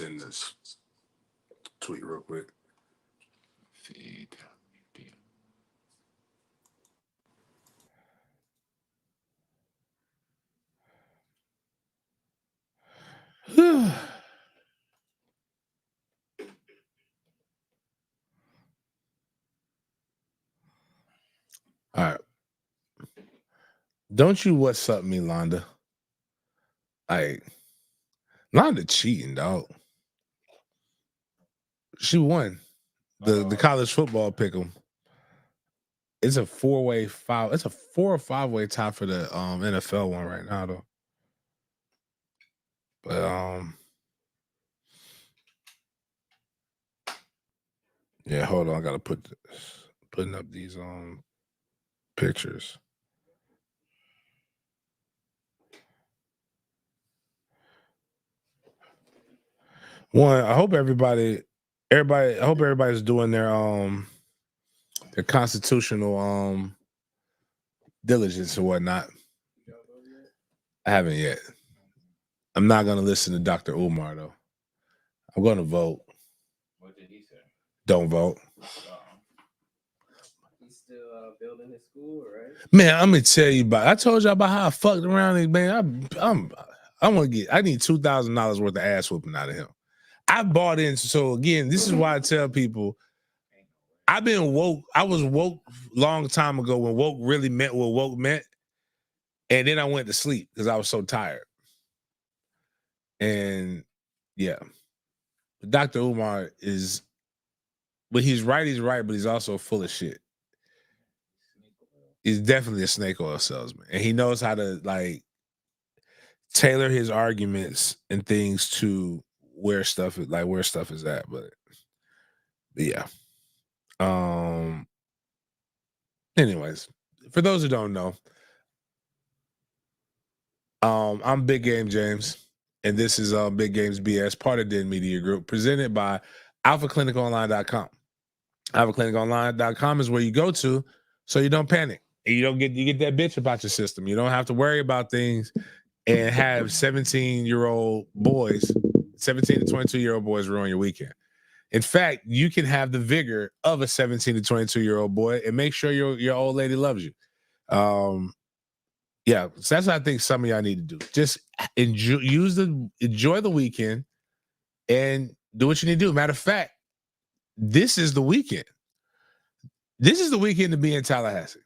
send this tweet real quick. Feed. All right. Don't you what's up me, Londa? Londa cheating, dog. She won the college football pick'em. It's a 4-way five. It's a 4 or 5-way tie for the NFL one right now, though. But yeah, hold on. I gotta putting up these pictures. One, I hope everybody's doing their constitutional diligence or whatnot. I haven't yet. I'm not gonna listen to Dr. Umar though. I'm gonna vote. What did he say? Don't vote. He's still building his school, right? Man, I'm gonna tell you about. I told you about how I fucked around. And, man, I need $2,000 worth of ass whooping out of him. I bought in. So again, this is why I tell people I've been woke. I was woke long time ago when woke really meant what woke meant, and then I went to sleep because I was so tired. And yeah, Dr. Umar is, but he's right, but he's also full of shit. He's definitely a snake oil salesman, and he knows how to tailor his arguments and things to where stuff is at. But yeah. Anyways, for those who don't know, I'm Big Game James, and this is Big Games B.S., part of Den Media Group, presented by AlphaClinicOnline.com. AlphaClinicOnline.com is where you go to so you don't panic and you get that bitch about your system. You don't have to worry about things and have 17-year-old boys, 17 to 22-year-old boys ruin your weekend. In fact, you can have the vigor of a 17 to 22-year-old boy and make sure your old lady loves you. Yeah, so that's what I think some of y'all need to do. Just enjoy the weekend and do what you need to do. Matter of fact, this is the weekend. This is the weekend to be in Tallahassee.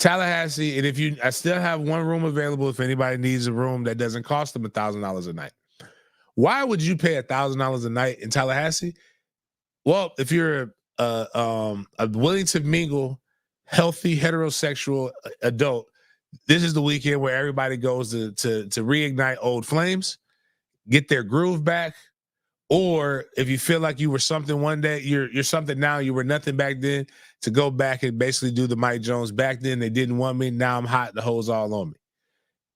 And I still have one room available if anybody needs a room that doesn't cost them $1,000 a night. Why would you pay $1,000 a night in Tallahassee? Well, if you're a willing to mingle, healthy heterosexual adult, this is the weekend where everybody goes to reignite old flames, get their groove back. Or if you feel like you were something one day, you're something now, you were nothing back then, to go back and basically do the Mike Jones. Back then they didn't want me, now I'm hot, the hoes all on me.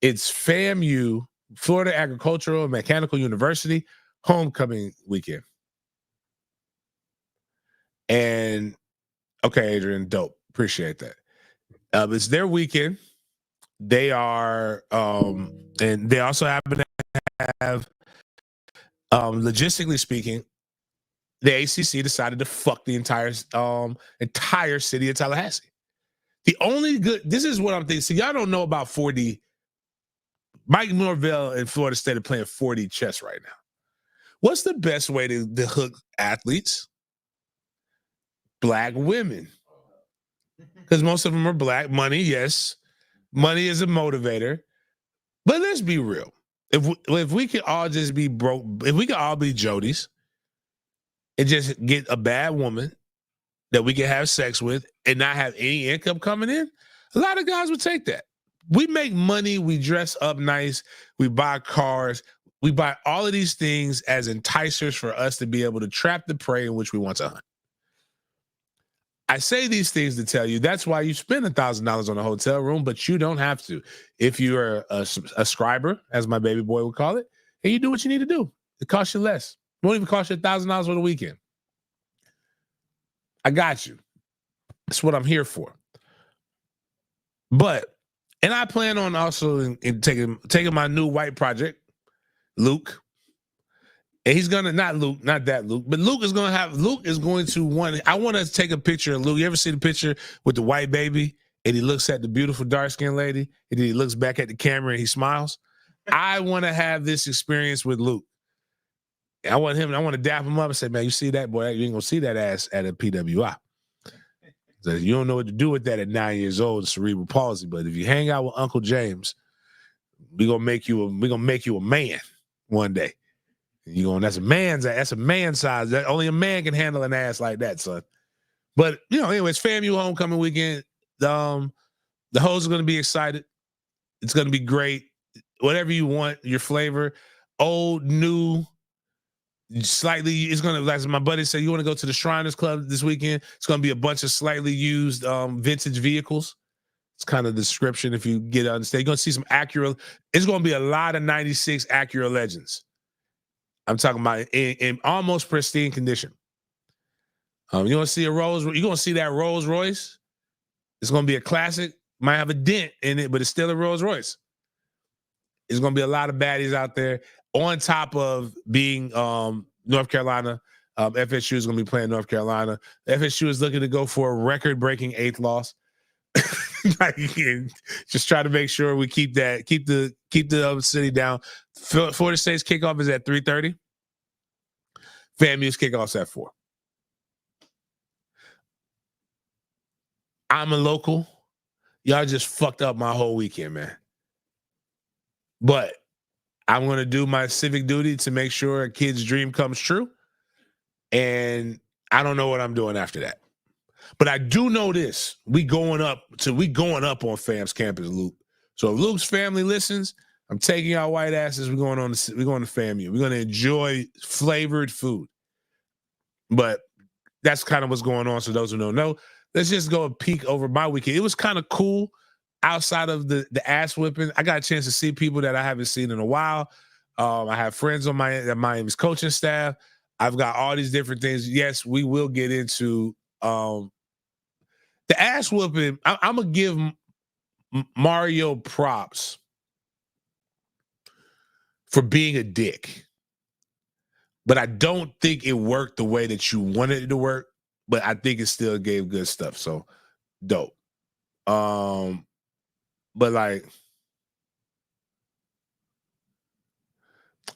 It's FAMU, Florida Agricultural and Mechanical University, homecoming weekend. And okay, Adrian, dope. Appreciate that. It's their weekend. They are, and they also happen to have, logistically speaking, the ACC decided to fuck the entire city of Tallahassee. This is what I'm thinking. See, y'all don't know about 4D. Mike Norvell and Florida State are playing 4D chess right now. What's the best way to hook athletes? Black women. Because most of them are black. Money, yes. Money is a motivator. But let's be real. If we could all just be broke, if we could all be Jodies and just get a bad woman that we can have sex with and not have any income coming in, a lot of guys would take that. We make money, we dress up nice, we buy cars, we buy all of these things as enticers for us to be able to trap the prey in which we want to hunt. I say these things to tell you that's why you spend $1,000 on a hotel room, but you don't have to. If you're a scriber, as my baby boy would call it, and you do what you need to do, it costs you less. It won't even cost you $1,000 for the weekend. I got you. That's what I'm here for. And I plan on also in taking my new white project Luke. And he's gonna not that Luke, but Luke is going to want. I want to take a picture of Luke. You ever see the picture with the white baby and he looks at the beautiful dark skinned lady and then he looks back at the camera and he smiles? I want to have this experience with Luke. I want to dap him up and say, man, you see that boy? You ain't gonna see that ass at a PWI. So you don't know what to do with that at 9 years old, cerebral palsy. But if you hang out with Uncle James, we're gonna make you a man one day. That's a man size. That only a man can handle an ass like that, son. But anyway, it's FAMU homecoming weekend. The hoes are gonna be excited. It's gonna be great. Whatever you want, your flavor, old, new, slightly. It's gonna, like my buddy said, you want to go to the Shriners Club this weekend. It's gonna be a bunch of slightly used vintage vehicles. It's kind of the description if you get on stage. You're gonna see some Acura. It's gonna be a lot of 96 Acura Legends. I'm talking about in almost pristine condition. You're gonna see you're gonna see that Rolls Royce. It's gonna be a classic. Might have a dent in it, but it's still a Rolls Royce. There's gonna be a lot of baddies out there. On top of being North Carolina, FSU is gonna be playing North Carolina. FSU is looking to go for a record-breaking 8th loss. Just try to make sure we keep the city down. Florida State's kickoff is at 3:30. FAMU's kickoff's at 4. I'm a local. Y'all just fucked up my whole weekend, man. But I'm going to do my civic duty to make sure a kid's dream comes true. And I don't know what I'm doing after that. But I do know this. We going up on FAM's campus, Luke. So if Luke's family listens, I'm taking our white asses. We're going to FAMU. We're going to enjoy flavored food. But that's kind of what's going on. So those who don't know, let's just go a peek over my weekend. It was kind of cool outside of the ass whipping. I got a chance to see people that I haven't seen in a while. I have friends on Miami's coaching staff. I've got all these different things. Yes, we will get into the ass whooping. I'm going to give Mario props for being a dick. But I don't think it worked the way that you wanted it to work. But I think it still gave good stuff. So dope. But like,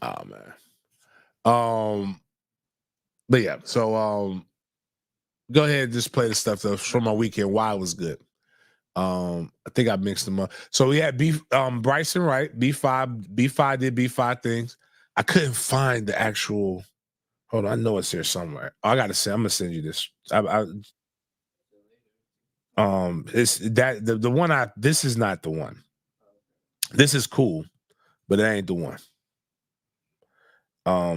oh man. But yeah, so go ahead and just play the stuff from my weekend. Why it was good. I think I mixed them up. So we had Bryson Wright, B5 did B5 things. I couldn't find the actual. Hold on, I know it's here somewhere. I'm gonna send you this. It's that the one this is not the one. This is cool, but it ain't the one.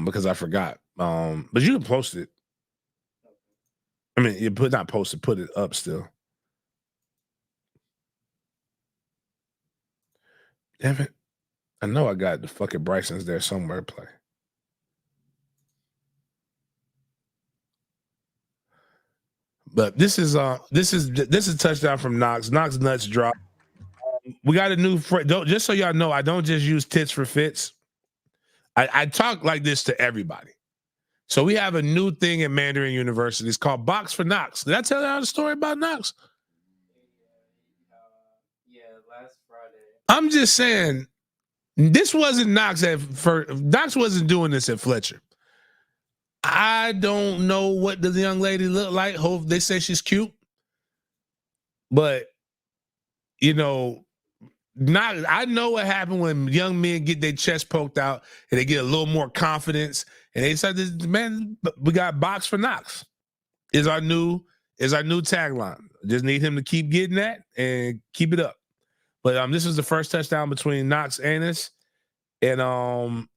Because I forgot. But you can post it. I mean, you put it up still. Damn it. I know I got the fucking Bryson's there somewhere to play. But this is a touchdown from Knox. Knox nuts drop. We got a new friend. Just so y'all know, I don't just use tits for fits. I talk like this to everybody. So we have a new thing at Mandarin University. It's called Box for Knox. Did I tell y'all the story about Knox? Yeah, last Friday. I'm just saying, this wasn't Knox Knox wasn't doing this at Fletcher. I don't know what the young lady looked like. Hope they say she's cute, but I know what happened when young men get their chest poked out and they get a little more confidence, and they said, "Man, we got Box for Knox." Is our new tagline. Just need him to keep getting that and keep it up. But this is the first touchdown between Knox Annis and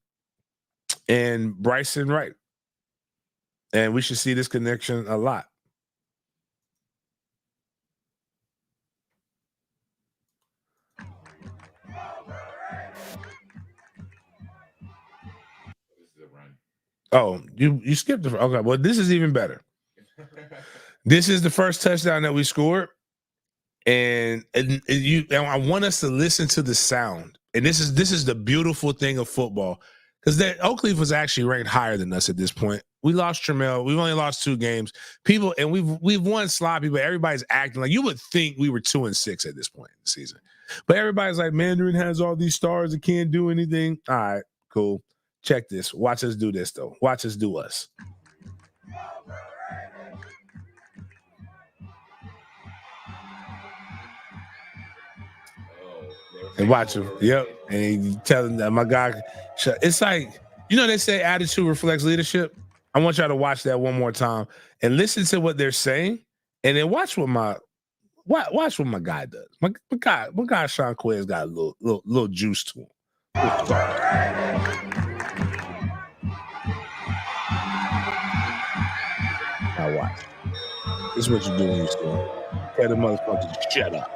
Bryson Wright. And we should see this connection a lot. Oh, you skipped the. Okay, well, this is even better. This is the first touchdown that we scored, and I want us to listen to the sound. And this is the beautiful thing of football, because that Oakleaf was actually ranked higher than us at this point. We lost Trammell. We've only lost 2 games. People, and we've won sloppy, but everybody's acting like you would think we were 2-6 at this point in the season. But everybody's like, Mandarin has all these stars and can't do anything. All right, cool. Check this. Watch us do this, though. Watch us do us. And watch him. Yep. And you telling that my guy, it's like, they say attitude reflects leadership. I want y'all to watch that one more time and listen to what they're saying, and then watch what my guy does. My guy Sean Quay's got a little juice to him. Now watch. This is what you do when you score. Tell the motherfucker to shut up.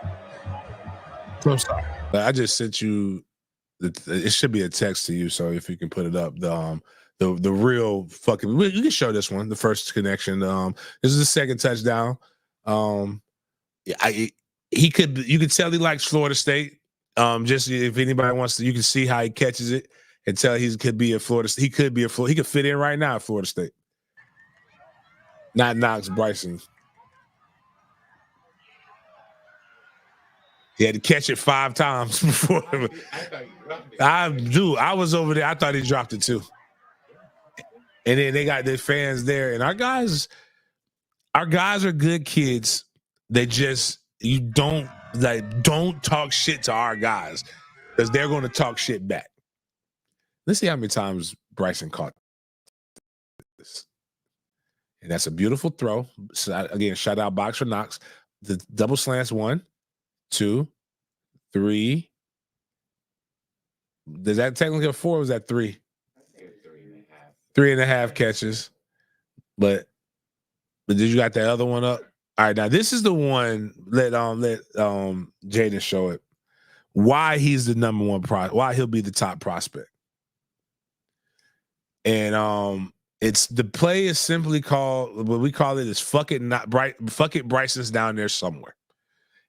I'm sorry. I just sent you. It should be a text to you, so if you can put it up, the real fucking. You can show this one, the first connection. This is the second touchdown. You could tell he likes Florida State. Just if anybody wants to, you can see how he catches it and tell he could be a Florida. He could fit in right now at Florida State. Not Knox Bryson. He had to catch it 5 times before. I was over there. I thought he dropped it too. And then they got their fans there, and our guys are good kids. They just don't talk shit to our guys because they're going to talk shit back. Let's see how many times Bryson caught this. And that's a beautiful throw. So again, shout out Box for Knox. The double slants 1, 2, 3. Does that technically a 4? Or was that 3? 3.5 catches. But did you got that other one up? All right, now this is the one. Let Jaden show it. Why he's the number 1 why he'll be the top prospect. And it's the play is simply called, what we call it is fuck it Bryson's down there somewhere.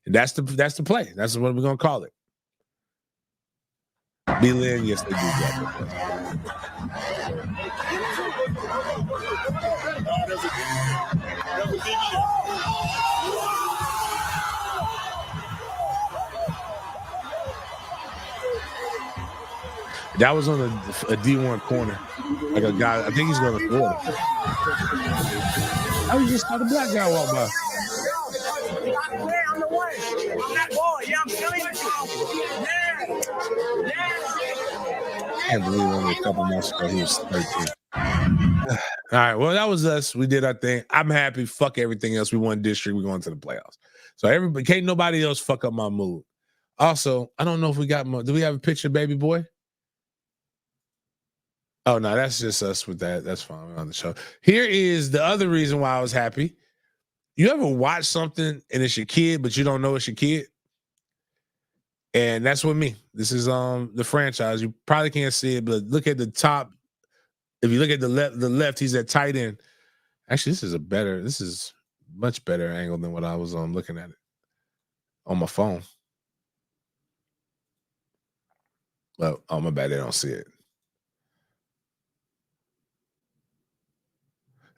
And that's the play. That's what we're gonna call it. B-Lin, yes, they do that. That was on a D1 corner. Like a guy, I think he's going to Florida. I was just saw the black guy walk by. I can't believe only a couple months ago he was 13. All right, well, that was us. We did our thing. I'm happy. Fuck everything else. We won district. We're going to the playoffs. So everybody, can't nobody else fuck up my mood. Also, I don't know if we got more. Do we have a picture, baby boy? Oh, no, that's just us with that. That's fine. We're on the show. Here is the other reason why I was happy. You ever watch something and it's your kid, but you don't know it's your kid? And that's with me. This is the franchise. You probably can't see it, but look at the top. If you look at the left, he's at tight end. Actually, this is much better angle than what I was looking at it on my phone. Well, oh my bad, they don't see it.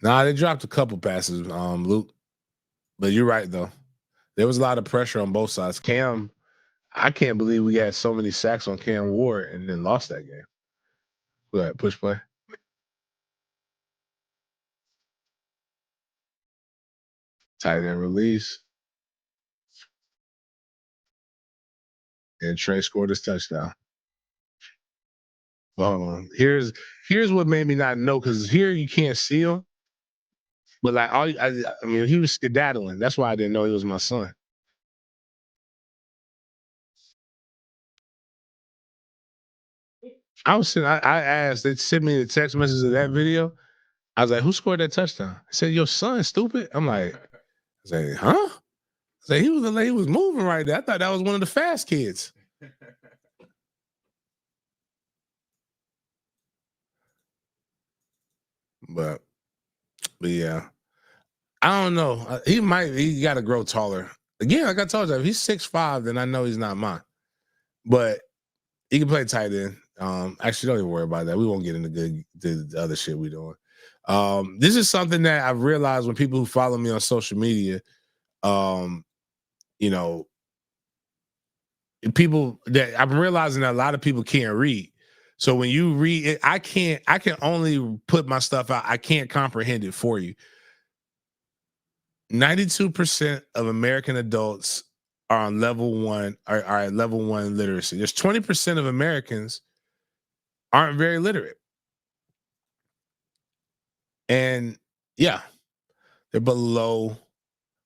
Nah, they dropped a couple passes, Luke. But you're right though. There was a lot of pressure on both sides. Cam, I can't believe we had so many sacks on Cam Ward and then lost that game. Go ahead, push play. Tight end release. And Trey scored his touchdown. Here's what made me not know, because here you can't see him. But like I mean, he was skedaddling. That's why I didn't know he was my son. I was sitting, I asked, they sent me the text message of that video. I was like, who scored that touchdown? I said, your son, stupid. I'm like, I said, huh? I said, he was moving right there. I thought that was one of the fast kids. But yeah. I don't know. He got to grow taller. Again, like I told you, if he's 6'5", then I know he's not mine. But he can play tight end. Actually, don't even worry about that. We won't get into the other shit we doing. This is something that I've realized when people who follow me on social media, you know, people that I'm realizing that a lot of people can't read. So when you read it, I can only put my stuff out. I can't comprehend it for you. 92% of American adults are on level 1, are at level 1 literacy. There's 20% of Americans aren't very literate. And yeah, they're below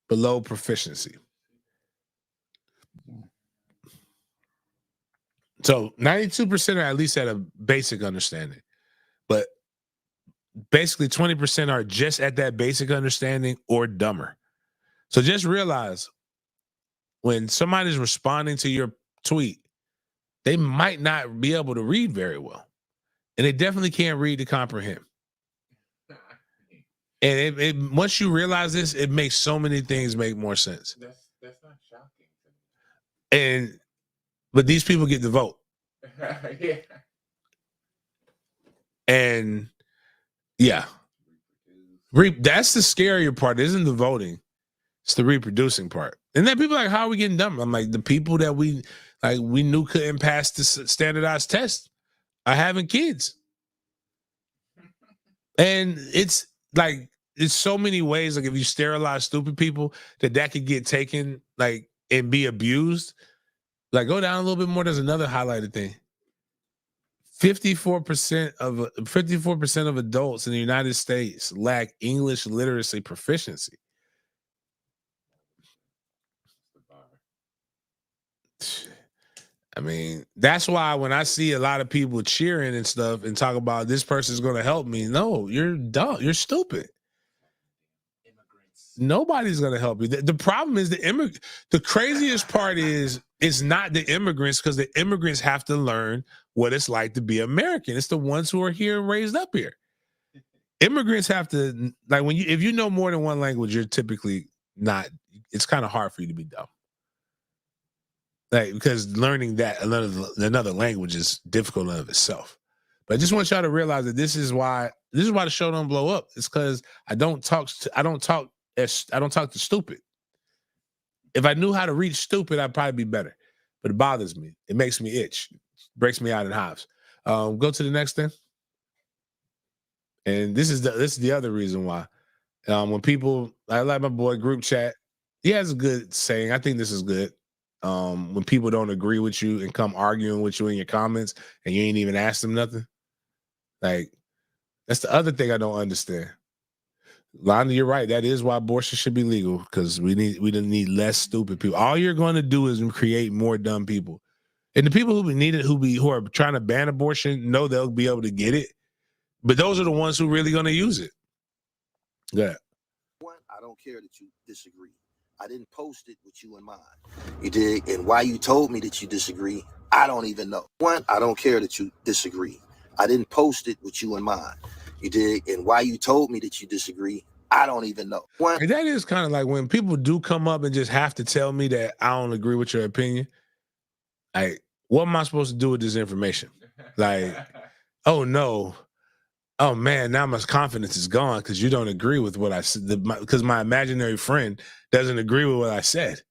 proficiency. So 92% are at least at a basic understanding. But basically 20% are just at that basic understanding or dumber. So just realize when somebody's responding to your tweet, they might not be able to read very well. And they definitely can't read to comprehend. And it once you realize this, it makes so many things make more sense. That's not shocking to me. But these people get the vote. Yeah. And yeah. That's the scarier part. It isn't the voting. It's the reproducing part. And then people are like, how are we getting dumb? I'm like, the people that we knew couldn't pass the standardized test are having kids. And it's like, it's so many ways. Like if you sterilize stupid people, that could get taken like and be abused. Like go down a little bit more. There's another highlighted thing. 54% of adults in the United States lack English literacy proficiency. I mean, that's why when I see a lot of people cheering and stuff and talk about this person's going to help me, no, you're dumb. You're stupid. Nobody's going to help you. The problem is the craziest part is it's not the immigrants, because the immigrants have to learn what it's like to be American. It's the ones who are here and raised up here. Immigrants have to, like, if you know more than one language, you're typically not, it's kind of hard for you to be dumb. Like, because learning that another language is difficult in of itself. But I just want y'all to realize that this is why the show don't blow up. It's because I don't talk to stupid. If I knew how to reach stupid, I'd probably be better. But it bothers me. It makes me itch. Breaks me out in hives. Go to the next thing. And this is the other reason why. When people, I like my boy group chat, he has a good saying. I think this is good. When people don't agree with you and come arguing with you in your comments and you ain't even asked them nothing. Like, that's the other thing I don't understand. Lonnie, you're right. That is why abortion should be legal, because we don't need less stupid people. All you're going to do is create more dumb people. And the people who are trying to ban abortion know they'll be able to get it. But those are the ones who really going to use it. Yeah. One, I don't care that you disagree. I didn't post it with you in mind. You dig? And why you told me that you disagree, I don't even know. One, I don't care that you disagree. I didn't post it with you in mind. You dig? And why you told me that you disagree, I don't even know. One, and that is kind of like when people do come up and just have to tell me that I don't agree with your opinion. Like, what am I supposed to do with this information? Like, oh no. Oh man, now my confidence is gone because you don't agree with what I said. Because my imaginary friend doesn't agree with what I said.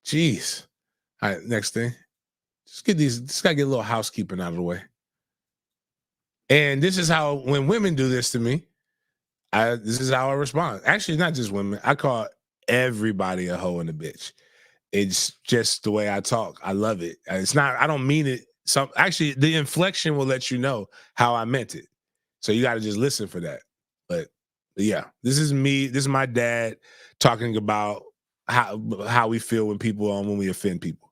Jeez. All right, next thing. Just gotta get a little housekeeping out of the way. And this is how, when women do this to me, this is how I respond. Actually, not just women. I call everybody a hoe and a bitch. It's just the way I talk. I love it. It's not, I don't mean it. Actually, the inflection will let you know how I meant it. So you got to just listen for that. But yeah, this is me. This is my dad talking about how we feel when we offend people.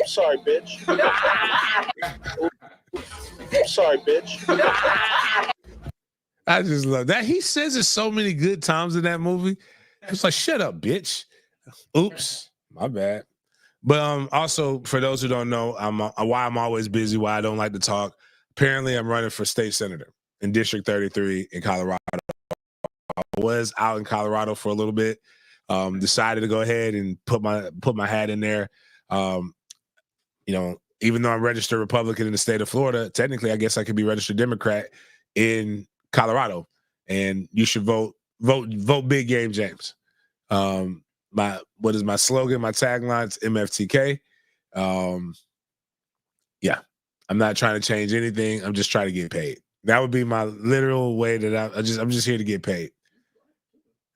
Sorry, bitch. Sorry, bitch. I just love that. He says it so many good times in that movie. It's like, shut up, bitch. Oops, my bad. But also, for those who don't know, why I'm always busy, why I don't like to talk. Apparently, I'm running for state senator in District 33 in Colorado. I was out in Colorado for a little bit. Decided to go ahead and put my hat in there. even though I'm registered Republican in the state of Florida, technically, I guess I could be registered Democrat in Colorado. And you should vote big game, James. What is my slogan? My tagline? It's MFTK. Yeah, I'm not trying to change anything. I'm just trying to get paid. That would be my literal way that I'm just here to get paid.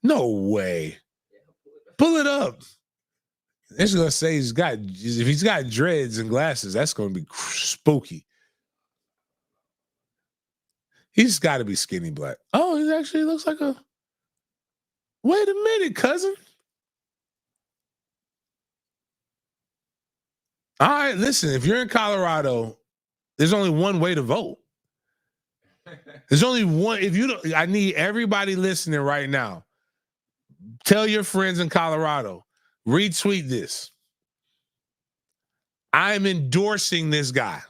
No way. Pull it up. It's gonna say if he's got dreads and glasses, that's gonna be spooky. He's got to be skinny black. Oh, he actually looks like a. Wait a minute, cousin. All right, listen. If you're in Colorado, there's only one way to vote. There's only one. If you don't, I need everybody listening right now. Tell your friends in Colorado. Retweet this. I'm endorsing this guy.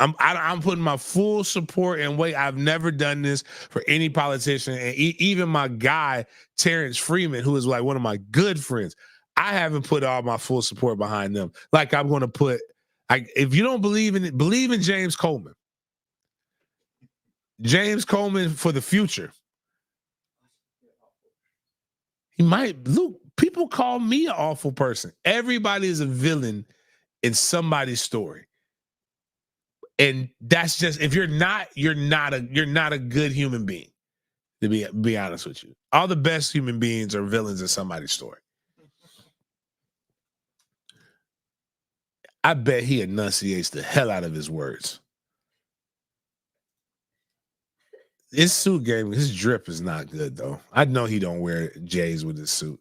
I'm putting my full support and weight. I've never done this for any politician, and even my guy Terrence Freeman, who is like one of my good friends. I haven't put all my full support behind them. Like I'm going to put. If you don't believe in it, believe in James Coleman. James Coleman for the future. He might. Luke, people call me an awful person. Everybody is a villain in somebody's story. And that's just, if you're not a good human being, to be honest with you. All the best human beings are villains in somebody's story. I bet he enunciates the hell out of his words. His suit game, his drip is not good though. I know he don't wear J's with his suit.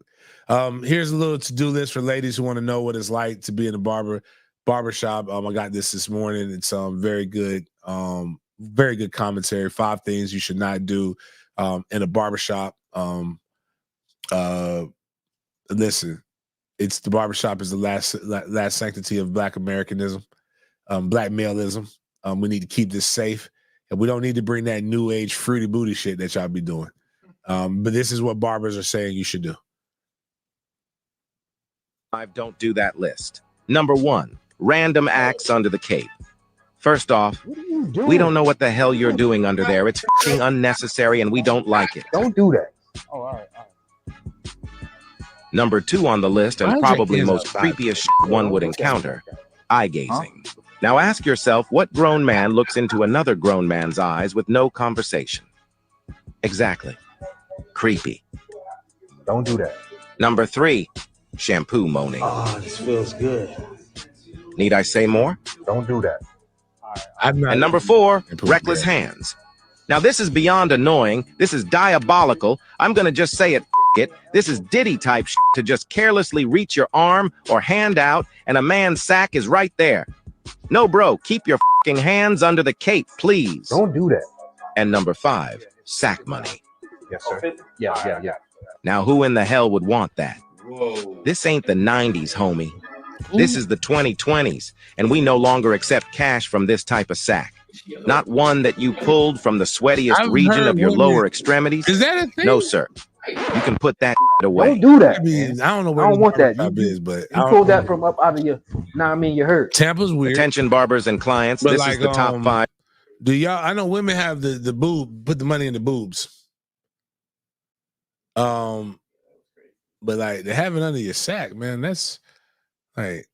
Here's a little to-do list for ladies who want to know what it's like to be in a barbershop. I got this morning. It's very good commentary. 5 things you should not do in a barbershop. Listen, it's the barbershop is the last sanctity of Black Americanism, Black maleism. We need to keep this safe, and we don't need to bring that new age fruity booty shit that y'all be doing. But this is what barbers are saying you should do. Don't do that list. Number 1. Random acts under the cape. First off, we don't know what the hell you're doing under there. It's f***ing unnecessary and we don't like it. Don't do that. Oh, all right. Number 2 on the list, and probably most creepiest shit one would encounter, eye gazing. Now ask yourself, what grown man looks into another grown man's eyes with no conversation? Exactly. Creepy. Don't do that. Number 3, shampoo moaning. Oh, this feels good. Need I say more? Don't do that. And number 4, reckless hands. Now this is beyond annoying. This is diabolical. I'm going to just say it. This is Diddy type shit to just carelessly reach your arm or hand out and a man's sack is right there. No, bro, keep your fucking hands under the cape, please. Don't do that. And number 5, sack money. Yes, sir. Yeah. Now who in the hell would want that? Whoa. This ain't the 90s, homie. This is the 2020s, and we no longer accept cash from this type of sack. Not one that you pulled from the sweatiest region of your lower extremimes. Is that a thing? No, sir. You can put that away. Don't do that. I mean, I don't know where I don't want that. is, but You pulled that from up out of your. Nah, I mean, you hurt. Tampa's weird. Attention, barbers and clients. But This like, is the top 5. Do y'all? I know women have the boob. Put the money in the boobs. But like to have it under your sack, man. That's like,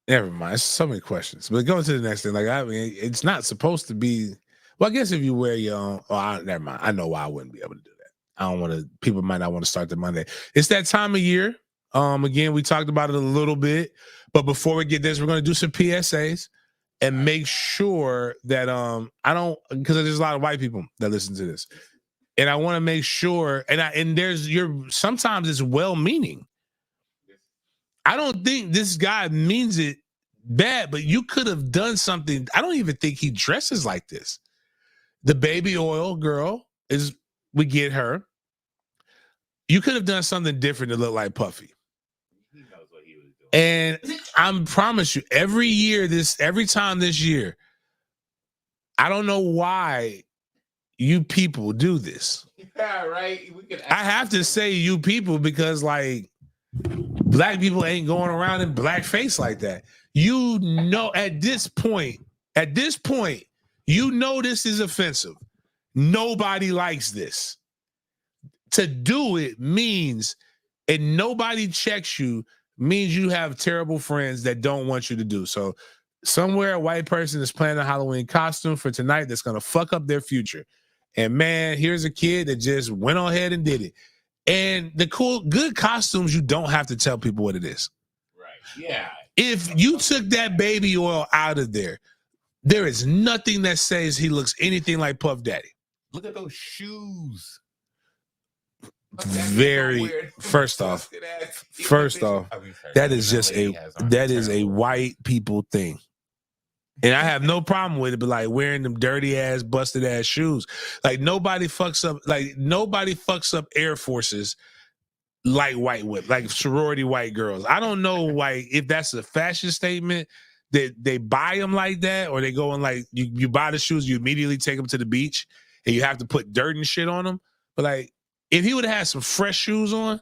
never mind. It's so many questions. But going to the next thing. Like, I mean, it's not supposed to be. Well, I guess if you wear your own, never mind. I know why I wouldn't be able to do that. I don't want to. People might not want to start the Monday. It's that time of year. Again, we talked about it a little bit, but before we get this, we're going to do some PSAs and make sure that I don't, because there's a lot of white people that listen to this, and I want to make sure. And sometimes it's well-meaning. I don't think this guy means it bad, but you could have done something. I don't even think he dresses like this. The baby oil girl we get her. You could have done something different to look like Puffy. He knows what he was doing. And I promise you, every time this year, I don't know why you people do this. Yeah, right. I have to say you people because like Black people ain't going around in blackface like that. You know, at this point, you know this is offensive. Nobody likes this. To do it means, and nobody checks you, means you have terrible friends that don't want you to do. So somewhere a white person is planning a Halloween costume for tonight that's going to fuck up their future. And man, here's a kid that just went on ahead and did it. And the good costumes, you don't have to tell people what it is. Right. Yeah. If you took that baby oil out of there, there is nothing that says he looks anything like Puff Daddy. Look at those shoes. First off, that is just a white people thing. And I have no problem with it, but like wearing them dirty ass, busted ass shoes. Like nobody fucks up Air Forces like like sorority white girls. I don't know if that's a fashion statement that they buy them like that, or they go and like you buy the shoes, you immediately take them to the beach and you have to put dirt and shit on them. But like if he would have had some fresh shoes on,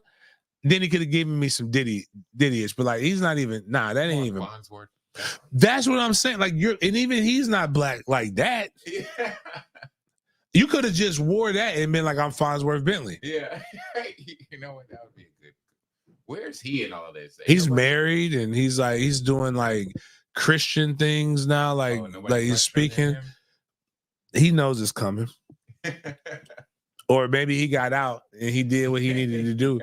then he could have given me some Diddy-ish. But like he's not even, that ain't even. That's what I'm saying. Like and even he's not black like that. Yeah. You could have just wore that and been like, I'm Farnsworth Bentley. Yeah. You know what? That would be a good. Where's he in all of this? He's married and he's doing like Christian things now. Like he's speaking. He knows it's coming. Or maybe he got out and he did what he needed to do.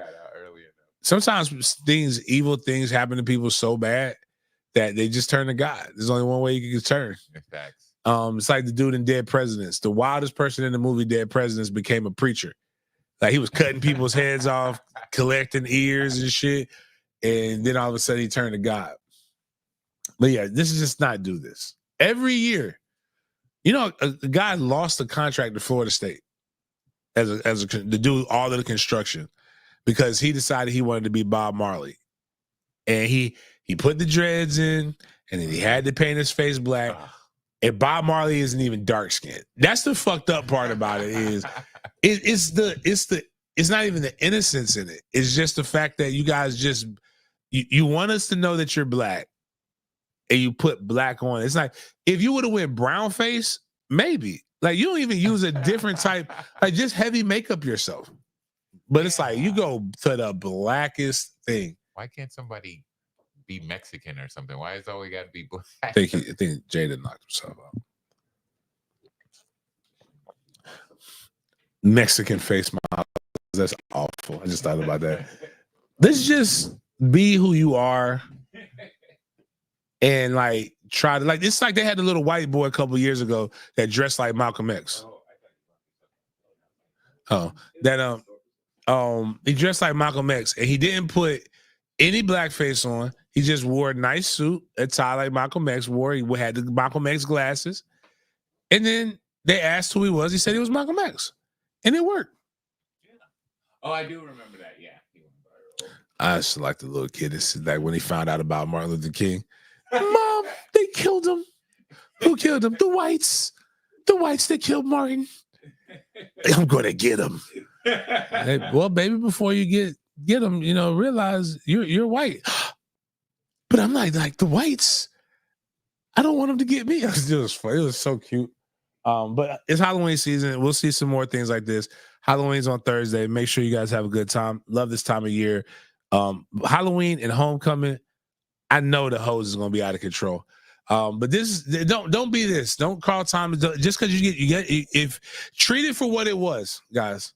Sometimes evil things happen to people so bad that they just turn to God. There's only one way you can turn. Facts. It's like the dude in Dead Presidents. The wildest person in the movie Dead Presidents became a preacher. Like he was cutting people's heads off, collecting ears and shit. And then all of a sudden he turned to God. But yeah, this is just not do this. Every year, a guy lost a contract to Florida State to do all of the construction because he decided he wanted to be Bob Marley. And he put the dreads in, and then he had to paint his face black. And Bob Marley isn't even dark skinned. That's the fucked up part about it. It's not even the innocence in it. It's just the fact that you guys just you want us to know that you're black, and you put black on. It's like if you would have went brown face, maybe. Like you don't even use a different type, like just heavy makeup yourself. But it's like you go to the blackest thing. Why can't somebody be Mexican or something? Why is always got to be black? I think Jada knocked himself out. Mexican face model. That's awful. I just thought about that. Let's just be who you are and like try to it's like they had a little white boy a couple years ago that dressed like Malcolm X. He dressed like Malcolm X and he didn't put any blackface on. He just wore a nice suit, a tie like Malcolm X wore. He had the Malcolm X glasses. And then they asked who he was. He said he was Malcolm X. And it worked. Oh, I do remember that. Yeah. I just like the little kid. It's like when he found out about Martin Luther King. Mom, they killed him. Who killed him? The whites. The whites that killed Martin. I'm going to get him. Hey, well, baby, before you get him, realize you're white. But I'm like the whites. I don't want them to get me. It was fun. It was so cute. But it's Halloween season. We'll see some more things like this. Halloween's on Thursday. Make sure you guys have a good time. Love this time of year. Halloween and homecoming. I know the hose is going to be out of control. But don't be this. Don't call time just because you get if treat it for what it was, guys.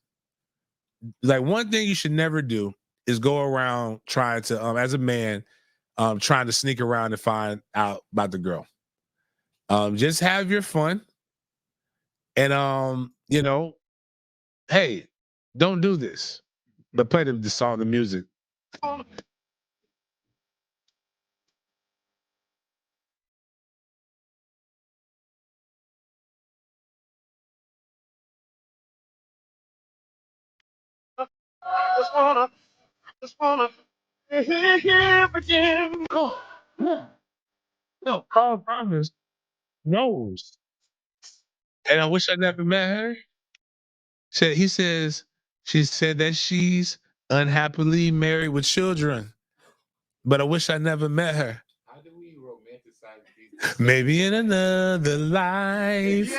Like one thing you should never do is go around trying to as a man trying to sneak around and find out about the girl. Just have your fun. And hey, don't do this. But play the song, the music. Just wanna hear again. No, Carl Promise knows. And I wish I never met her. She said that she's unhappily married with children. but I wish I never met her. How do we romanticize these? Maybe in another life,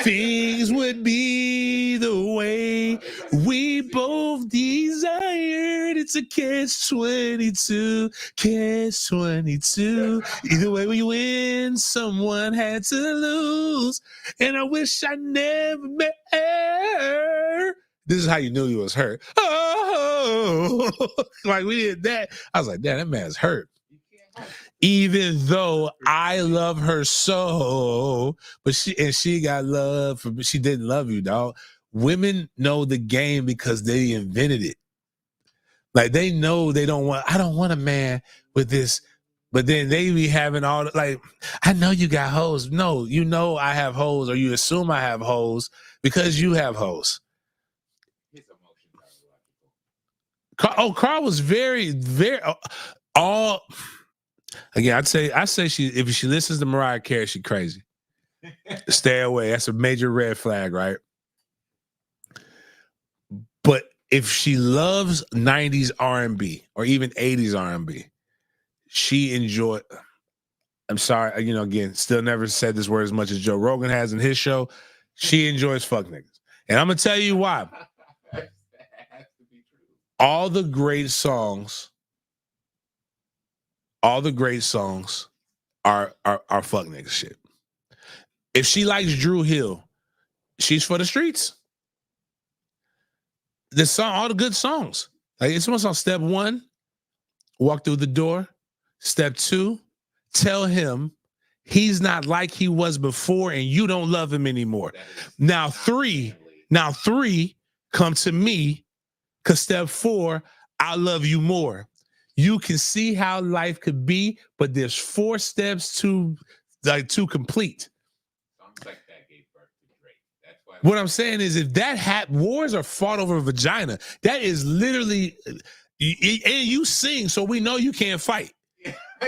things would be the way we both desired. It's a catch-22, catch-22. Either way we win, someone had to lose. And I wish I never met her. This is how you knew he was hurt. Oh, like we did that. I was like, damn, that man's hurt. Even though I love her so, but she got love for, she didn't love you, dog. Women know the game because they invented it. Like they know I don't want a man with this, but then they be having all like, I know you got hoes. No, you know I have hoes, or you assume I have hoes because you have hoes. His emotions are logical. Oh, Carl was very, very all. Again, I say if she listens to Mariah Carey, she crazy. Stay away. That's a major red flag, right? But if she loves 90s R&B or even 80s R&B, she enjoy. I'm sorry, again, still never said this word as much as Joe Rogan has in his show. She enjoys fuck niggas. And I'm gonna tell you why. That has to be true. All the great songs are fuck nigga shit. If she likes Drew Hill, she's for the streets. The song, all the good songs. Like it's almost on step 1, walk through the door. Step 2, tell him he's not like he was before and you don't love him anymore. Now 3, come to me, because step 4, I love you more. You can see how life could be, but there's 4 steps to complete. Songs like that gave birth to Drake. That's why. What I'm saying is, if that wars are fought over a vagina, that is literally, and you sing, so we know you can't fight.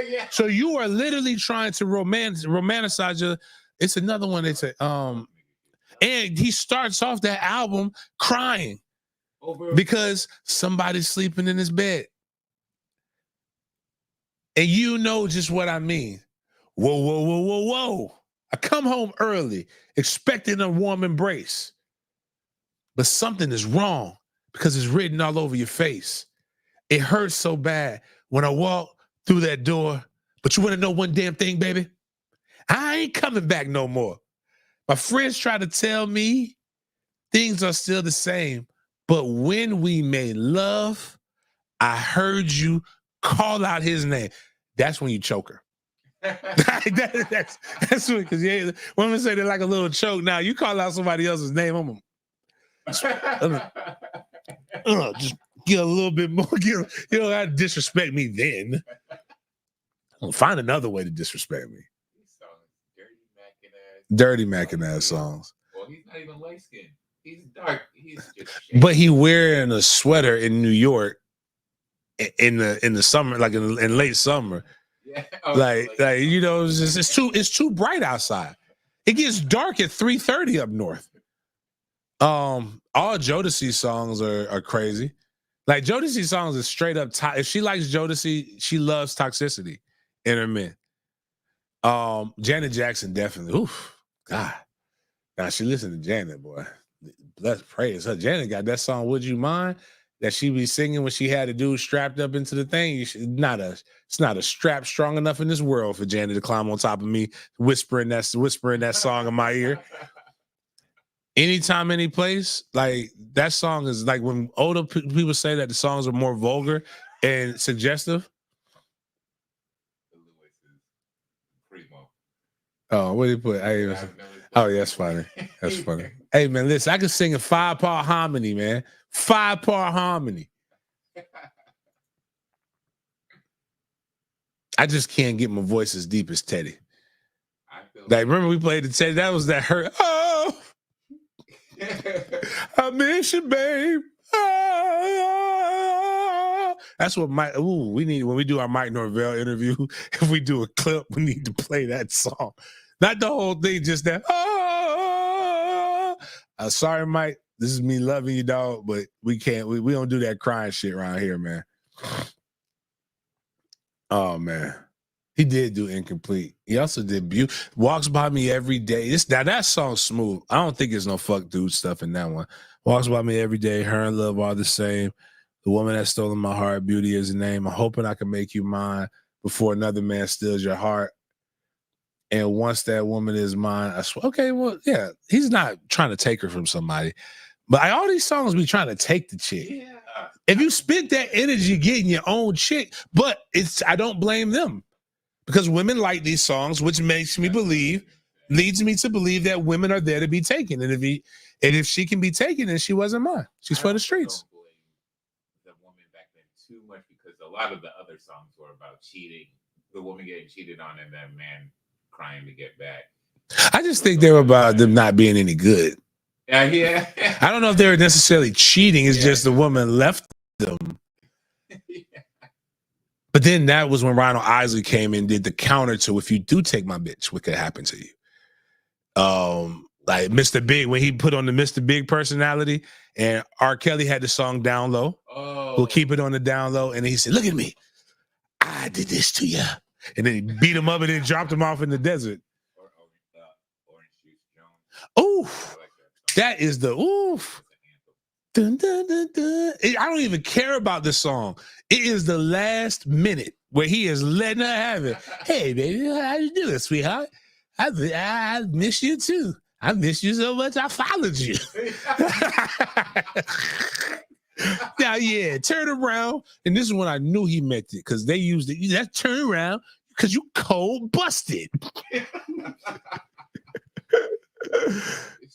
Yeah. So you are literally trying to romanticize your. It's another one. It's and he starts off that album crying because somebody's sleeping in his bed. And you know just what I mean. Whoa, whoa, whoa, whoa, whoa. I come home early, expecting a warm embrace. But something is wrong because it's written all over your face. It hurts so bad when I walk through that door. But you want to know one damn thing, baby? I ain't coming back no more. My friends try to tell me things are still the same. But when we made love, I heard you call out his name. That's when you choke her. That's when, because women say they're like a little choke. Now you call out somebody else's name, I'm just get a little bit more. You don't have to disrespect me then. Find another way to disrespect me. Dirty Mackin' ass songs. Well, he's not even light skinned. He's dark. He's just but he wearing a sweater in New York in the summer, like in late summer. Yeah. Like it's too bright outside. It gets dark at 3:30 up north. All Jodeci songs are crazy. Like Jodeci songs is straight up. If she likes Jodeci, she loves toxicity in her men. Janet Jackson definitely. Oof, God. Now she listened to Janet, boy. Let's praise her. Janet got that song, Would You Mind? That she be singing when she had a dude strapped up into the thing. It's not a strap strong enough in this world for Janet to climb on top of me, whispering that song in my ear. Anytime, any place, like that song is like when older people say that the songs are more vulgar and suggestive. Oh, what did he put? Oh, yeah, that's funny. That's funny. Hey, man, listen, I can sing a 5-part harmony, man. 5-part harmony. I just can't get my voice as deep as Teddy. Like, remember we played the Teddy? That was that hurt. Oh, I miss you, babe. Oh. That's what we need when we do our Mike Norvell interview. If we do a clip, we need to play that song. Not the whole thing, just that. Oh. Sorry, Mike. This is me loving you, dog, but we can't. We don't do that crying shit around here, man. Oh man, he did do Incomplete. He also did Walks By Me Every Day. That song's smooth. I don't think there's no fuck dude stuff in that one. Walks By Me Every Day. Her and Love Are the Same. The Woman That's Stolen My Heart. Beauty Is the Name. I'm hoping I can make you mine before another man steals your heart. And once that woman is mine, I swear. Okay, well, yeah, he's not trying to take her from somebody, but all these songs be trying to take the chick. Yeah. If you spent that energy getting your own chick, but I don't blame them because women like these songs, which leads me to believe that women are there to be taken, and if she can be taken, then she wasn't mine. She's for the streets. Don't blame the woman back then too much because a lot of the other songs were about cheating, the woman getting cheated on, and that man crying to get back. I just think they were about them not being any good. Yeah. I don't know if they were necessarily cheating. It's just the woman left them. Yeah. But then that was when Ronald Isley came and did the counter to if you do take my bitch, what could happen to you? Like Mr. Big, when he put on the Mr. Big personality, and R. Kelly had the song Down Low. Oh. We'll keep it on the down low. And he said, look at me. I did this to you. And then he beat him up and then dropped him off in the desert. Oh, that is the oof. Dun, dun, dun, dun. I don't even care about this song. It is the last minute where he is letting her have it. Hey, baby, how you doing, sweetheart? I miss you too. I miss you so much. I followed you. Now, yeah, turn around. And this is when I knew he meant it because they used it. That turn around because you cold busted. It's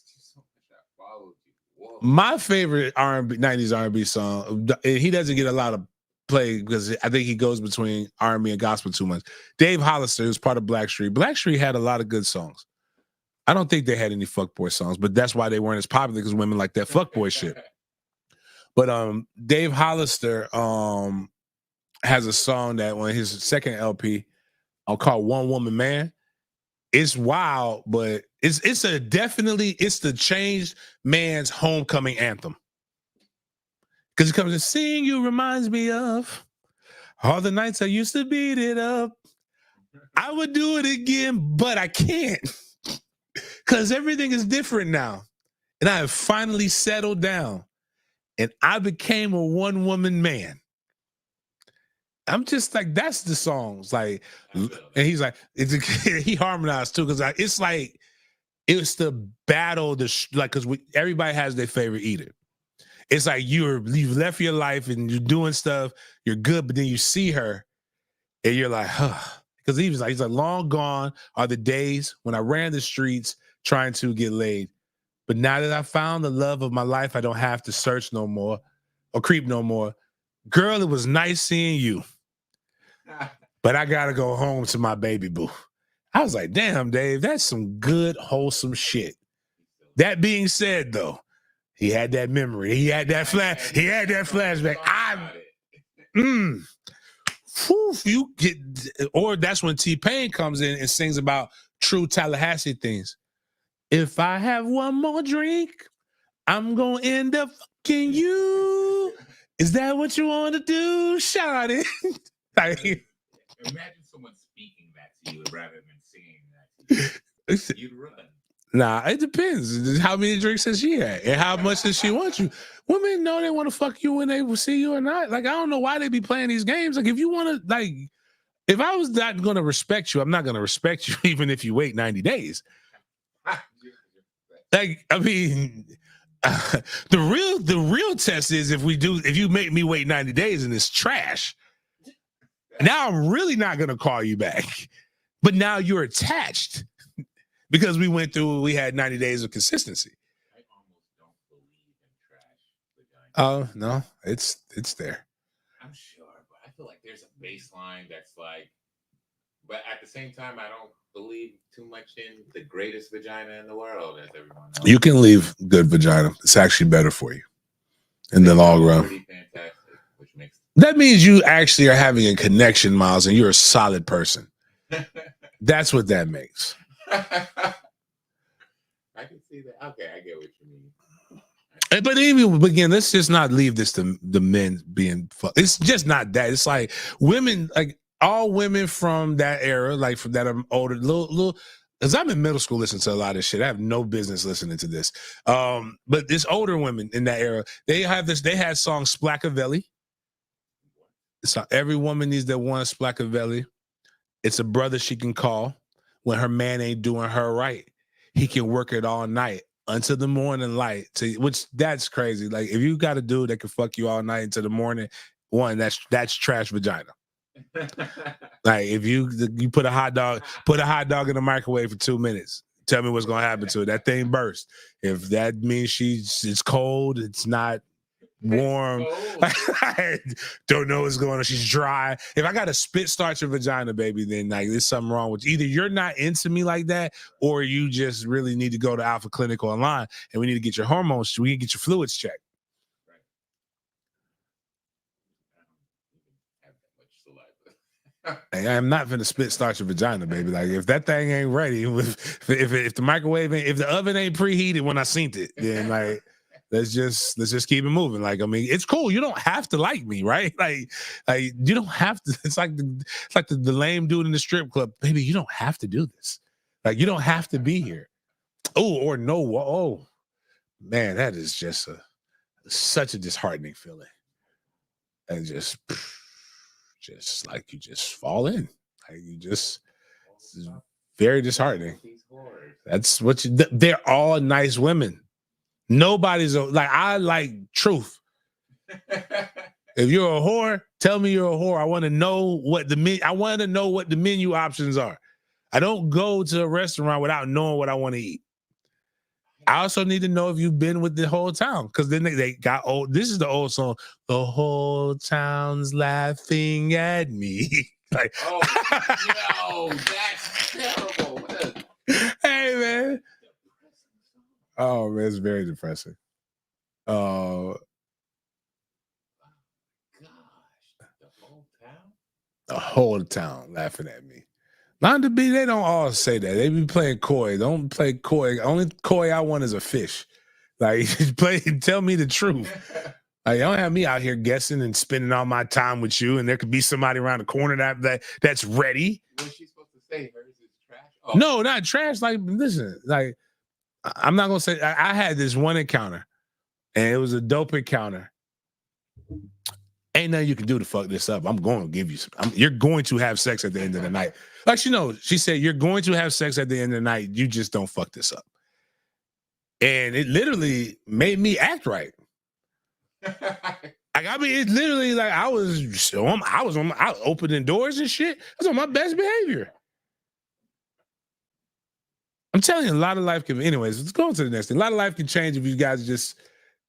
just so much I followed you. Whoa. My favorite R&B 90s R&B song, he doesn't get a lot of play because I think he goes between R&B and gospel too much. Dave Hollister, who's part of Blackstreet. Blackstreet had a lot of good songs. I don't think they had any fuckboy songs, but that's why they weren't as popular because women like that fuckboy shit. But Dave Hollister has a song that on his second LP called One Woman Man. It's wild, but it's the changed man's homecoming anthem. Because it comes to seeing you reminds me of all the nights I used to beat it up. I would do it again, but I can't. Because everything is different now. And I have finally settled down. And I became a one-woman man. I'm just like, that's the songs. Like, and he's like, he harmonized too, because it's like, it's the battle, because everybody has their favorite eater. It's like you've left your life and you're doing stuff, you're good, but then you see her and you're like, huh. Because he's like, long gone are the days when I ran the streets trying to get laid. But now that I found the love of my life, I don't have to search no more or creep no more. Girl, it was nice seeing you. But I got to go home to my baby boo. I was like, damn, Dave, that's some good, wholesome shit. That being said, though, he had that memory. He had that flashback. You get, or that's when T-Pain comes in and sings about true Tallahassee things. If I have one more drink, I'm going to end up fucking you. Is that what you want to do? Shout it. Imagine someone speaking that to you rather than singing that to you. You'd run. Nah, it depends. How many drinks has she had? And how much does she want you? Women know they want to fuck you when they will see you or not. Like, I don't know why they be playing these games. Like, if you want to, like, if I was not going to respect you, I'm not going to respect you even if you wait 90 days. Like, I mean, the real test is if you make me wait 90 days and it's trash. Now I'm really not going to call you back. But now you're attached because we had 90 days of consistency. I almost don't believe in trash. Oh, no, it's there. I'm sure, but I feel like there's a baseline that's like, but at the same time, I don't believe too much in the greatest vagina in the world, as everyone knows. You can leave good vagina. It's actually better for you in the long run. Fantastic, which makes that means you actually are having a connection, Miles, and you're a solid person. That's what that makes. I can see that. Okay, I get what you mean. But even again, let's just not leave this to the men being fucked. It's just not that. It's like women, like all women from that era, like from that older, little, because I'm in middle school listening to a lot of shit. I have no business listening to this. But this older women in that era, they had song Splackavelli. So every woman needs that one Splackavelli. It's a brother she can call when her man ain't doing her right. He can work it all night until the morning light. Which that's crazy. Like if you got a dude that can fuck you all night until the morning, one that's trash vagina. Like if you put a hot dog in the microwave for 2 minutes, tell me what's gonna happen to it. That thing burst. If that means it's cold, it's not warm. I don't know what's going on. She's dry. If I got a spit starch your vagina, baby, then like there's something wrong with you. Either you're not into me like that, or you just really need to go to Alpha Clinic online and we need to get your hormones. We need to get your fluids checked. I'm not finna spit start your vagina, baby. Like if that thing ain't ready, if the microwave if the oven ain't preheated when I seen it, then like let's just keep it moving. Like I mean, it's cool. You don't have to like me, right? Like you don't have to. It's like the lame dude in the strip club, baby. You don't have to do this. Like you don't have to be here. Oh or no. Oh man, that is just such a disheartening feeling, and just like you just fall in. Like you just it's very disheartening. That's what they're all nice women. Nobody's like I like truth. If you're a whore, tell me you're a whore. I want to know what the menu options are. I don't go to a restaurant without knowing what I want to eat. I also need to know if you've been with the whole town, because then they got old. This is the old song. The whole town's laughing at me. Like, oh no, that's terrible. Hey man. Oh man, it's very depressing. Oh gosh, the whole town laughing at me. Not to be, they don't all say that. They be playing coy. Don't play coy. Only coy I want is a fish. Like tell me the truth. Like, don't have me out here guessing and spending all my time with you, and there could be somebody around the corner that's ready. What's she supposed to say? Hers is trash? Oh. No, not trash. Like, listen, like I'm not gonna say I had this one encounter, and it was a dope encounter. Ain't nothing you can do to fuck this up. I'm going to give you some. You're going to have sex at the end of the night. Like, she said, you're going to have sex at the end of the night. You just don't fuck this up. And it literally made me act right. I mean, it's literally like I was opening doors and shit. I was on my best behavior. I'm telling you, a lot of life can. Anyways, let's go on to the next thing. A lot of life can change if you guys just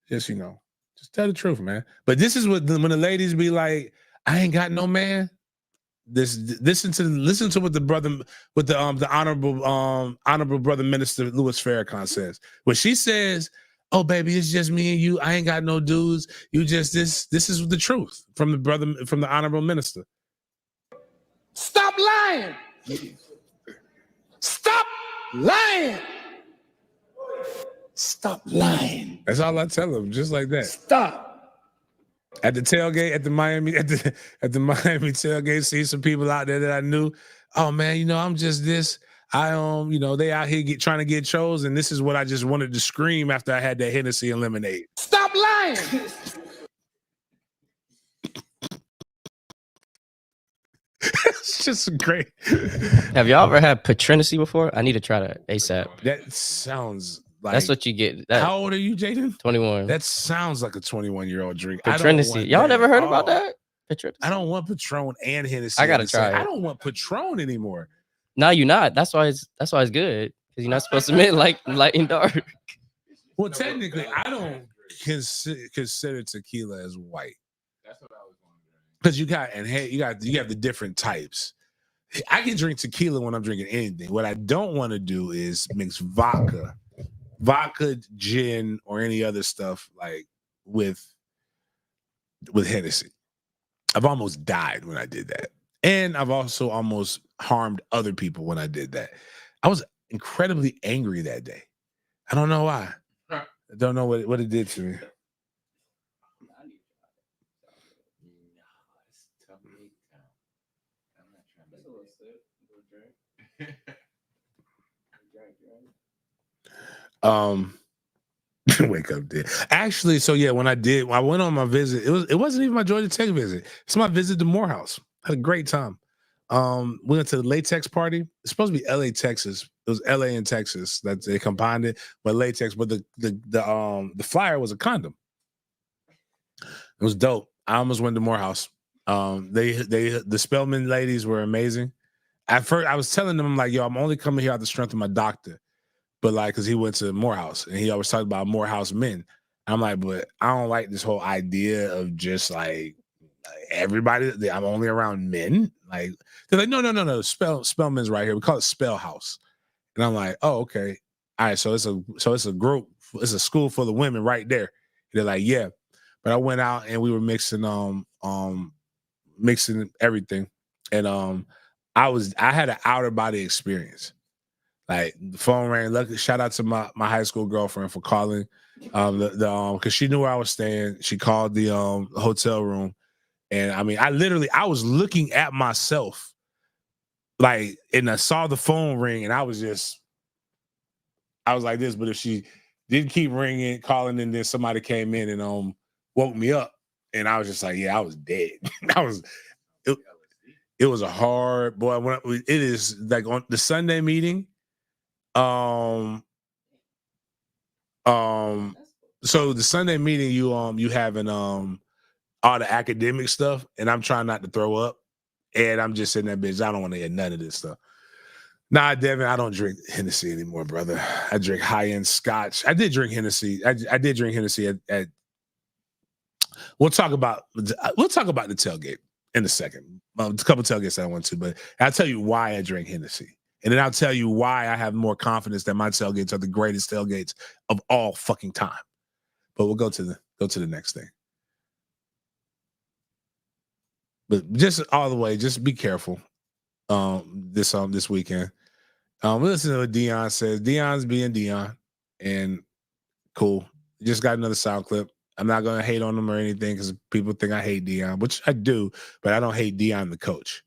just tell the truth, man. But this is when the ladies be like, I ain't got no man. Listen to what the honorable brother minister Louis Farrakhan says. When she says, "Oh baby, it's just me and you. I ain't got no dudes. You just this is the truth from the honorable minister." Stop lying. Stop lying. Stop lying. That's all I tell them, just like that. Stop. At the tailgate, at the Miami tailgate, see some people out there that I knew. Oh man, I'm just this. I they out here trying to get chose, and this is what I just wanted to scream after I had that Hennessy and lemonade. Stop lying. It's just great. Have y'all ever had patrinacy before? I need to try that ASAP. That sounds like that's what you get. How old are you, Jaden? 21. That sounds like a 21-year-old drink. Patrinacy. Y'all never heard about that? Patrinacy. I don't want Patron and Hennessy. I gotta try it. I don't want Patron anymore. No, you're not. That's why it's good, because you're not supposed to mix light and dark. Well, technically, I don't consider tequila as white. That's what I was wondering. Because you have the different types. I can drink tequila when I'm drinking anything. What I don't want to do is mix vodka, gin, or any other stuff like with Hennessy. I've almost died when I did that. And I've also almost harmed other people when I did that. I was incredibly angry that day. I don't know why. I don't know what it did to me. Wake up, dead. Actually, so yeah, when I went on my visit, it wasn't even my Georgia Tech visit. It's my visit to Morehouse. Had a great time. We went to the latex party. It's supposed to be LA, Texas. It was LA and Texas that they combined it, but latex. But the flyer was a condom. It was dope. I almost went to Morehouse. The Spelman ladies were amazing. At first, I was telling them, I'm like, yo, I'm only coming here out the strength of my doctor. But like, because he went to Morehouse and he always talked about Morehouse men. I'm like, but I don't like this whole idea of just like everybody. I'm only around men. Like, they're like, no. Spellman's right here. We call it Spell House. And I'm like, oh, okay. All right. So it's a group. It's a school full of women right there. And they're like, yeah. But I went out and we were mixing everything. And I had an outer body experience. Like the phone rang. Luckily, shout out to my high school girlfriend for calling. Because she knew where I was staying. She called the hotel room, and I mean, I was looking at myself, like, and I saw the phone ring, and I was like this. But if she didn't keep ringing, calling, and then somebody came in and woke me up, and I was just like, yeah, I was dead. It was a hard boy. It is like on the Sunday meeting. So the Sunday meeting, you having all the academic stuff, and I'm trying not to throw up, and I'm just sitting there, bitch. I don't want to hear none of this stuff. Nah, Devin, I don't drink Hennessy anymore, brother. I drink high-end scotch. I did drink Hennessy. I did drink Hennessy at we'll talk about the tailgate in a second. A couple tailgates that I went to, but I'll tell you why I drink Hennessy. And then I'll tell you why I have more confidence that my tailgates are the greatest tailgates of all fucking time. But we'll go to the next thing. But just all the way, just be careful. This weekend. Listen to what Dion says. Dion's being Dion, and cool. Just got another sound clip. I'm not gonna hate on him or anything because people think I hate Dion, which I do, but I don't hate Dion the coach.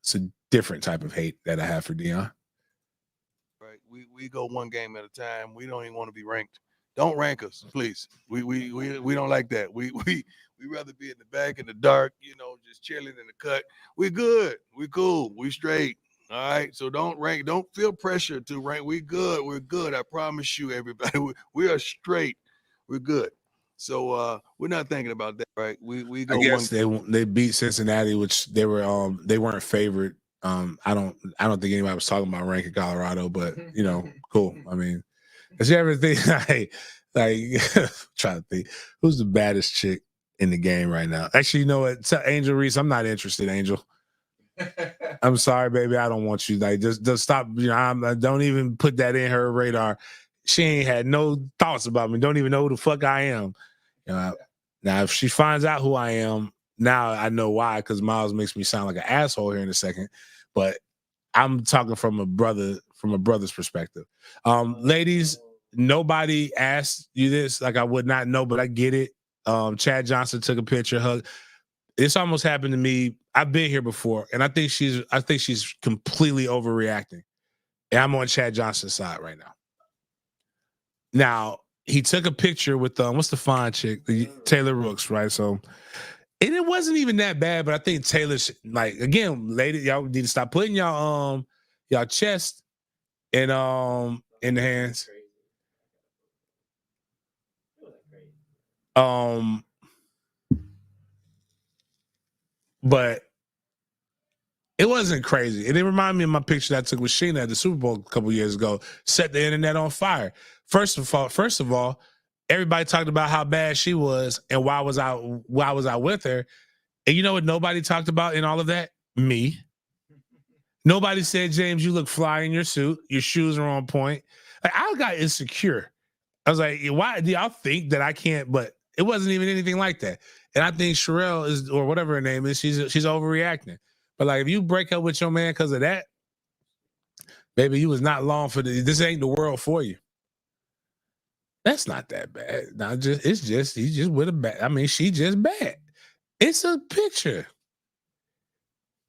It's a different type of hate that I have for Dion. Right. We go one game at a time. We don't even want to be ranked. Don't rank us, please. We don't like that. We rather be in the back in the dark, just chilling in the cut. We good. We cool. We straight. All right. So don't rank. Don't feel pressure to rank. We good. We're good. I promise you, everybody. We are straight. We're good. So we're not thinking about that, right? We go. I guess they beat Cincinnati, which they weren't favored. I don't think anybody was talking about ranking Colorado, but cool. I mean, does you ever think like trying to think who's the baddest chick in the game right now? Actually, you know what? Tell Angel Reese, I'm not interested, Angel. I'm sorry, baby. I don't want you. Like, just stop. Don't even put that in her radar. She ain't had no thoughts about me. Don't even know who the fuck I am. Now, if she finds out who I am, now I know why. Because Miles makes me sound like an asshole here in a second. But I'm talking from a brother's perspective. Ladies, nobody asked you this. Like, I would not know, but I get it. Chad Johnson took a picture, hug. This almost happened to me. I've been here before, and I think she's completely overreacting. And I'm on Chad Johnson's side right now. Now, he took a picture with what's the fine chick? Taylor Rooks, right? So, and it wasn't even that bad, but I think Taylor's again, lady, y'all need to stop putting y'all chest and in the hands. But it wasn't crazy. It reminded me of my picture that I took with Sheena at the Super Bowl a couple years ago. Set the internet on fire. First of all, everybody talked about how bad she was and why was I with her. And you know what nobody talked about in all of that? Me. Nobody said, James, you look fly in your suit. Your shoes are on point. Like, I got insecure. I was like, why do y'all think that I can't? But it wasn't even anything like that. And I think Sherelle is, or whatever her name is, she's overreacting. But like, if you break up with your man because of that, baby, you was not long for this ain't the world for you. That's not that bad. He's just with a bad. I mean, she just bad. It's a picture.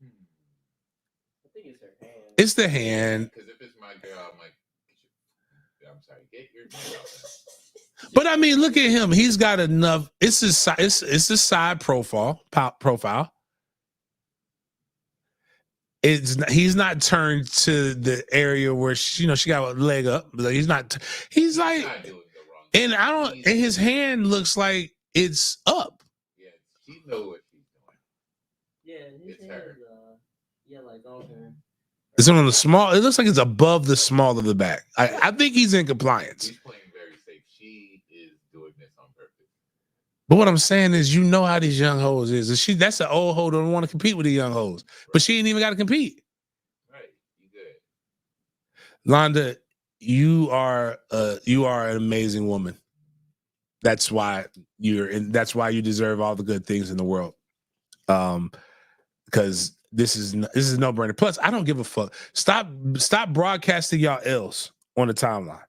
I think it's her hand. It's the hand. Because if it's my girl, I'm like, I'm sorry. get your dick out there. But I mean, look at him. He's got enough. It's his side profile. He's not turned to the area where she got a leg up. Like, he's not. He's like, not doing the wrong and I don't. And his hand looks like it's up. Yeah, she knows what she's doing. Yeah, his It's hand her. is, like on her. It's on the small. It looks like it's above the small of the back. I think he's in compliance. He's playing very safe. She is doing this on purpose. But what I'm saying is, you know how these young hoes is. That's an old hoe that don't want to compete with the young hoes. But she ain't even got to compete. Right. You good. Londa, you are an amazing woman. That's why that's why you deserve all the good things in the world. Because this is no brainer. Plus, I don't give a fuck. Stop broadcasting y'all L's on the timeline.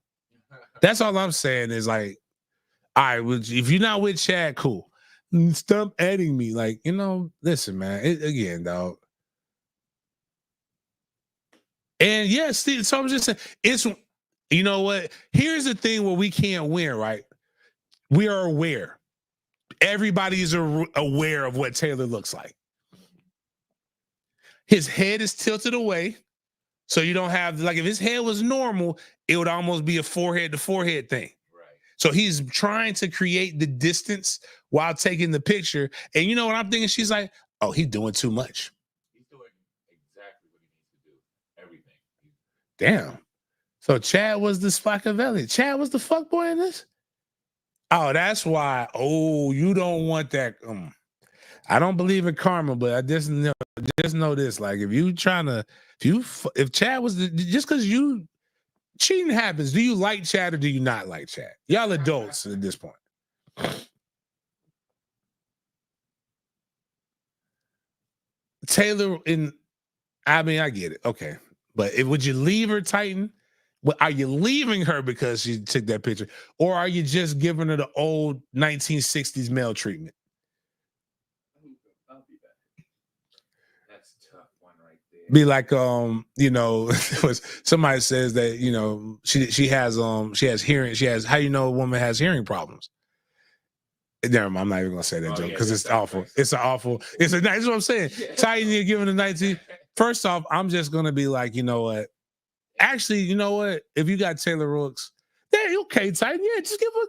That's all I'm saying is like, all right, if you're not with Chad, cool. Stop adding me. Like, listen, man. Again, dog. And yes, Steve, so I'm just saying, it's, you know what? Here's the thing where we can't win, right? We are aware. Everybody is aware of what Taylor looks like. His head is tilted away. So you don't have, like, if his head was normal, it would almost be a forehead to forehead thing. So he's trying to create the distance while taking the picture. And you know what I'm thinking? She's like, oh, he's doing too much. He's doing exactly what he needs to do. Everything. Damn. So Chad was the Spaccavelli. Chad was the fuckboy in this? Oh, that's why. Oh, you don't want that. I don't believe in karma, but I just know this. Like, if Chad was just because you cheating happens, do you like Chad or do you not like Chad? Y'all adults at this point. Taylor, I get it. Okay. But would you leave her, Titan? Are you leaving her because she took that picture? Or are you just giving her the old 1960s male treatment? I'll be back. That's a tough one right there. Be like, somebody says that, she has hearing, how you know a woman has hearing problems? Never mind, I'm not even gonna say that joke because it's awful. It's that's what I'm saying. Titan, you're giving a 19. First off, I'm just gonna be like, you know what? Actually, you know what? If you got Taylor Rooks, then okay, Titan, yeah, just give her.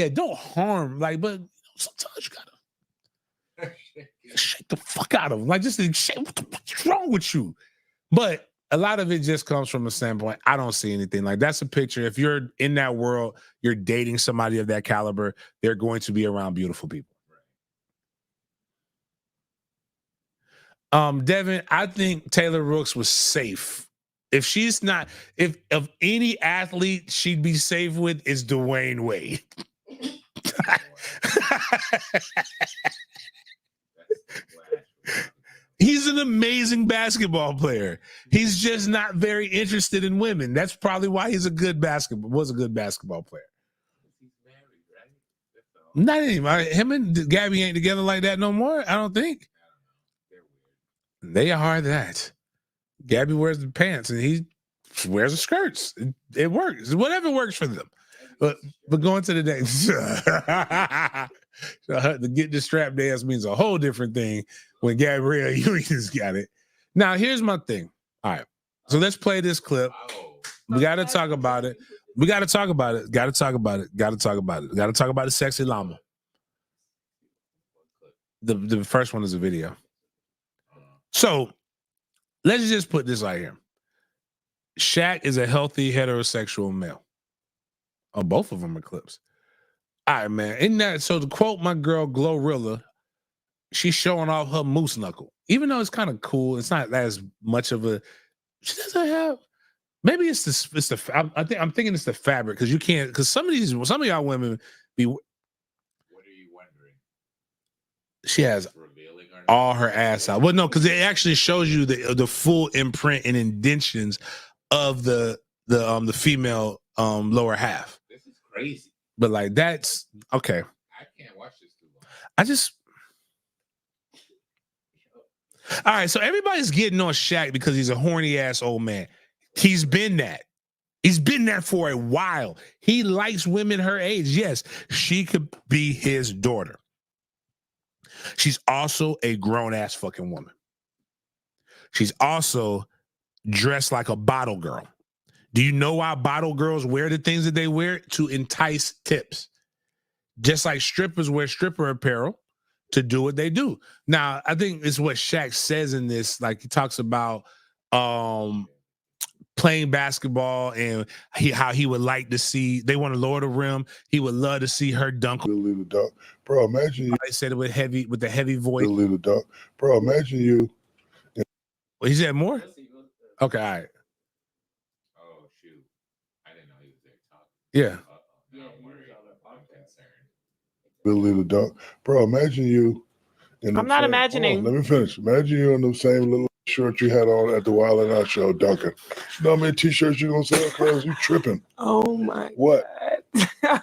Don't harm. Like, but sometimes you gotta shake the fuck out of him. Like, just what's wrong with you? But a lot of it just comes from a standpoint. I don't see anything. Like, that's a picture. If you're in that world, you're dating somebody of that caliber, they're going to be around beautiful people. Devin, I think Taylor Rooks was safe. If she's not, if of any athlete she'd be safe with is Dwayne Wade. He's an amazing basketball player. He's just not very interested in women. That's probably why was a good basketball player. He's married, right? Not anymore. Him and Gabby ain't together like that no more, I don't think. They're weird. They are that. Gabby wears the pants and he wears the skirts. It works. Whatever works for them. But going to the next, the get the strap dance means a whole different thing when Gabrielle Union's got it. Now, here's my thing. All right. So let's play this clip. We got to talk about it. Got to talk about the sexy llama. The first one is a video. So let's just put this right here. Shaq is a healthy heterosexual male. Oh, both of them are clips. All right, man. Isn't that so? To quote my girl Glorilla, she's showing off her moose knuckle. Even though it's kind of cool, it's not as much of a. She doesn't have. Maybe it's the. I'm thinking it's the fabric because you can't. Because some of y'all women be. What are you wondering? She has all her ass out. Well, no, because it actually shows you the full imprint and indentions of the female lower half. This is crazy. But like that's okay. I can't watch this too long. All right, so everybody's getting on Shaq because he's a horny ass old man. He's been that. He's been there for a while. He likes women her age. Yes, she could be his daughter. She's also a grown-ass fucking woman. She's also dressed like a bottle girl. Do you know why bottle girls wear the things that they wear? To entice tips. Just like strippers wear stripper apparel to do what they do. Now, I think it's what Shaq says in this. Like, he talks about playing basketball and how he would like to see, they want to lower the rim. He would love to see her dunk. Bro, imagine you. I said it with the heavy voice. Bro, imagine you. Well, he said more? Okay, all right. Oh shoot! I didn't know he was there talking. Yeah. Now I'm worried. I'm concerned. Literally the dunk. Bro, imagine you. I'm not imagining. Let me finish. Imagine you in the same little shirt you had on at the Wild 'N Out show, dunking. You know how many t-shirts you gonna sell, cuz? You tripping. Oh my What? God.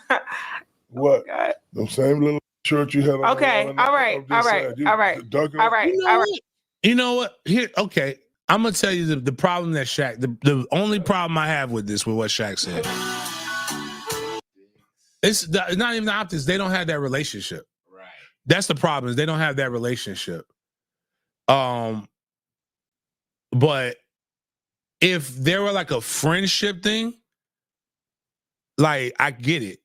What? Oh God. The same little shirt you had on. Okay. All right. All right. All right. Dunking. All right. All right. You know what? Here, okay. I'm gonna tell you the problem that Shaq, the only problem I have with this, with what Shaq said. It's not even the optics. They don't have that relationship. Right. That's the problem. Is they don't have that relationship. But if there were like a friendship thing, like I get it.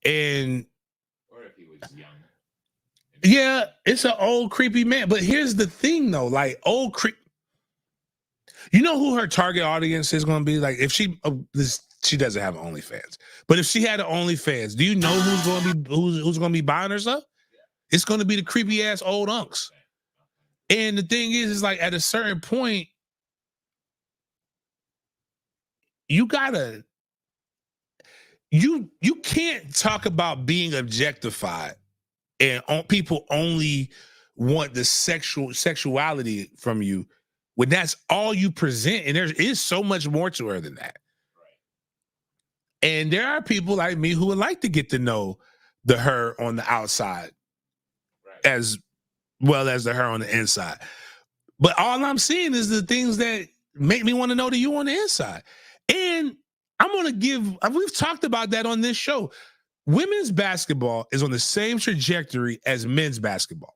And Or if he was young. yeah, it's an old creepy man. But here's the thing though, like old creep. You know who her target audience is going to be? Like if she doesn't have an OnlyFans, but if she had an OnlyFans, do you know who's going to be buying her stuff? It's going to be the creepy ass old unks. And the thing is like at a certain point, you can't talk about being objectified and people only want the sexuality from you when that's all you present, and there is so much more to her than that. Right. And there are people like me who would like to get to know the her on the outside, right, as well as the her on the inside. But all I'm seeing is the things that make me want to know the you on the inside. And I'm going to we've talked about that on this show. Women's basketball is on the same trajectory as men's basketball.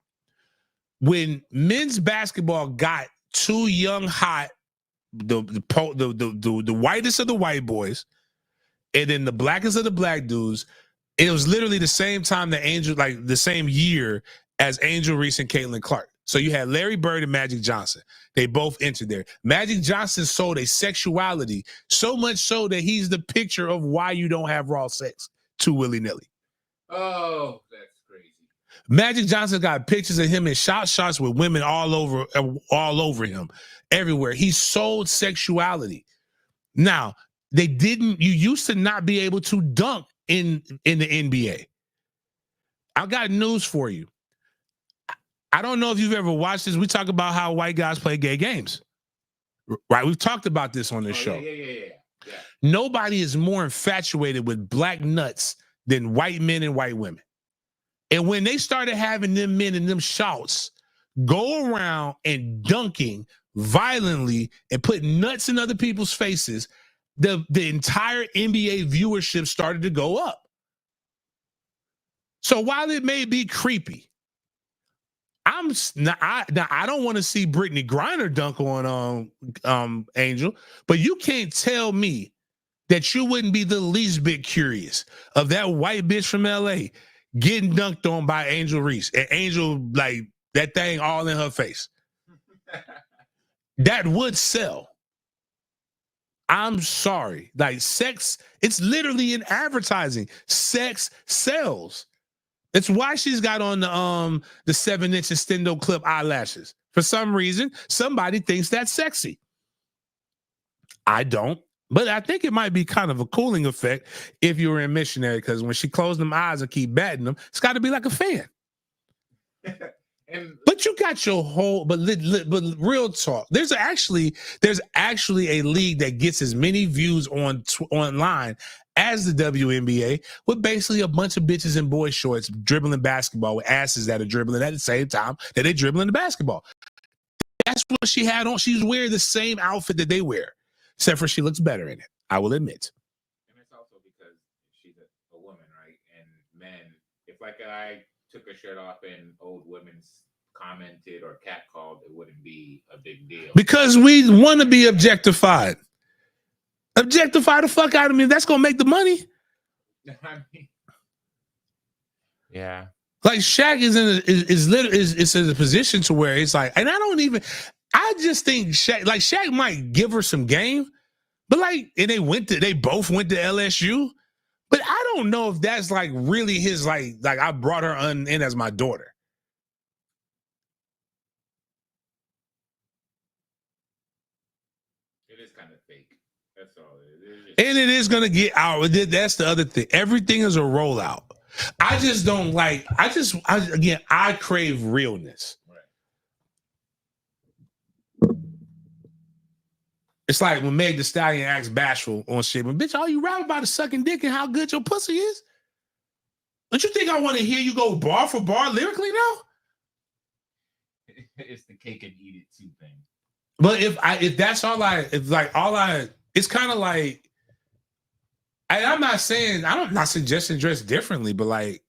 When men's basketball got too young, hot, the whitest of the white boys, and then the blackest of the black dudes, it was literally the same time that the same year as Angel Reese and Caitlin Clark. So you had Larry Bird and Magic Johnson. They both entered there. Magic Johnson sold a sexuality so much so that he's the picture of why you don't have raw sex too willy-nilly. Oh, that's crazy. Magic Johnson got pictures of him in shots with women all over him, everywhere. He sold sexuality. Now, you used to not be able to dunk in the NBA. I got news for you. I don't know if you've ever watched this. We talk about how white guys play gay games, right? We've talked about this on this show. Yeah. Nobody is more infatuated with black nuts than white men and white women. And when they started having them men and them shouts go around and dunking violently and putting nuts in other people's faces, the entire NBA viewership started to go up. So while it may be creepy, I don't want to see Brittany Griner dunk on Angel, but you can't tell me that you wouldn't be the least bit curious of that white bitch from LA getting dunked on by Angel Reese, and Angel, like, that thing all in her face. That would sell. I'm sorry. Like, sex, it's literally in advertising. Sex sells. It's why she's got on the 7-inch extendo clip eyelashes. For some reason, somebody thinks that's sexy. I don't. But I think it might be kind of a cooling effect if you were in missionary, because when she closed them eyes and keep batting them, it's got to be like a fan. But you got your whole, but real talk. There's actually a league that gets as many views online as the WNBA, with basically a bunch of bitches in boy shorts dribbling basketball with asses that are dribbling at the same time that they dribbling the basketball. That's what she had on. She's wearing the same outfit that they wear, except for she looks better in it. I will admit. And it's also because she's a woman, right? And men, if like I took a shirt off and old women's commented or catcalled, it wouldn't be a big deal. Because we want to be objectified. Objectify the fuck out of me. That's gonna make the money. I mean, yeah. Like Shaq is in a position to where it's like, and I just think Shaq might give her some game, but like, and they both went to LSU, but I don't know if that's like really his like I brought her in as my daughter. It is kind of fake. That's all it is. And it is gonna get out. That's the other thing. Everything is a rollout. I just don't like. I crave realness. Right. It's like when Meg Thee Stallion acts bashful on shit. But bitch, all you rap about is sucking dick and how good your pussy is. Don't you think I want to hear you go bar for bar lyrically now? It's the cake and eat it too thing. But it's kind of like. I'm not suggesting dress differently, but like,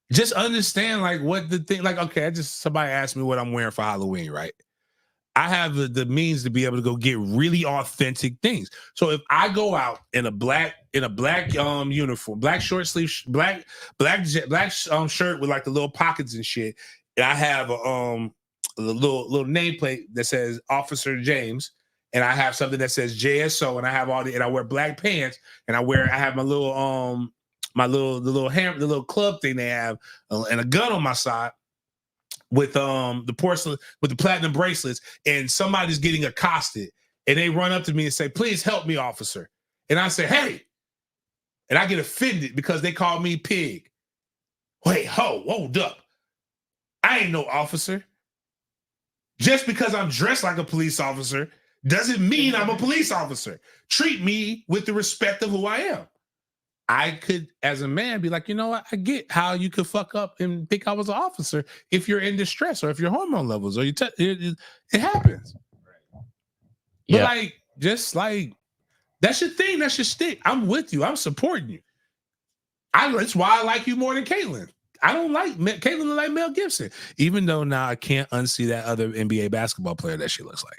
just understand like what the thing. Like, okay, somebody asked me what I'm wearing for Halloween, right? I have the means to be able to go get really authentic things. So if I go out in a black uniform, black short sleeve, black shirt with like the little pockets and shit, and I have a little nameplate that says Officer James. And I have something that says JSO, and I have and I wear black pants, and I have my little the little club thing they have, and a gun on my side with the porcelain with the platinum bracelets, and somebody's getting accosted, and they run up to me and say, "Please help me, officer," and I say, "Hey," and I get offended because they call me pig. Wait, hold up, I ain't no officer. Just because I'm dressed like a police officer doesn't mean I'm a police officer. Treat me with the respect of who I am. I could, as a man, be like, you know what? I get how you could fuck up and think I was an officer if you're in distress or if your hormone levels or it happens. Yeah. But like, just like, that's your thing. That's your stick. I'm with you. I'm supporting you. That's why I like you more than Caitlyn. I don't like Caitlyn like Mel Gibson, even though now I can't unsee that other NBA basketball player that she looks like.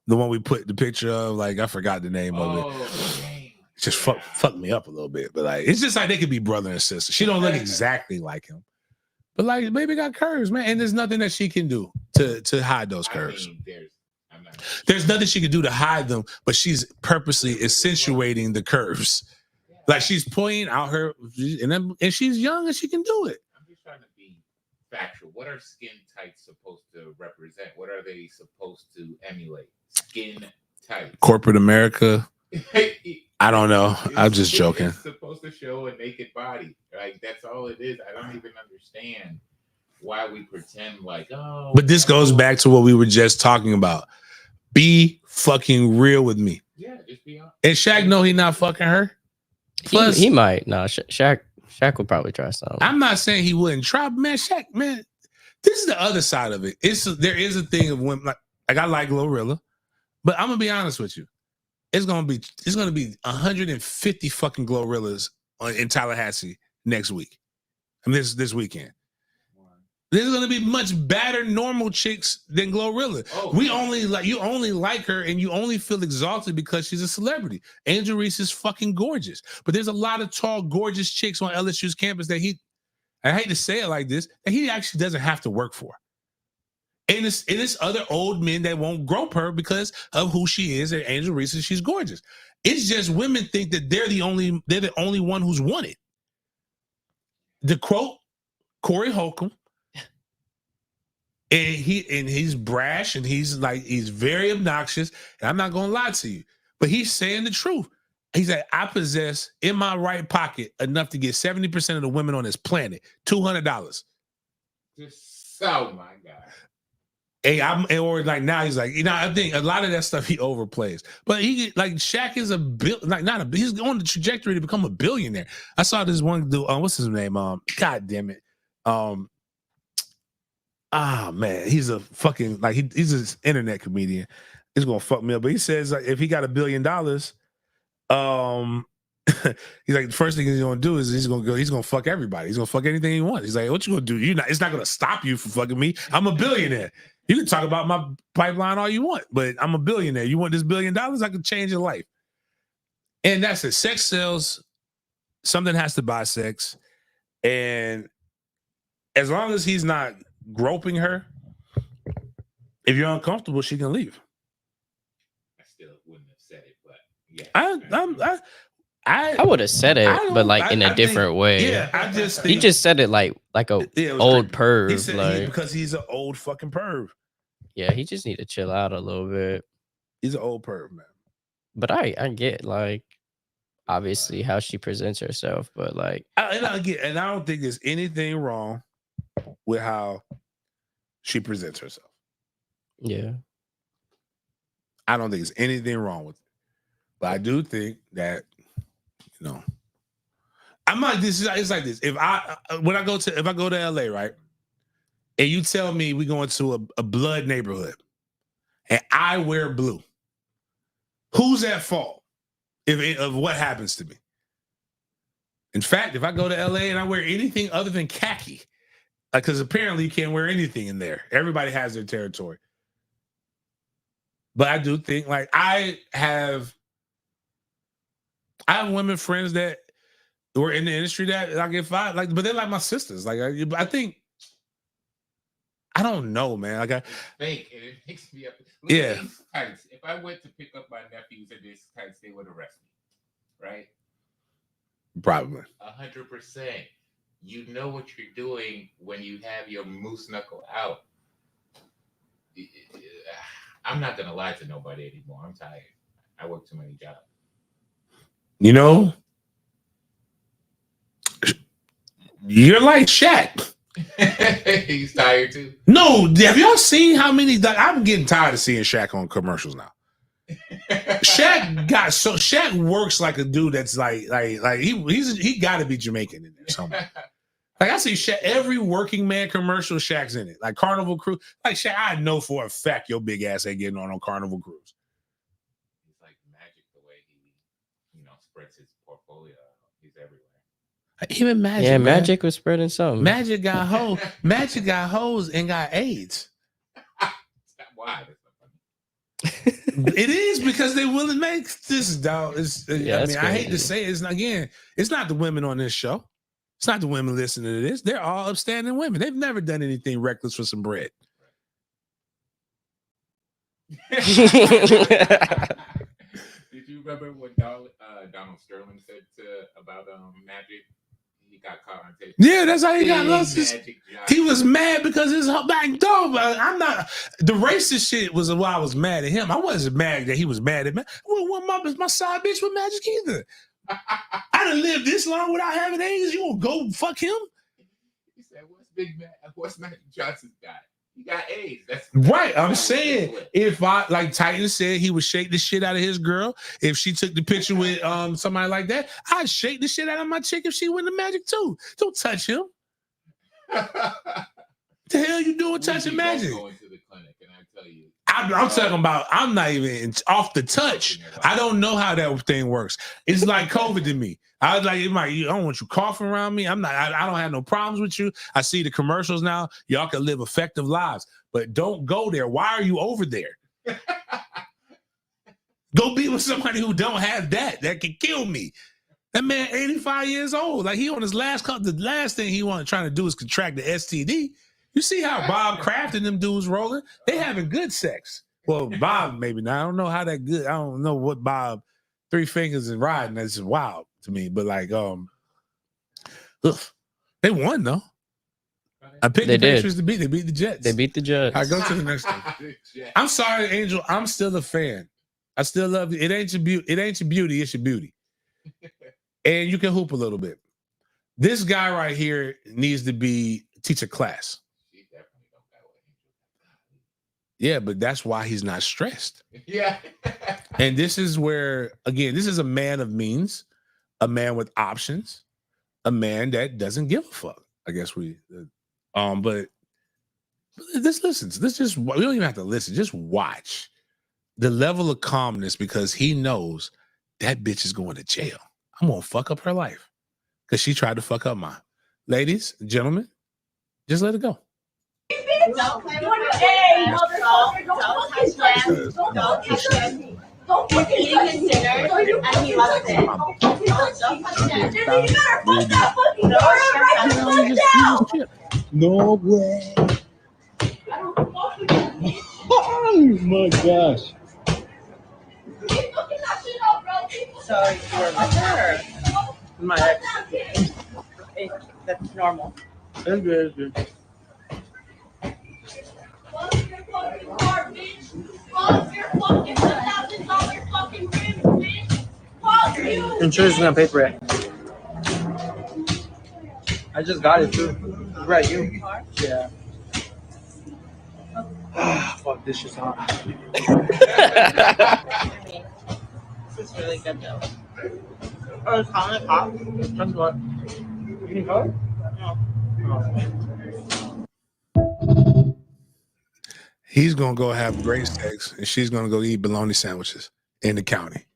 The one we put the picture of, like, I forgot the name of it. Dang. Just fuck me up a little bit. But like, it's just like they could be brother and sister. She don't look exactly like him. But like, baby got curves, man. And there's nothing that she can do to hide those curves. There's nothing she can do to hide them, but she's purposely accentuating the curves. Like she's pointing out her, and she's young and she can do it. I'm just trying to be factual. What are skin types supposed to represent? What are they supposed to emulate? Skin type. Corporate America. I don't know. I'm just joking. It's supposed to show a naked body. Like that's all it is. I don't even understand why we pretend like, oh. But this goes back to what we were just talking about. Be fucking real with me. Yeah, just be honest. And Shaq know he not fucking her. Plus, he might. No, Shaq would probably try something. I'm not saying he wouldn't try, but man, Shaq, man, this is the other side of it. There is a thing of women like I like Glorilla, but I'm gonna be honest with you. It's gonna be 150 fucking Glorillas in Tallahassee next week. I mean this weekend. There's gonna be much badder normal chicks than Glorilla. Oh, you only like her and you only feel exalted because she's a celebrity. Angel Reese is fucking gorgeous, but there's a lot of tall, gorgeous chicks on LSU's campus that I hate to say it like this, that he actually doesn't have to work for. And it's other old men that won't grope her because of who she is. And Angel Reese, she's gorgeous. It's just women think that they're the only one who's won it. To quote Corey Holcomb, and he's brash and he's very obnoxious. And I'm not gonna lie to you, but he's saying the truth. He said, I possess in my right pocket enough to get 70% of the women on this planet $200. Just oh my God. Hey, now he's like, I think a lot of that stuff he overplays. But Shaq is he's on the trajectory to become a billionaire. I saw this one dude, what's his name? God damn it. Man, he's a fucking he's an internet comedian. it's gonna fuck me up. But he says like if he got $1 billion, he's like the first thing he's gonna do is he's gonna fuck everybody. He's gonna fuck anything he wants. He's like, what you gonna do? It's not gonna stop you from fucking me. I'm a billionaire. You can talk about my pipeline all you want, but I'm a billionaire. You want this $1 billion? I can change your life. And that's it. Sex sells. Something has to buy sex. And as long as he's not groping her, if you're uncomfortable, she can leave. I still wouldn't have said it, but yeah. I would have said it, but like in a different way. Yeah, I just think he just said it like a old perv. He said like because he's an old fucking perv. Yeah, he just need to chill out a little bit. He's an old perv, man. But I get like obviously how she presents herself, but like I don't think there's anything wrong with how she presents herself. Yeah. I don't think there's anything wrong with it. But I do think that, you know, I'm like this. It's like this. If I go to LA, right, and you tell me we going to a blood neighborhood, and I wear blue, who's at fault of what happens to me? In fact, if I go to LA and I wear anything other than khaki, because apparently you can't wear anything in there. Everybody has their territory. But I do think like I have women friends that were in the industry that I get fired, like, but they're like my sisters. Like I think I don't know, man. Like it's fake, and it makes me up. Yeah. Tights. If I went to pick up my nephews in these tights, they would arrest me, right? Probably 100%. You know what you're doing when you have your moose knuckle out. I'm not gonna lie to nobody anymore. I'm tired. I work too many jobs. You know, you're like Shaq. He's tired too. No, have y'all seen how many? I'm getting tired of seeing Shaq on commercials now. Shaq works like a dude that's like he got to be Jamaican in there somewhere. Like I see Shaq, every working man commercial, Shaq's in it. Like Carnival Cruise, like Shaq, I know for a fact your big ass ain't getting on Carnival Cruise. He's like Magic the way he, spreads his portfolio. He's everywhere. Even Magic, yeah, Magic was spreading something. Magic got hoes. Magic got hoes and got AIDS. Why? It is because they willing to make this dog. I hate to say it. It's not the women on this show. It's not the women listening to this. They're all upstanding women. They've never done anything reckless for some bread. Did you remember what Donald Sterling said about Magic? He got caught on tape. Yeah, that's how he got lost. He was mad because his back dog. I'm not. The racist shit was why I was mad at him. I wasn't mad that he was mad at me. Well, my side bitch with Magic either. I done lived this long without having AIDS. You gonna go fuck him? He said, "What's Magic Johnson got? He got AIDS." That's right. I'm saying if like Titan said, he would shake the shit out of his girl. If she took the picture with somebody like that, I'd shake the shit out of my chick if she went to Magic too. Don't touch him. The hell you doing touching Magic? Going to the clinic, and I tell you, I'm talking about. I'm not even off the touch. I don't know how that thing works. It's like COVID to me. I was like, I don't want you coughing around me. I don't have no problems with you. I see the commercials now. Y'all can live effective lives, but don't go there. Why are you over there? Go be with somebody who don't have that can kill me. That man, 85 years old. Like he on his last call. The last thing he trying to do is contract the STD. You see how Bob Kraft and them dudes rolling? They having good sex. Well, Bob maybe not. I don't know how that good. I don't know what Bob 3 fingers and riding. That's just wild to me. But like, they won though. I picked the Patriots to beat. They beat the Jets. They beat the Jets. I go to the next one. I'm sorry, Angel. I'm still a fan. I still love you. It ain't your beauty. It ain't your beauty. It's your beauty. And you can hoop a little bit. This guy right here needs to teach a class. Yeah, but that's why he's not stressed. Yeah. And this is where, again, this is a man of means, a man with options, a man that doesn't give a fuck. I guess but just listen. We don't even have to listen. Just watch the level of calmness because he knows that bitch is going to jail. I'm gonna fuck up her life because she tried to fuck up mine. Ladies, gentlemen, just let it go. Don't fucking consider, and he loves it. Don't touch that. You better put that fucking door right down. No way. Oh my gosh. So you're with her? My ex. That's normal. That's good. That's good. Insurance is gonna pay for it. I just got it too. Right, you? Yeah. Fuck, this shit's hot. This is really good though. Oh, it's calling it hot? That's what. You need color? No. He's gonna go have great sex, and she's gonna go eat bologna sandwiches in the county.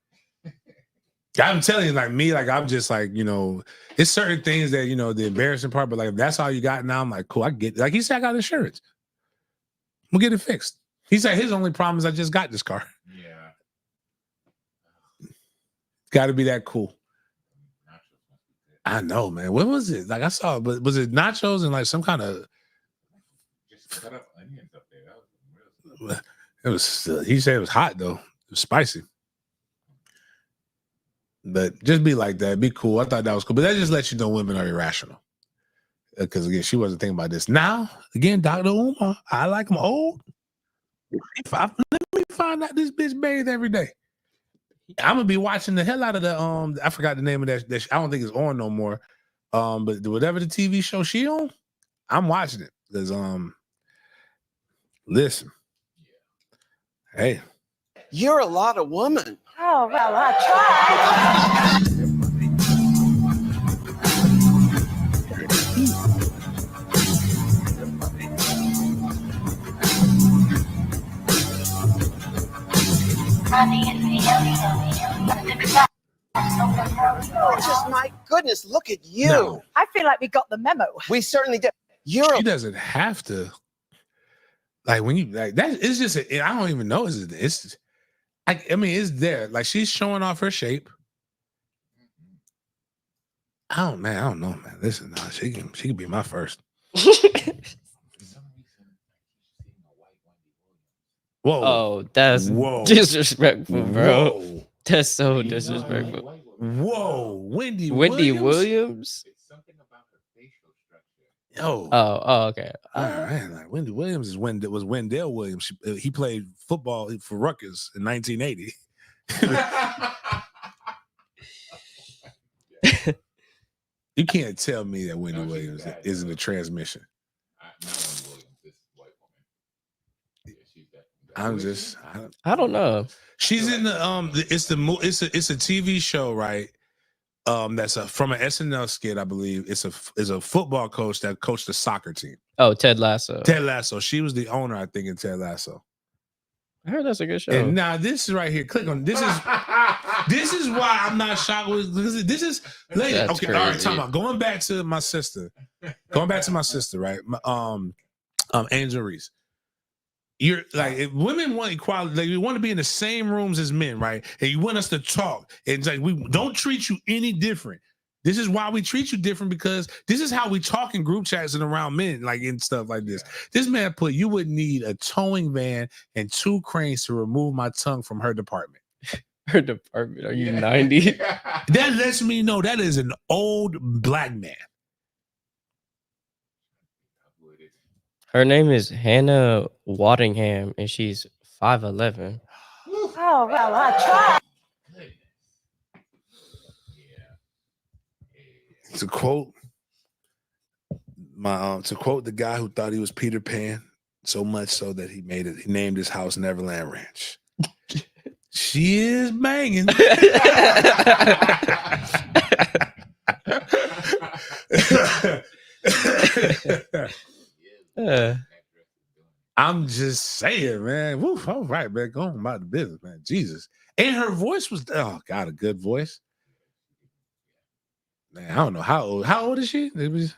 I'm telling you, like me, like I'm just like, you know, it's certain things that, you know, the embarrassing part, but like if that's all you got now, I'm like, cool, I get it. Like he said, I got insurance. We'll get it fixed. He said his only problem is I just got this car. Yeah. Got to be that cool. I know, man. What was it? Like I saw, but was it nachos and like some kind of? Just cut up onions up there. That was real. It was. He said it was hot though. It was spicy. But just be like that. Be cool. I thought that was cool. But that just lets you know women are irrational. Because again, she wasn't thinking about this. Now, again, Dr. Umar, I like him old. Let me find out this bitch bathed every day. I'm gonna be watching the hell out of the I forgot the name of that I don't think it's on no more. But whatever the TV show she on, I'm watching it. Because listen. Hey. You're a lot of woman. Oh, well, I tried. Just my goodness, look at you. No. I feel like we got the memo. We certainly did. She doesn't have to. Like when you like that, it's just I don't even know. It's I mean, it's there. Like she's showing off her shape. I don't know, man. Listen, nah, she can be my first. Whoa. Oh, that's disrespectful, bro. Whoa. That's so disrespectful. Whoa, Wendy Williams? It's something about her facial structure. Yo. Oh, okay. Man, like Wendy Williams was Wendell Williams. He played football for Rutgers in 1980. You can't tell me that Wendy Williams isn't a transmission. I don't know. She's in the it's a TV show, right? That's from an SNL skit, I believe. It's a football coach that coached the soccer team. Oh, Ted Lasso. Ted Lasso. She was the owner, I think, in Ted Lasso. I heard that's a good show. And now this is right here. Click on this is why I'm not shocked with this is lady. That's okay, crazy. all right, time out. Going back to my sister, right? Angel Reese. You're like, if women want equality, like we want to be in the same rooms as men, right? And you want us to talk. And it's like we don't treat you any different. This is why we treat you different, because this is how we talk in group chats and around men, like in stuff like this. This man put, you would need a towing van and 2 cranes to remove my tongue from her department. Her department? Are you 90? That lets me know that is an old black man. Her name is Hannah Waddingham, and she's 5'11". Oh, well, I tried. To quote the guy who thought he was Peter Pan, so much so that he named his house Neverland Ranch. She is banging. I'm just saying, man. Woo, all right, man. Go on about the business, man. Jesus. And her voice was, oh, God, a good voice. Man, I don't know how old. How old is she? It was,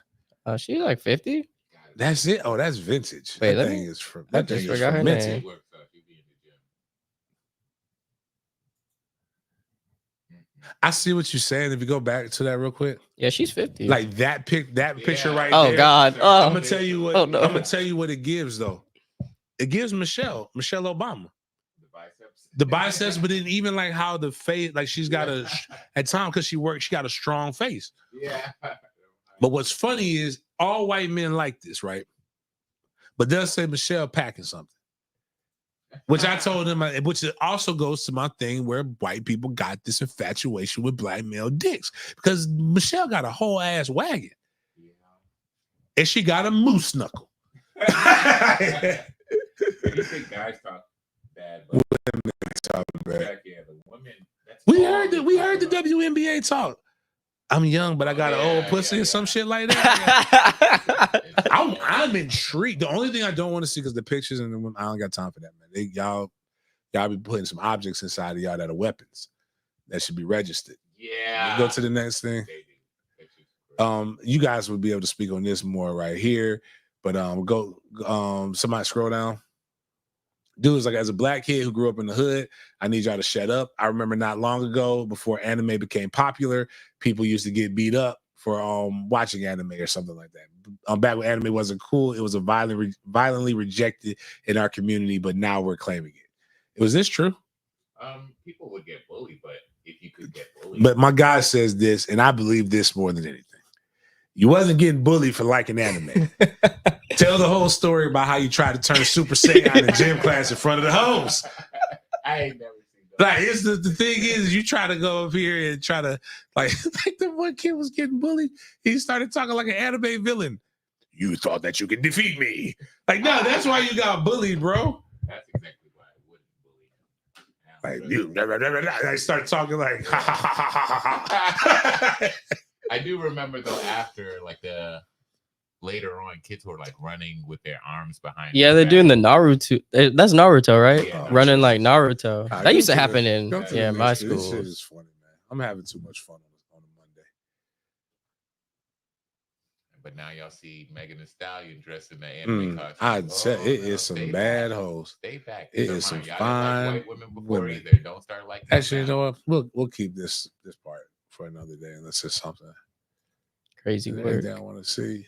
she's like 50. That's it. Oh, that's vintage. Wait, that let thing me- is from. I That just thing is forgot her fermented. name. I see what you're saying. If you go back to that real quick, Yeah, she's 50. like that picture right Oh there. God. Oh, I'm gonna tell you what. Oh, no. I'm gonna tell you what it gives though. It gives Michelle Obama. The biceps, but then even like how the face, like she's got at times because she works, she got a strong face. Yeah. But what's funny is all white men like this, right? But they'll say Michelle packing something. Which I told him, which also goes to my thing where white people got this infatuation with black male dicks. Because Michelle got a whole ass wagon. Yeah. And she got a moose knuckle. You think guys talk bad, but women talk bad. Yeah, the women. We heard the WNBA talk. I'm young, but I got an old pussy or some shit like that. I'm intrigued. The only thing I don't want to see because the pictures and the women, I don't got time for that, man. Y'all be putting some objects inside of y'all that are weapons that should be registered. Yeah. Go to the next thing. You guys would be able to speak on this more right here, but somebody scroll down. Dudes, like as a black kid who grew up in the hood, I need y'all to shut up. I remember not long ago, before anime became popular, people used to get beat up for watching anime or something like that. Back when anime wasn't cool, it was a violently rejected in our community, but now we're claiming it. Was this true? People would get bullied, but if you could get bullied. But my guy says this, and I believe this more than anything. You wasn't getting bullied for liking anime. Tell the whole story about how you tried to turn Super Saiyan in gym class in front of the hoes. I ain't never seen that. Like, it's the thing is, you try to go up here and try to, like the one kid was getting bullied. He started talking like an anime villain. You thought that you could defeat me. Like, no, that's why you got bullied, bro. That's exactly why I wouldn't bully him. Like, I start talking like, ha, ha, ha, ha, ha, ha. I do remember though, after like later on, kids were like running with their arms behind. Yeah, they're doing the Naruto. That's Naruto, right? Yeah, Running like Naruto. That used to happen in my school. This shit school. is funny, man. I'm having too much fun on a Monday. But now y'all see Megan Thee Stallion dressed in the anime costume. I'd say it is some bad hoes. Stay back. It is some Y'all fine didn't like white women before either. Don't start like that. Actually, you know what? We'll keep this part for another day unless it's something Crazy work. I want to see.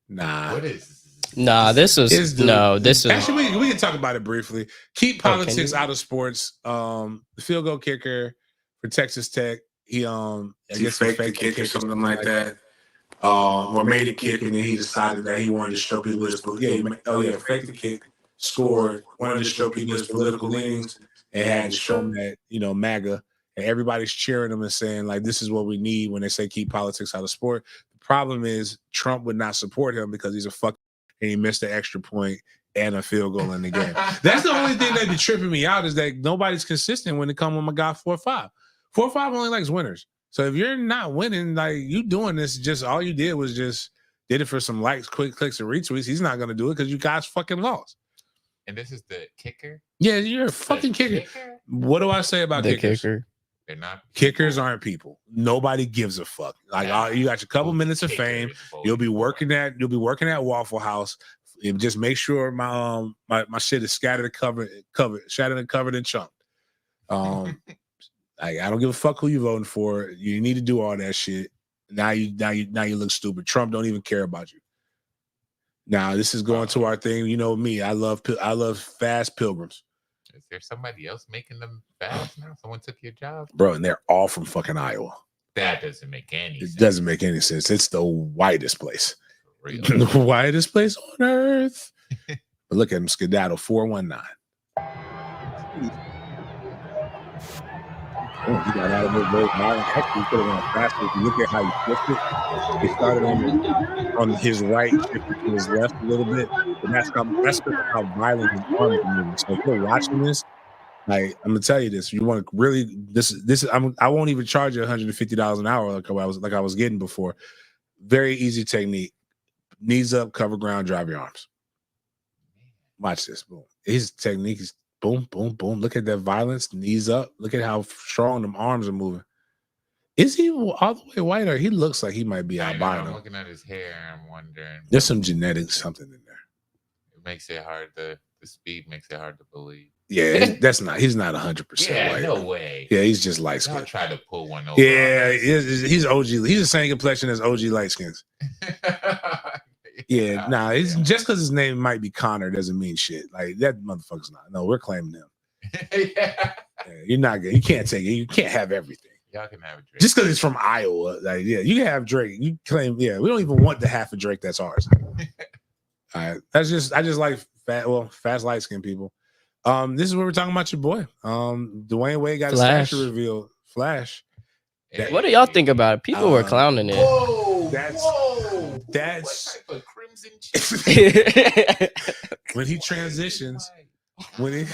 Nah. What is? Nah, this is this is. Actually, we can talk about it briefly. Keep politics out of sports. The field goal kicker for Texas Tech. He I guess faked the kick or something like that. Or made a kick and then he decided that he wanted to show people his faked the kick, scored, wanted to show people his political leanings, and had to show them that, MAGA, and everybody's cheering him and saying, like, this is what we need when they say keep politics out of sport. The problem is Trump would not support him because he's a fuck and he missed an extra point and a field goal in the game. That's the only thing that be tripping me out is that nobody's consistent when it comes when my guy 4-5. 4-5 only likes winners. So if you're not winning, like you doing this, just all you did was just did it for some likes, quick clicks, and retweets. He's not going to do it because you guys fucking lost. And this is the kicker? Yeah, you're a fucking kicker. What do I say about The kickers? kicker. They're not. Kickers aren't people. Nobody gives a fuck. Like you got your couple minutes of fame. You'll be working at Waffle House. Just make sure my shit is scattered and covered and chunked. I don't give a fuck who you're voting for. You need to do all that shit. Now you look stupid. Trump don't even care about you. Now this is going to our thing. You know me. I love fast pilgrims. Is there somebody else making them fast now? Someone took your job, bro, and they're all from fucking Iowa. That doesn't make any sense. It doesn't make any sense. It's the whitest place. Real. The whitest place on earth. But look at him, skedaddle 419. Oh, he got out of it very violent. Actually, he could have gone faster. If you look at how he flipped it, he started on his right, shifted to his left a little bit. And that's how violent his arms are moving. So if you're watching this, like I'm gonna tell you this, you want to really I won't even charge you $150 an hour like I was getting before. Very easy technique. Knees up, cover ground, drive your arms. Watch this. Boom. His technique is boom, boom, boom. Look at that violence. Knees up. Look at how strong them arms are moving. Is he all the way white, or he looks like he might be albino? I'm looking at his hair and I'm wondering. There's some genetics, something in there. It makes it hard the speed makes it hard to believe. Yeah, he's not 100% Yeah, white. no way. Yeah, he's just light Y'all skinned. try to pull one over. Yeah, he's OG. He's the same complexion as OG light skins. Yeah, nah, it's just because his name might be Connor doesn't mean shit. Like that motherfucker's not. No, we're claiming him. Yeah, you're not good. You can't take it. You can't have everything. Y'all can have a Drake. Just because it's from Iowa. Like, yeah, you can have Drake. You claim, yeah, we don't even want the half of Drake that's ours. All right. I just like fast light skinned people. This is where we're talking about your boy. Dwayne Wade got his stature revealed. Flash. What do y'all think about it? People were clowning it. Whoa, that's what type of crimson when he transitions. When he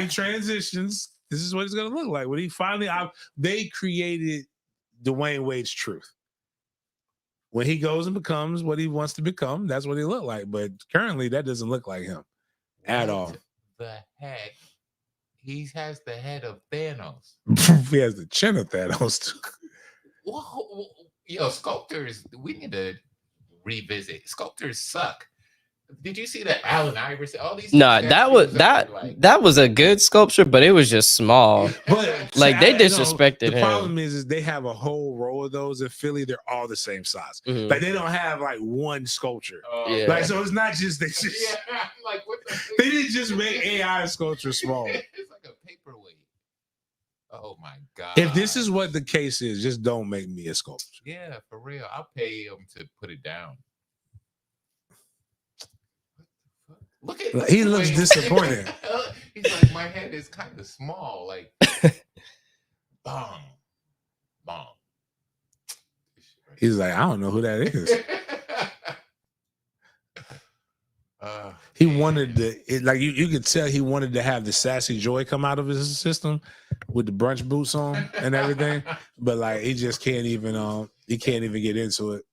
transitions, this is what it's gonna look like. When he finally they created Dwayne Wade's truth. When he goes and becomes what he wants to become, that's what he looked like. But currently, that doesn't look like him at all. The heck? He has the head of Thanos. He has the chin of Thanos too. Whoa, yo, sculptors, we need to revisit. Sculptors suck. Did you see that Allen Iverson? All these. No, that was a good sculpture, but it was just small. But like they disrespected the him. problem is they have a whole row of those in Philly. They're all the same size. Mhm. Like they don't have like one sculpture. Yeah. Like so, it's not just they just Yeah, I'm like, what the they didn't just make AI sculpture small. It's like a paperweight. Oh my god! If this is what the case is, just don't make me a sculpture. Yeah, for real. I'll pay him to put it down. Look at He looks disappointed. He's like, my head is kind of small. Like, bong, bong. He's like, I don't know who that is. He wanted you could tell he wanted to have the sassy joy come out of his system with the brunch boots on and everything, but like he just can't even get into it.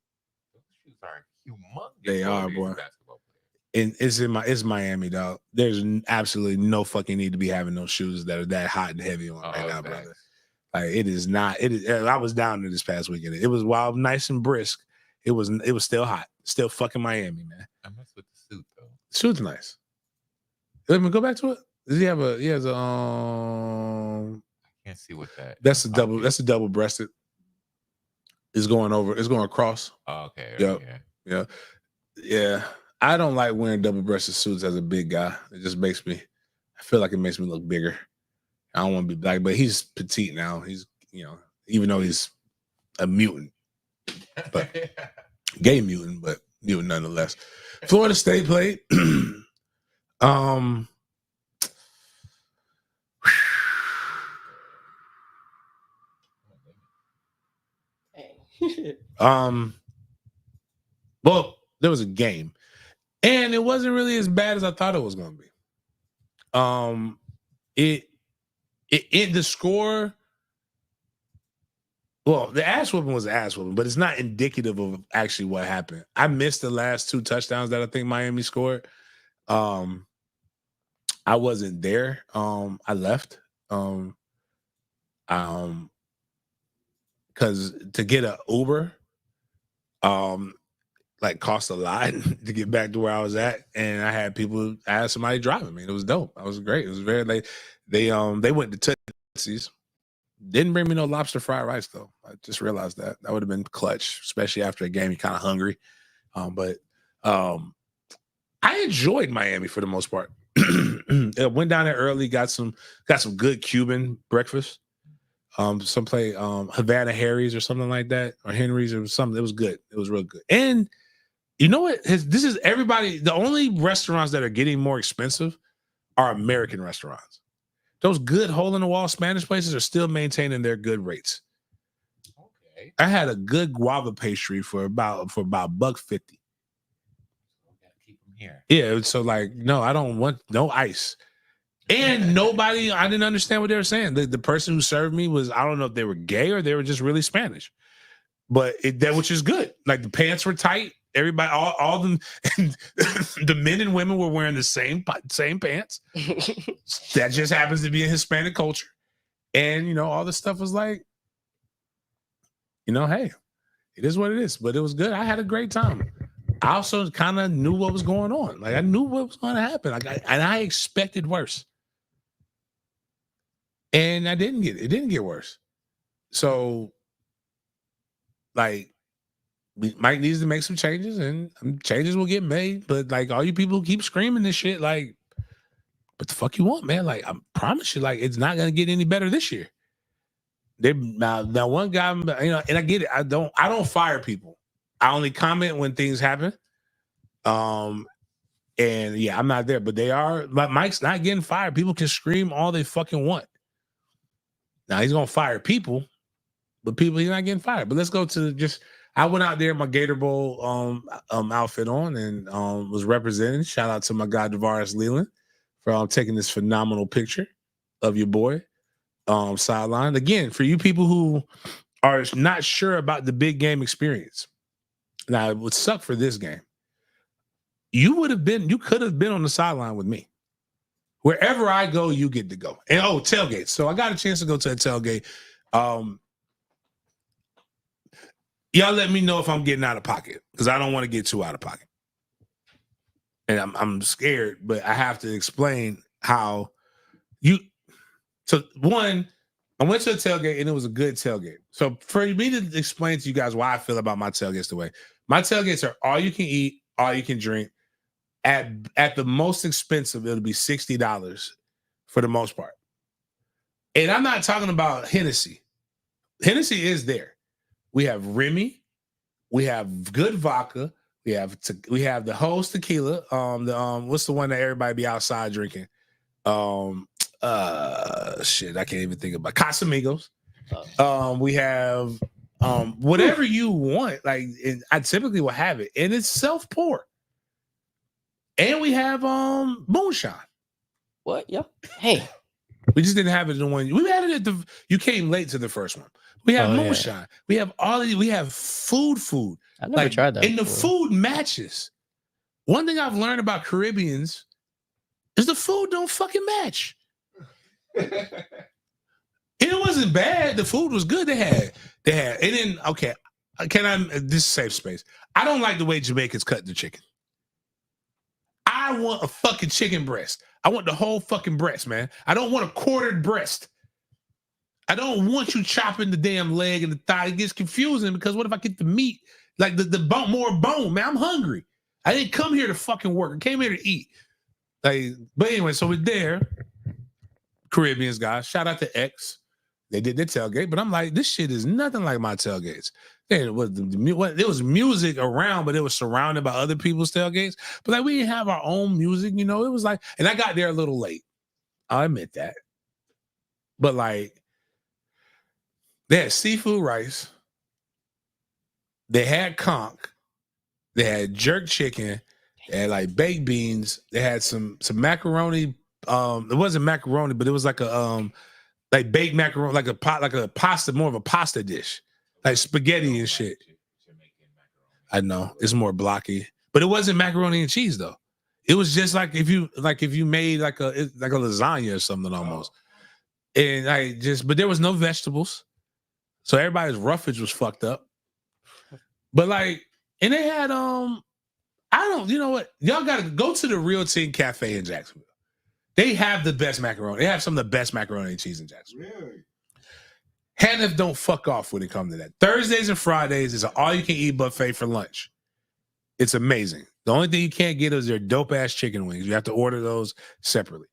They are, boy. And it's Miami, dog. There's absolutely no fucking need to be having those shoes that are that hot and heavy on right now, brother. Like it is not. It is. I was down there this past weekend. It was wild, nice and brisk. It was still hot, still fucking Miami, man. I mess with the suit though. Suit's nice. Let me go back to it. Does he have a? He has a. I can't see what that. That's a double. That's a double breasted. It's going over. It's going across. Oh, okay. Yeah. Yeah. I don't like wearing double-breasted suits as a big guy. It just makes me. I feel like it makes me look bigger. I don't want to be black, but he's petite now. He's even though he's a mutant, but gay mutant, but mutant nonetheless. Florida State played. Well, there was a game, and it wasn't really as bad as I thought it was going to be. The score. Well, the ass whooping was ass whooping, but it's not indicative of actually what happened. I missed the last 2 touchdowns that I think Miami scored. I wasn't there. I left. Because to get an Uber, like cost a lot to get back to where I was at, and I had somebody driving me. It was dope. It was great. It was very late. They went to Tootsie's. Didn't bring me no lobster fried rice though. I just realized that would have been clutch, especially after a game. You're kind of hungry, but I enjoyed Miami for the most part. Went down there early, got some good Cuban breakfast. Some play Havana Harry's or something like that, or Henry's or something. It was good. It was real good. And you know what? This is everybody. The only restaurants that are getting more expensive are American restaurants. Those good hole-in-the-wall Spanish places are still maintaining their good rates. Okay. I had a good guava pastry for about $1.50. Keep them here. Yeah, so like, no, I don't want no ice. And nobody, I didn't understand what they were saying. The person who served me was, I don't know if they were gay or they were just really Spanish. But which is good. Like the pants were tight. Everybody, all them, the men and women were wearing the same pants. That just happens to be in Hispanic culture. And, you know, all this stuff was like, you know, hey, it is what it is. But it was good. I had a great time. I also kind of knew what was going on. Like, I knew what was going to happen. And I expected worse. And it didn't get worse. So, like, Mike needs to make some changes, and changes will get made. But, like, all you people who keep screaming this shit, like, what the fuck you want, man? Like, I promise you, like, it's not going to get any better this year. Now one guy, you know, and I get it. I don't fire people. I only comment when things happen. And yeah, I'm not there, but they are. But Mike's not getting fired. People can scream all they fucking want. Now he's gonna fire people, but he's not getting fired. But let's go to I went out there in my Gator Bowl outfit on and was representing. Shout out to my guy Devaris Leland for taking this phenomenal picture of your boy sideline. Again, for you people who are not sure about the big game experience. Now, it would suck for this game. You could have been on the sideline with me. Wherever I go, you get to go. And tailgate. So I got a chance to go to a tailgate. Y'all let me know if I'm getting out of pocket, because I don't want to get too out of pocket. And I'm scared, but I have to explain how So one, I went to a tailgate and it was a good tailgate. So for me to explain to you guys why I feel about my tailgates the way, my tailgates are all you can eat, all you can drink. At the most expensive, it'll be $60 for the most part. And I'm not talking about Hennessy. Hennessy is there. We have Remy, we have good vodka, we have the Host tequila. What's the one that everybody be outside drinking? Shit, I can't even think about Casamigos. We have whatever you want. Like, I typically will have it, and it's self-pour. And we have moonshine. What? Yeah. Hey. We just didn't have it in the one. We had it you came late to the first one. We have moonshine. Yeah. We have all of these. We have food. I never tried that. And the food matches. One thing I've learned about Caribbeans is the food don't fucking match. And it wasn't bad. The food was good. They had. And then, okay, this is safe space. I don't like the way Jamaicans cut the chicken. I want a fucking chicken breast. I want the whole fucking breast, man. I don't want a quartered breast. I don't want you chopping the damn leg and the thigh. It gets confusing because what if I get the meat? Like the bone, more bone, man. I'm hungry. I didn't come here to fucking work. I came here to eat. Like, but anyway, so we're there. Caribbeans guys. Shout out to X. They did their tailgate, but I'm like, this shit is nothing like my tailgates. There was music around, but it was surrounded by other people's tailgates. But like, we didn't have our own music, you know. It was like, and I got there a little late. I'll admit that. But like, they had seafood rice. They had conch. They had jerk chicken. They had like baked beans. They had some macaroni. It wasn't macaroni, but it was like a like baked macaroni, like a pasta, more of a pasta dish, like spaghetti and shit. I know it's more blocky, but it wasn't macaroni and cheese though. It was just like if you made like a lasagna or something almost. And but there was no vegetables, so everybody's roughage was fucked up. But like, and they had you know what? Y'all got to go to the Real Ting Cafe in Jacksonville. They have the best macaroni. They have some of the best macaroni and cheese in Jacksonville. Really? Hannah don't fuck off when it comes to that. Thursdays and Fridays is an all-you-can-eat buffet for lunch. It's amazing. The only thing you can't get is their dope-ass chicken wings. You have to order those separately.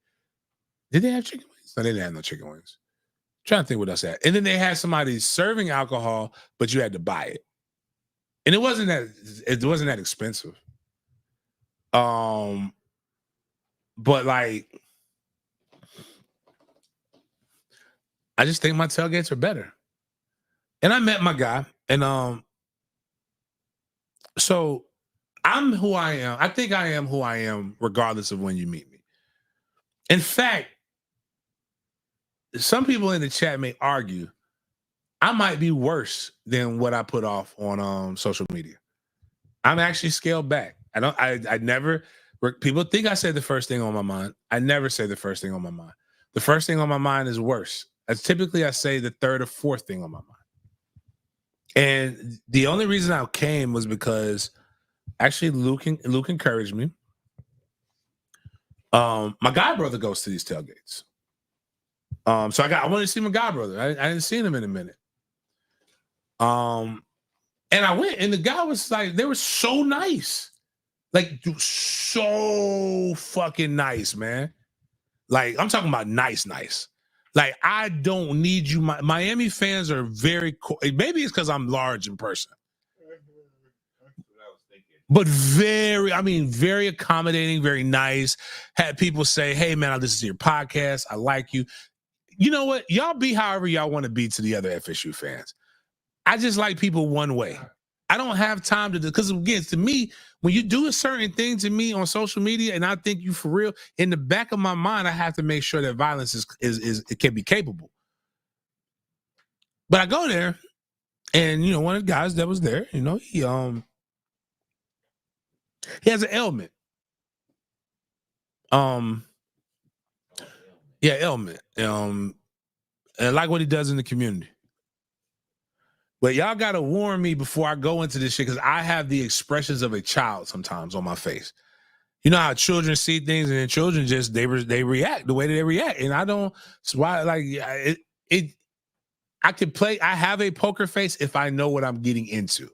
Did they have chicken wings? No, they didn't have no chicken wings. I'm trying to think what else they had. And then they had somebody serving alcohol, but you had to buy it. And it wasn't that expensive. But like, I just think my tailgates are better. And I met my guy, and so I'm who I am. I think I am who I am, regardless of when you meet me. In fact, some people in the chat may argue I might be worse than what I put off on social media. I'm actually scaled back. I never, people think I say the first thing on my mind. I never say the first thing on my mind. The first thing on my mind is worse. As typically I say the third or fourth thing on my mind. And the only reason I came was because actually Luke encouraged me. My god brother goes to these tailgates. So I wanted to see my god brother. I didn't see him in a minute. And I went, and the guy was like, they were so nice. Like, dude, so fucking nice, man. Like, I'm talking about nice. Like, I don't need you. Miami fans are very cool. Maybe it's because I'm large in person. But very accommodating, very nice. Had people say, hey, man, I listen to your podcast. I like you. You know what? Y'all be however y'all want to be to the other FSU fans. I just like people one way. I don't have time to do, because again, to me, when you do a certain thing to me on social media and I think you for real, in the back of my mind, I have to make sure that violence is it can be capable. But I go there, and you know, one of the guys that was there, you know, he has an ailment. Ailment. And I like what he does in the community. But y'all gotta warn me before I go into this shit, because I have the expressions of a child sometimes on my face. You know how children see things, and then children just they react the way that they react, and I don't. It's why I can play. I have a poker face if I know what I'm getting into.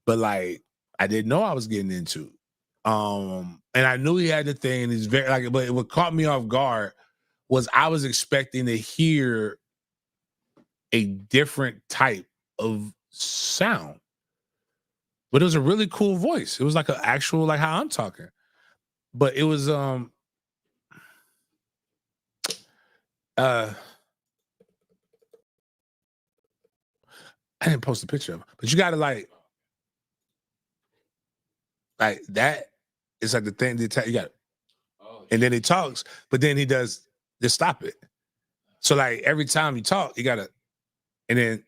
But like, I didn't know I was getting into. And I knew he had the thing, and he's very like. But what caught me off guard was I was expecting to hear a different type of sound, but it was a really cool voice. It was like an actual, like how I'm talking, but it was I didn't post a picture of him, but you gotta like that. It's like the thing you got, and then he talks, but then he does just stop it. So like every time you talk, you gotta. And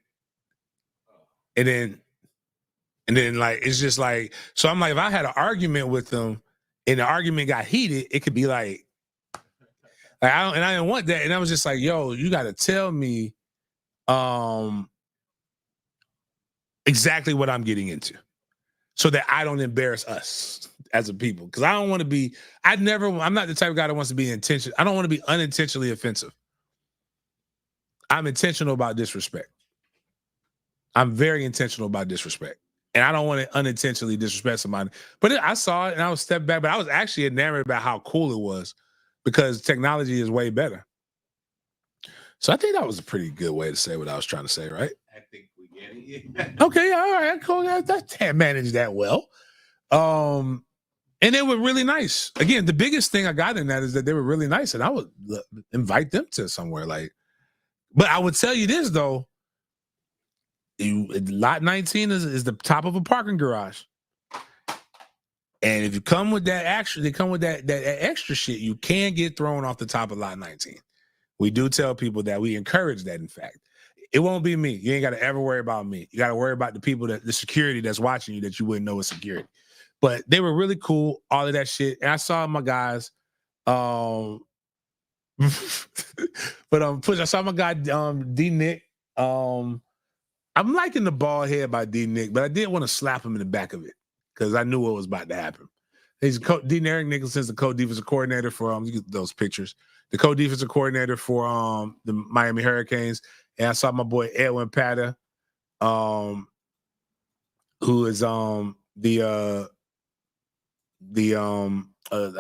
then like it's just like, so I'm like, if I had an argument with them and the argument got heated, it could be like I didn't want that. And I was just like, yo, you gotta tell me exactly what I'm getting into so that I don't embarrass us as a people. Because I don't want to be, I'm not the type of guy that wants to be intentional. I don't want to be unintentionally offensive. I'm intentional about disrespect. I'm very intentional about disrespect. And I don't want to unintentionally disrespect somebody. But I saw it and I was stepped back. But I was actually enamored about how cool it was because technology is way better. So I think that was a pretty good way to say what I was trying to say, right? I think we get it. Okay, all right, cool. That can't manage that well. And they were really nice. Again, the biggest thing I got in that is that they were really nice. And I would invite them to somewhere like, but I would tell you this though. Lot 19 is the top of a parking garage. And if you come with that that extra shit, you can get thrown off the top of lot 19. We do tell people that we encourage that, in fact. It won't be me. You ain't got to ever worry about me. You got to worry about the people the security that's watching you that you wouldn't know is security. But they were really cool, all of that shit. And I saw my guys, I saw my guy D Nick. I'm liking the bald head by D Nick, but I didn't want to slap him in the back of it because I knew what was about to happen. He's D Eric Nicholson's the co-defensive coordinator for you get those pictures. The co-defensive coordinator for the Miami Hurricanes. And I saw my boy Edwin Pata, who is I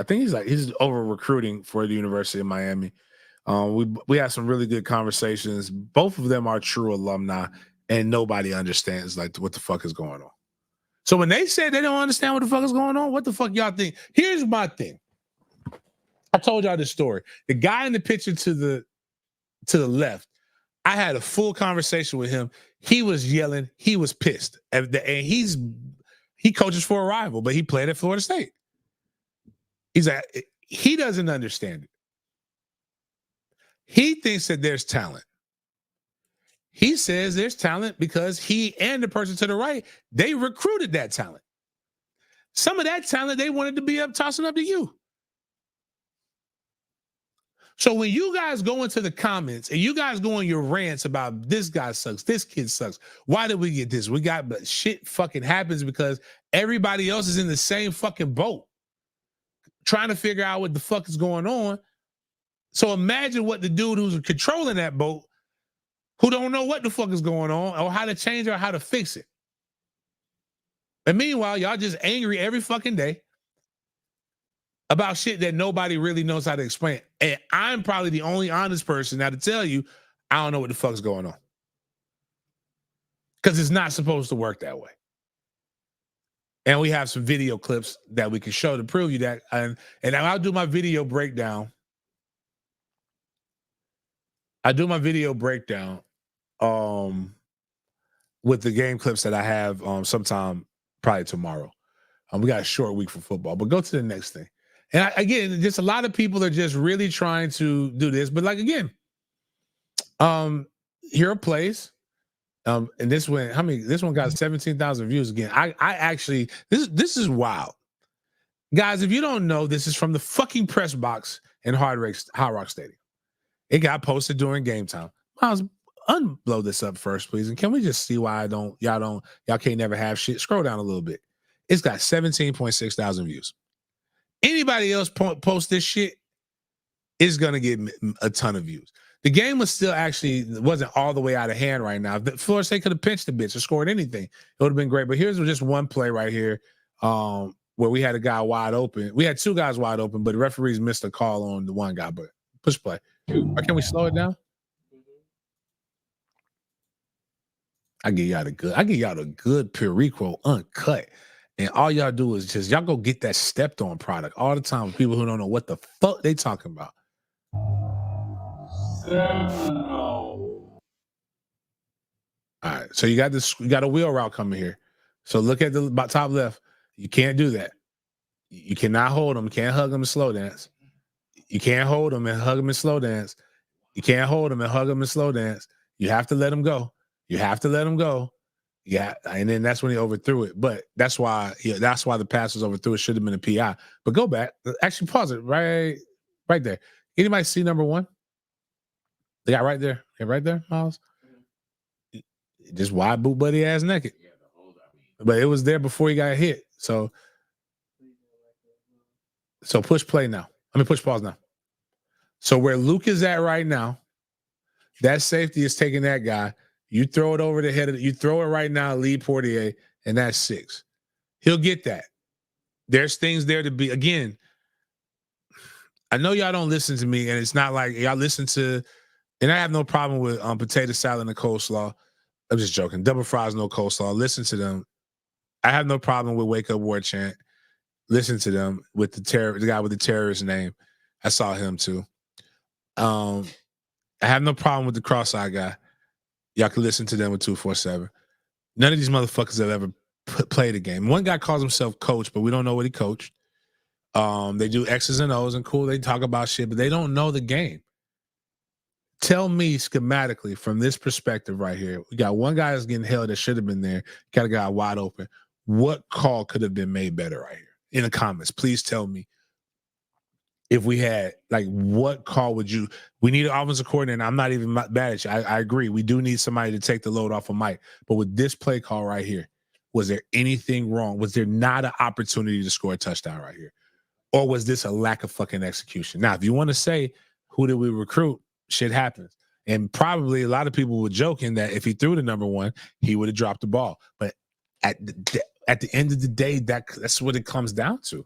think he's over recruiting for the University of Miami. We had some really good conversations. Both of them are true alumni. And nobody understands like what the fuck is going on. So when they said they don't understand what the fuck is going on, what the fuck y'all think? Here's my thing. I told y'all this story. The guy in the picture to the left, I had a full conversation with him. He was yelling. He was pissed. And he coaches for a rival, but he played at Florida State. He's like, he doesn't understand it. He thinks that there's talent. He says there's talent because he and the person to the right, they recruited that talent. Some of that talent they wanted to be up tossing up to you. So when you guys go into the comments and you guys go on your rants about this guy sucks, this kid sucks, why did we get this? We got, but shit fucking happens because everybody else is in the same fucking boat trying to figure out what the fuck is going on. So imagine what the dude who's controlling that boat, who don't know what the fuck is going on or how to change it or how to fix it. And meanwhile, y'all just angry every fucking day about shit that nobody really knows how to explain. And I'm probably the only honest person now to tell you, I don't know what the fuck's going on. Because it's not supposed to work that way. And we have some video clips that we can show to prove you that. And I'll do my video breakdown. I do my video breakdown with the game clips that I have sometime probably tomorrow. We got a short week for football, but go to the next thing. And again, just a lot of people are just really trying to do this. But like, again, here are plays. And this one, this one got 17,000 views again. I actually, this is wild. Guys, if you don't know, this is from the fucking press box in Hard Rock Stadium. It got posted during game time. Miles, unblow this up first, please. And can we just see why y'all can't never have shit? Scroll down a little bit. It's got 17.6 thousand views. Anybody else post this shit is going to get a ton of views. The game was still wasn't all the way out of hand right now. If Florida State could have pinched the bitch or scored anything, it would have been great. But here's just one play right here where we had a guy wide open. We had two guys wide open, but the referees missed a call on the one guy. But push play. Or can we slow it down? I give y'all the good Perico uncut. And all y'all do is y'all go get that stepped on product all the time with people who don't know what the fuck they talking about. All right, so you got a wheel route coming here. So look at the top left. You can't do that. You cannot hold them. You can't hug them and slow dance. You can't hold them and hug them and slow dance. You can't hold them and hug them and slow dance. You have to let them go. You have to let them go. Yeah, and then that's when he overthrew it. But that's why the pass was overthrew. It should have been a PI. But go back. Actually, pause it right there. Anybody see number one? They got right there. Yeah, right there, Miles. Just wide boot buddy ass naked. But it was there before he got hit. So push play now. Push pause now. So where Luke is at right now, that safety is taking that guy. You throw it over the head of you throw it right now, Lee Portier, and that's 6. He'll get that. There's things there to be. Again, I know y'all don't listen to me, and it's not like y'all listen to, and I have no problem with potato salad and coleslaw. I'm just joking. Double fries, no coleslaw. Listen to them. I have no problem with Wake Up War Chant. Listen to them with the guy with the terrorist name. I saw him too. I have no problem with the cross-eyed guy. Y'all can listen to them with 247. None of these motherfuckers have ever played a game. One guy calls himself coach, but we don't know what he coached. They do X's and O's and cool. They talk about shit, but they don't know the game. Tell me schematically from this perspective right here. We got one guy that's getting held that should have been there. Got a guy wide open. What call could have been made better right here? In the comments, please tell me. If we had, what call would you? We need an offensive coordinator. I'm not even mad at you. I agree. We do need somebody to take the load off of Mike. But with this play call right here, was there anything wrong? Was there not an opportunity to score a touchdown right here? Or was this a lack of fucking execution? Now, if you want to say, who did we recruit? Shit happens. And probably a lot of people were joking that if he threw the number one, he would have dropped the ball. But at the end of the day, that's what it comes down to.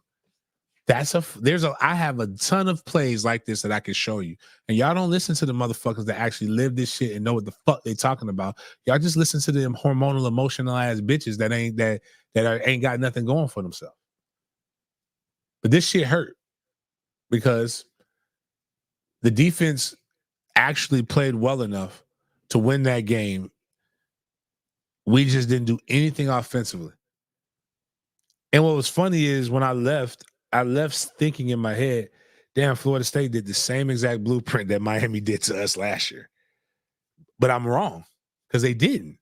I have a ton of plays like this that I can show you. And y'all don't listen to the motherfuckers that actually live this shit and know what the fuck they talking about. Y'all just listen to them hormonal, emotional ass bitches that ain't got nothing going for themselves. But this shit hurt because the defense actually played well enough to win that game. We just didn't do anything offensively. And what was funny is when I left thinking in my head, damn, Florida State did the same exact blueprint that Miami did to us last year. But I'm wrong because they didn't.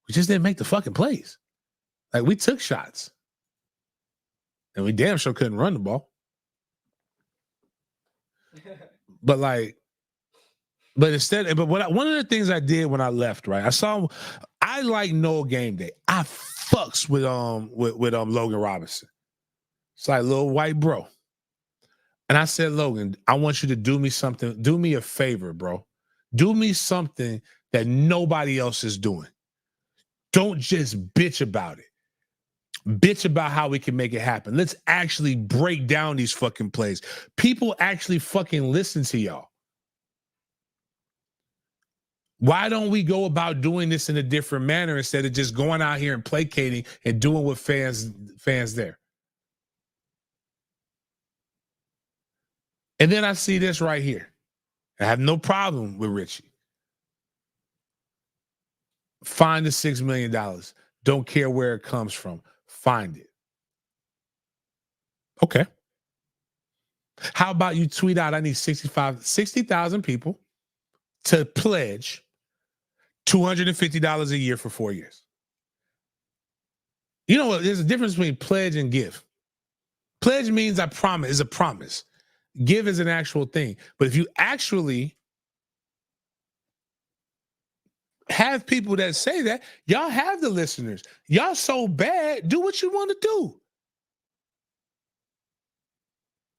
We just didn't make the fucking plays. We took shots. And we damn sure couldn't run the ball. But one of the things I did when I left, right? I like Noel Game Day. I fucks with Logan Robinson. It's like little white bro. And I said, Logan, I want you to do me something. Do me a favor, bro. Do me something that nobody else is doing. Don't just bitch about it. Bitch about how we can make it happen. Let's actually break down these fucking plays. People actually fucking listen to y'all. Why don't we go about doing this in a different manner instead of just going out here and placating and doing what fans there? And then I see this right here. I have no problem with Richie. Find the $6 million. Don't care where it comes from. Find it. Okay. How about you tweet out, I need 60,000 people to pledge $250 a year for 4 years. You know what? There's a difference between pledge and give. Pledge means I promise, is a promise. Give is an actual thing. But if you actually have people that say that, y'all have the listeners. Y'all so bad, do what you want to do.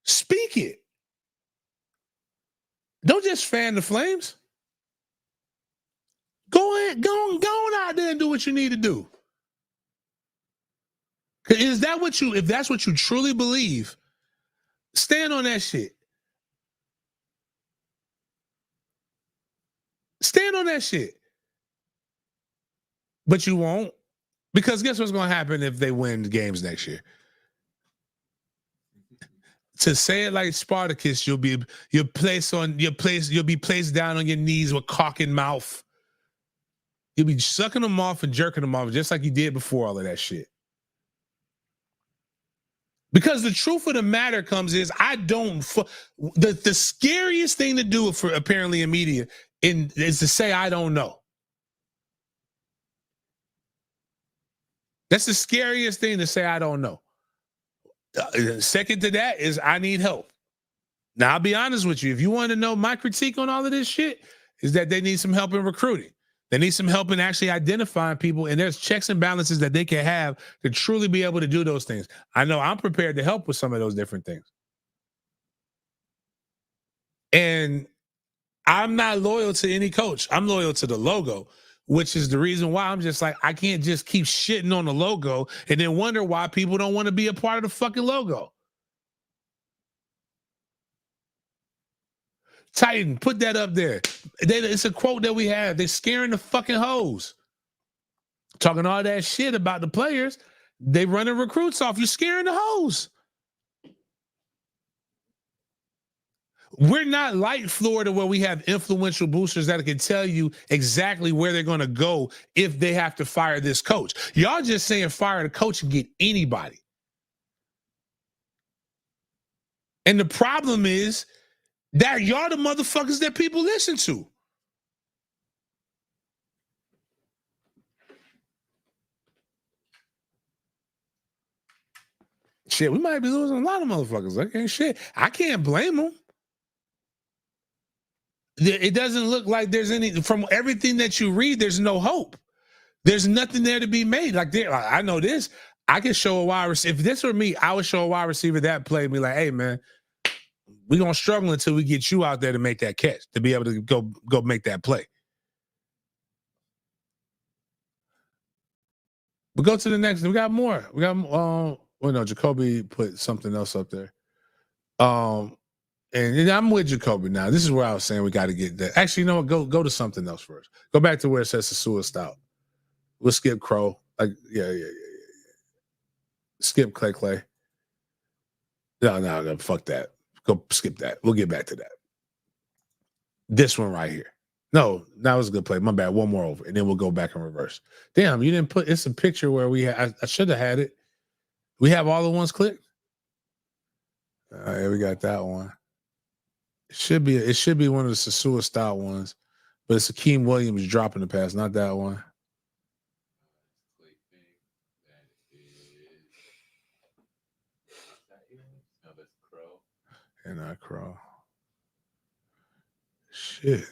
Speak it. Don't just fan the flames. Go on out there and do what you need to do. Is that what if that's what you truly believe, stand on that shit. Stand on that shit. But you won't. Because guess what's going to happen if they win the games next year? To say it like Spartacus, you'll be placed down on your knees with cock and mouth. You'll be sucking them off and jerking them off just like you did before all of that shit. Because the truth of the matter is the scariest thing to do for apparently in media is to say I don't know. That's the scariest thing to say I don't know. Second to that is I need help. Now, I'll be honest with you. If you want to know my critique on all of this shit, is that they need some help in recruiting. They need some help in actually identifying people, and there's checks and balances that they can have to truly be able to do those things. I know I'm prepared to help with some of those different things. And I'm not loyal to any coach. I'm loyal to the logo, which is the reason why I'm just like, I can't just keep shitting on the logo and then wonder why people don't want to be a part of the fucking logo. Titan, put that up there. It's a quote that we have. They're scaring the fucking hoes. Talking all that shit about the players. They running recruits off. You're scaring the hoes. We're not like Florida where we have influential boosters that can tell you exactly where they're going to go if they have to fire this coach. Y'all just saying fire the coach and get anybody. And the problem is that y'all the motherfuckers that people listen to. Shit, we might be losing a lot of motherfuckers. I can't blame them. It doesn't look like there's any, from everything that you read, there's no hope. There's nothing there to be made. I know this. I can show a wide receiver. If this were me, I would show a wide receiver that play and be like, hey, man, we're going to struggle until we get you out there to make that catch, to be able to go make that play. But go to the next. We got more. We got, Jacoby put something else up there. And I'm with Jacoby now. This is where I was saying we got to get that. Actually, you know what? Go to something else first. Go back to where it says Sasua Stout. We'll skip Crow. Yeah. Skip Clay. No, fuck that. Go skip that. We'll get back to that. This one right here. No, that was a good play. My bad. One more over, and then we'll go back in reverse. Damn, you didn't put. It's a picture where I should have had it. We have all the ones clicked. All right, we got that one. It should be one of the Sasua style ones, but it's Akeem Williams dropping the pass, not that one. No, that's Crow. And I Crow. Shit.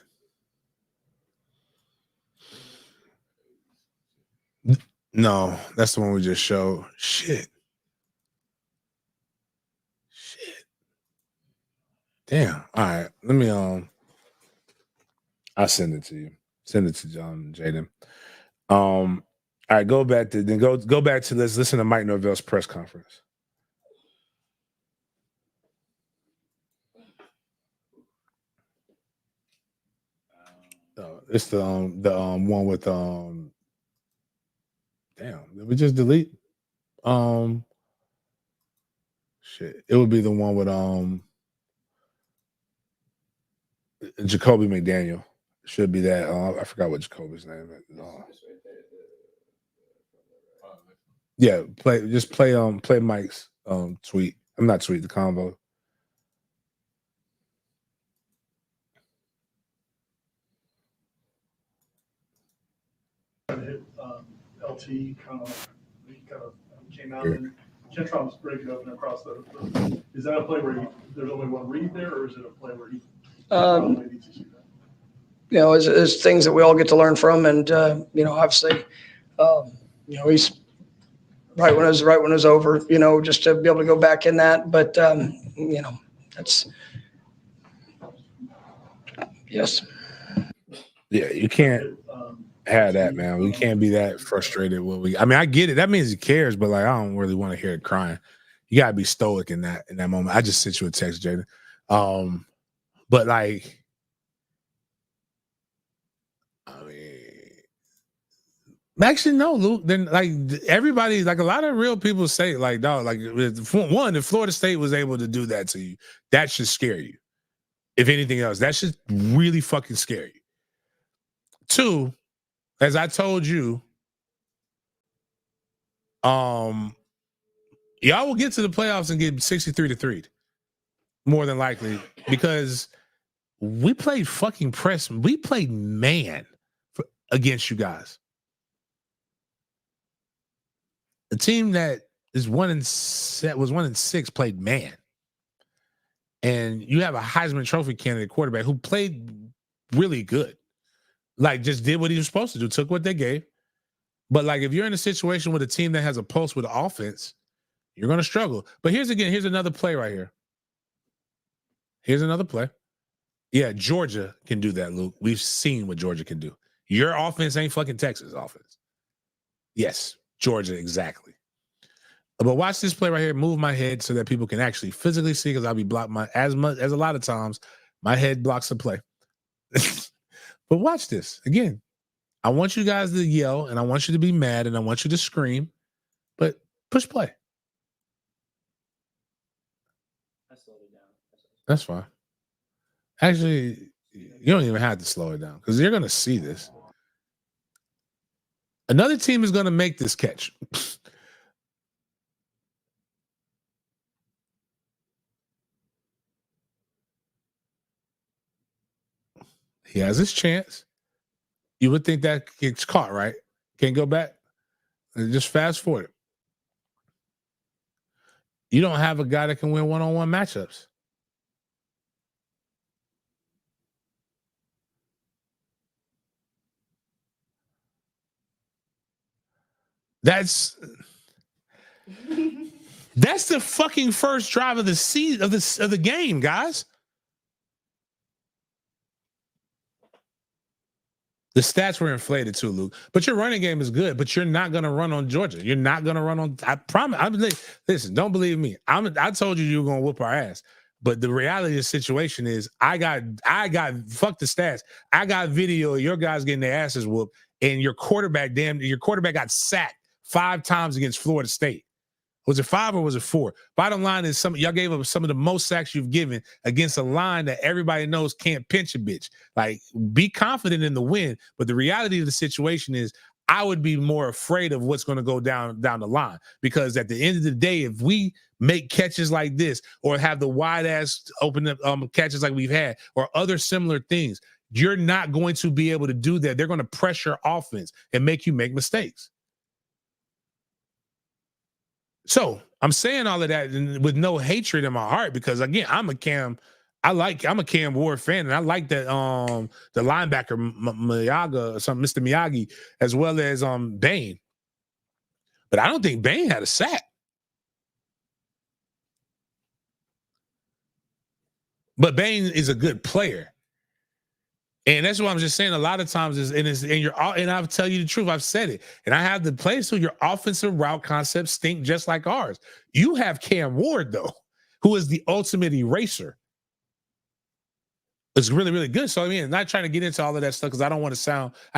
No, that's the one we just showed. Shit. Damn. All right. Let me I'll send it to you. Send it to John Jaden. All right, go back to let's listen to Mike Norvell's press conference. It's the one with damn, did we just delete? Shit. It would be the one with Jacoby McDaniel. Should be that. I forgot what Jacoby's name is. Yeah, play Mike's tweet. I'm not tweet, the convo. Hit LT kind of came out and Gentron was breaking open across the. Is that a play where there's only one read there, or is it a play where he probably needs to see that? You know, it's things that we all get to learn from, and you know, obviously, you know, he's right when it was over. You know, just to be able to go back in that, but you know, that's yes. Yeah, you can't have that, man. We can't be that frustrated when we. I mean, I get it. That means he cares, but like, I don't really want to hear it crying. You gotta be stoic in that moment. I just sent you a text, Jaden. But like, I mean, actually, no, Luke. Then like everybody, like a lot of real people say, like, dog, like one, if Florida State was able to do that to you, that should scare you. If anything else, that should really fucking scare you. Two, as I told you, y'all will get to the playoffs and get 63-3, more than likely, because we played fucking press. We played man against you guys. The team that was 1-6 played man, and you have a Heisman Trophy candidate quarterback who played really good. Like, just did what he was supposed to do, took what they gave. But like, if you're in a situation with a team that has a pulse with the offense, you're going to struggle. But here's another play right here. Here's another play. Yeah, Georgia can do that, Luke. We've seen what Georgia can do. Your offense ain't fucking Texas offense. Yes, Georgia, exactly. But watch this play right here. Move my head so that people can actually physically see, because I'll be blocked as a lot of times my head blocks the play. But watch this again. I want you guys to yell, and I want you to be mad, and I want you to scream, but push play. That's fine. Actually, you don't even have to slow it down, because you're going to see this. Another team is going to make this catch. He has his chance. You would think that gets caught, right? Can't go back. Just fast forward. You don't have a guy that can win one-on-one matchups. That's the fucking first drive of the season of the game, guys. The stats were inflated too, Luke. But your running game is good. But you're not going to run on Georgia. You're not going to run on. I promise. Listen, don't believe me. I told you were going to whoop our ass. But the reality of the situation is, I got fuck the stats. I got video of your guys getting their asses whooped, and your quarterback got sacked 5 times against Florida State. Was it 5 or was it 4? Bottom line is, y'all gave up some of the most sacks you've given against a line that everybody knows can't pinch a bitch. Like, be confident in the win, but the reality of the situation is, I would be more afraid of what's going to go down the line, because at the end of the day, if we make catches like this, or have the wide ass open up catches like we've had, or other similar things, you're not going to be able to do that. They're going to pressure offense and make you make mistakes. So I'm saying all of that with no hatred in my heart because again, I'm a Cam Ward fan, and I like that the linebacker Miyagi, Mr. Miyagi, as well as Bain. But I don't think Bain had a sack. But Bain is a good player. And that's what I'm just saying. A lot of times and I'll tell you the truth. I've said it. And I have the players who your offensive route concepts stink just like ours. You have Cam Ward, though, who is the ultimate eraser. It's really, really good. So, I mean, I'm not trying to get into all of that stuff because I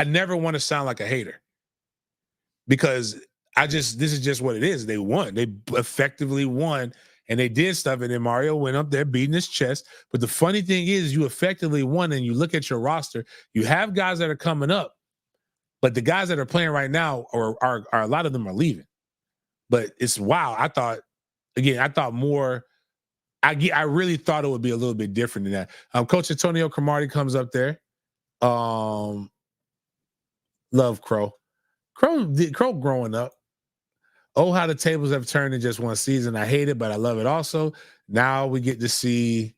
never want to sound like a hater. Because this is just what it is. They won. They effectively won. And they did stuff, and then Mario went up there beating his chest. But the funny thing is, you effectively won, and you look at your roster, you have guys that are coming up, but the guys that are playing right now are a lot of them are leaving. But it's wow. I thought more. I really thought it would be a little bit different than that. Coach Antonio Cromartie comes up there. Love Crow. Crow growing up. Oh, how the tables have turned in just one season. I hate it, but I love it also. Now we get to see,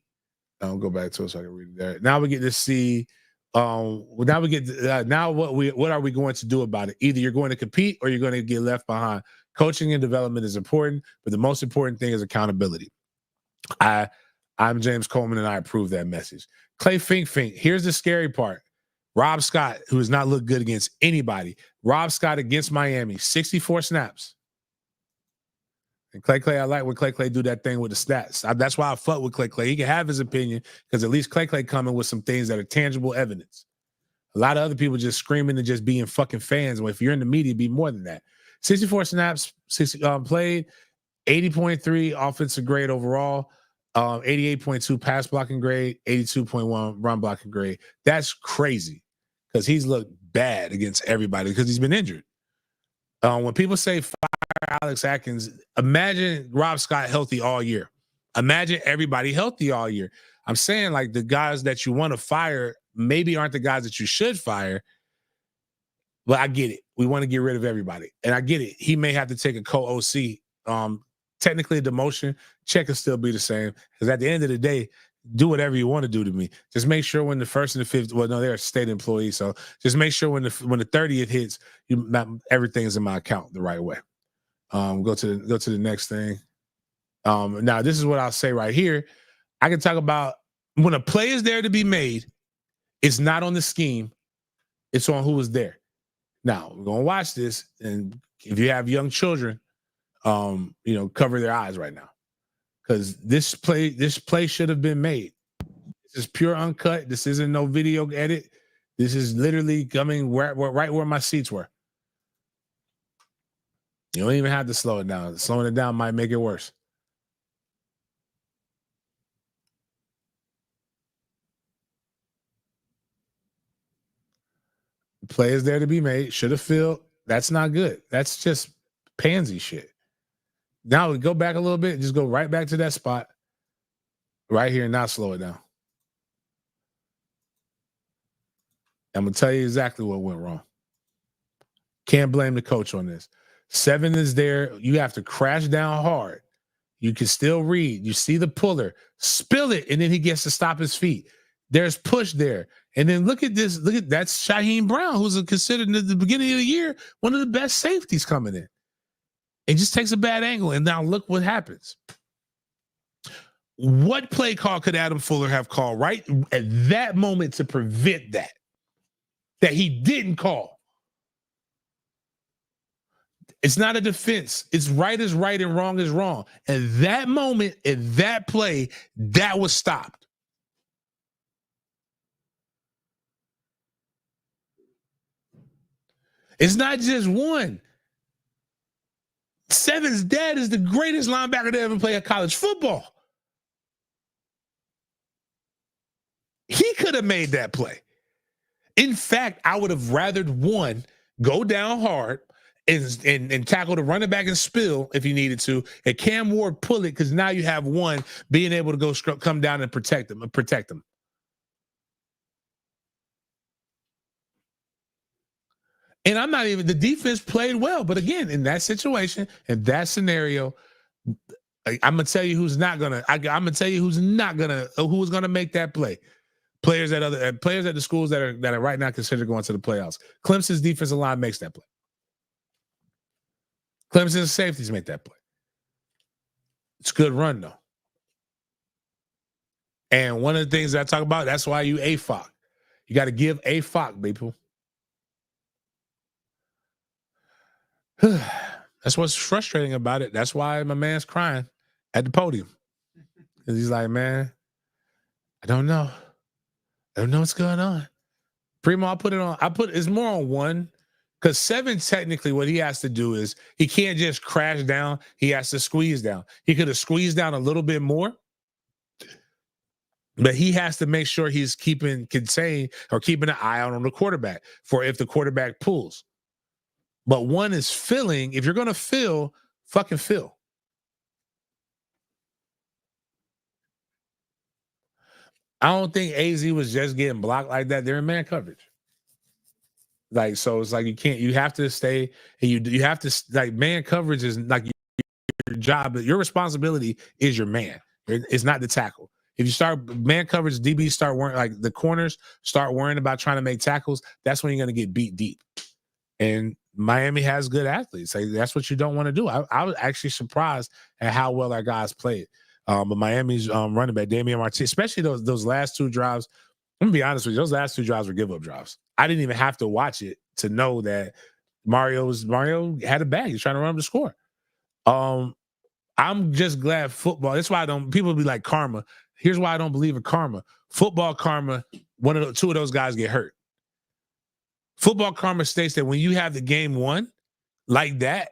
I'll go back to it so I can read it there. Now we get to see, now what are we going to do about it? Either you're going to compete or you're going to get left behind. Coaching and development is important, but the most important thing is accountability. I'm James Coleman, and I approve that message. Clay Fink, here's the scary part. Rob Scott, who has not looked good against anybody. Rob Scott against Miami, 64 snaps. And Clay, I like when Clay do that thing with the stats. That's why I fuck with Clay. He can have his opinion because at least Clay coming with some things that are tangible evidence. A lot of other people just screaming and just being fucking fans. Well, if you're in the media, be more than that. 64 snaps, played, 80.3 offensive grade overall, 88.2 pass blocking grade, 82.1 run blocking grade. That's crazy because he's looked bad against everybody because he's been injured. When people say fire Alex Atkins, imagine Rob Scott healthy all year. Imagine everybody healthy all year. I'm saying like the guys that you want to fire maybe aren't the guys that you should fire, but I get it. We want to get rid of everybody. And I get it. He may have to take a co-OC. Technically a demotion, check will still be the same. Because at the end of the day, do whatever you want to do to me. Just make sure when the first and the fifth, well, no, they're a state employee, so just make sure when the 30th hits, everything's in my account the right way. Go to the next thing. Now this is what I'll say right here. I can talk about when a play is there to be made, it's not on the scheme, it's on who was there. Now we're gonna watch this, and if you have young children, cover their eyes right now. Because this play should have been made. This is pure uncut. This isn't no video edit. This is literally coming right where my seats were. You don't even have to slow it down. Slowing it down might make it worse. The play is there to be made. Should have filled. That's not good. That's just pansy shit. Now we go back a little bit. Just go right back to that spot. Right here and not slow it down. I'm going to tell you exactly what went wrong. Can't blame the coach on this. 7 is there. You have to crash down hard. You can still read. You see the puller. Spill it, and then he gets to stop his feet. There's push there. And then look at this. That's Shaheem Brown, who's considered at the beginning of the year one of the best safeties coming in. It just takes a bad angle, and now look what happens. What play call could Adam Fuller have called right at that moment to prevent that he didn't call? It's not a defense. It's right is right and wrong is wrong. At that moment, at that play, that was stopped. It's not just one. 7's dad is the greatest linebacker to ever play at college football. He could have made that play. In fact, I would have rathered 1 go down hard and tackle the running back and spill if he needed to, and Cam Ward pull it because now you have 1 being able to come down and protect him. And I'm not even, the defense played well, but again, in that situation, in that scenario, I'm gonna tell you who's not gonna. I'm gonna tell you who's gonna make that play. Players at the schools that are right now considered going to the playoffs. Clemson's defensive line makes that play. Clemson's safeties make that play. It's a good run though. And one of the things that I talk about, that's why you AFOC. You got to give AFOC, people. That's what's frustrating about it. That's why my man's crying at the podium. Because he's like, man, I don't know. I don't know what's going on. Primo, it's more on 1. Because 7, technically, what he has to do is he can't just crash down. He has to squeeze down. He could have squeezed down a little bit more. But he has to make sure he's keeping contained or keeping an eye out on the quarterback for if the quarterback pulls. But 1 is filling. If you're going to fill, fucking fill. I don't think AZ was just getting blocked like that. They're in man coverage. Like, so it's like you have to stay, and you have to, like, man coverage is like your job, but your responsibility is your man. It's not the tackle. If you start man coverage, DBs start worrying, like the corners start worrying about trying to make tackles, that's when you're going to get beat deep. And Miami has good athletes. Like, that's what you don't want to do. I was actually surprised at how well our guys played. But Miami's running back, Damian Martinez, especially those last 2 drives. I'm going to be honest with you. Those last 2 drives were give-up drives. I didn't even have to watch it to know that Mario had a bag. He's trying to run up the score. I'm just glad football. That's why people be like karma. Here's why I don't believe in karma. Football karma, 2 of those guys get hurt. Football karma states that when you have the game won like that,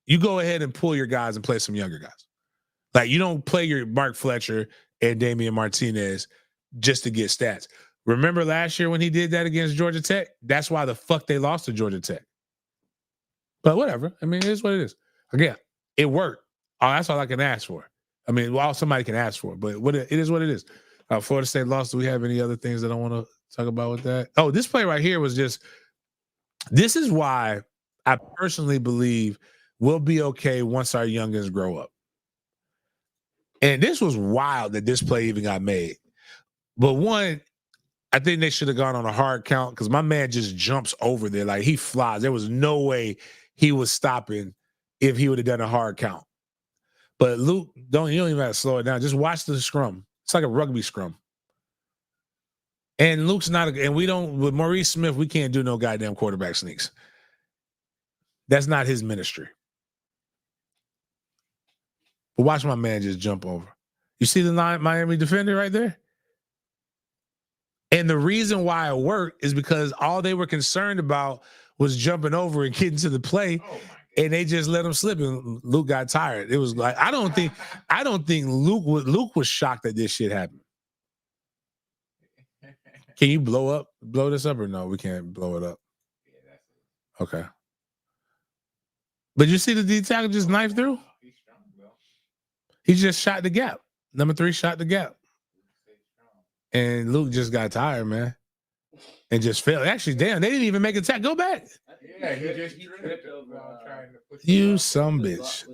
you go ahead and pull your guys and play some younger guys. Like, you don't play your Mark Fletcher and Damian Martinez just to get stats. Remember last year when he did that against Georgia Tech? That's why the fuck they lost to Georgia Tech. But whatever. I mean, it is what it is. Again, it worked. Oh, that's all I can ask for. I mean, all somebody can ask for. But it is what it is. Florida State lost. Do we have any other things that I want to talk about with that? Oh, this play right here was just – this is why I personally believe we'll be okay once our youngins grow up. And this was wild that this play even got made. But 1, I think they should have gone on a hard count because my man just jumps over there. Like, he flies. There was no way he was stopping if he would have done a hard count. But Luke, you don't even have to slow it down. Just watch the scrum. It's like a rugby scrum. And Luke's not, with Maurice Smith, we can't do no goddamn quarterback sneaks. That's not his ministry. But watch my man just jump over. You see the Miami defender right there? And the reason why it worked is because all they were concerned about was jumping over and getting to the play, and they just let him slip, and Luke got tired. It was like, I don't think Luke was shocked that this shit happened. Can you blow this up, or no? We can't blow it up. Okay. But you see the D tackle just knife through? He just shot the gap. Number 3 shot the gap. And Luke just got tired, man. And just fell. Actually, damn, they didn't even make a tackle. Go back. Yeah, he just tripped over trying to push. You some bitch.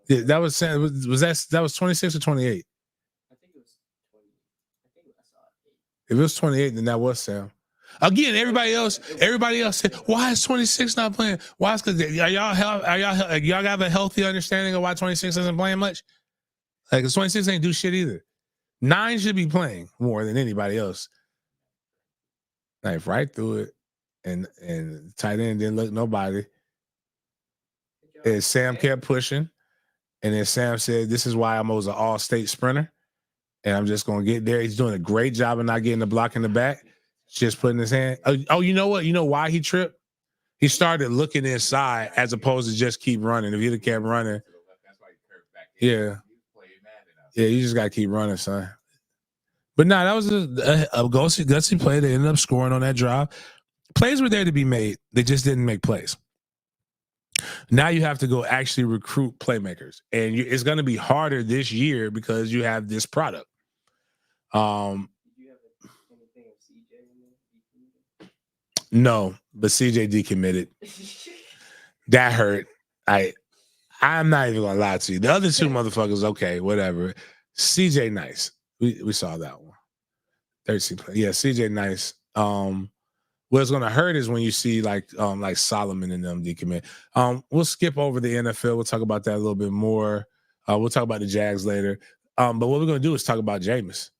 Yeah, that was Sam. That was 26 or 28? I think it was 20. I think I saw it. If it was 28, then that was Sam. Again, everybody else said, why is 26 not playing? Why is because y'all have a healthy understanding of why 26 isn't playing much? Like, 26 ain't do shit either. 9 should be playing more than anybody else. Knife right through it, and tight end didn't look nobody. And Sam kept pushing, and then Sam said, "This is why I'm an all-state sprinter, and I'm just gonna get there." He's doing a great job of not getting the block in the back, just putting his hand. Oh, you know what? You know why he tripped? He started looking inside as opposed to just keep running. If he'd have kept running, yeah. Yeah, you just got to keep running, son. But no, that was a gutsy play. They ended up scoring on that drive. Plays were there to be made. They just didn't make plays. Now you have to go actually recruit playmakers. And it's going to be harder this year because you have this product. No, but CJ decommitted. That hurt. I'm not even gonna lie to you. The other two motherfuckers, okay, whatever. CJ Nice, we saw that one. 13 play. Yeah, CJ Nice. What's gonna hurt is when you see like Solomon and them decommit. We'll skip over the NFL. We'll talk about that a little bit more. We'll talk about the Jags later. But what we're gonna do is talk about Jameis.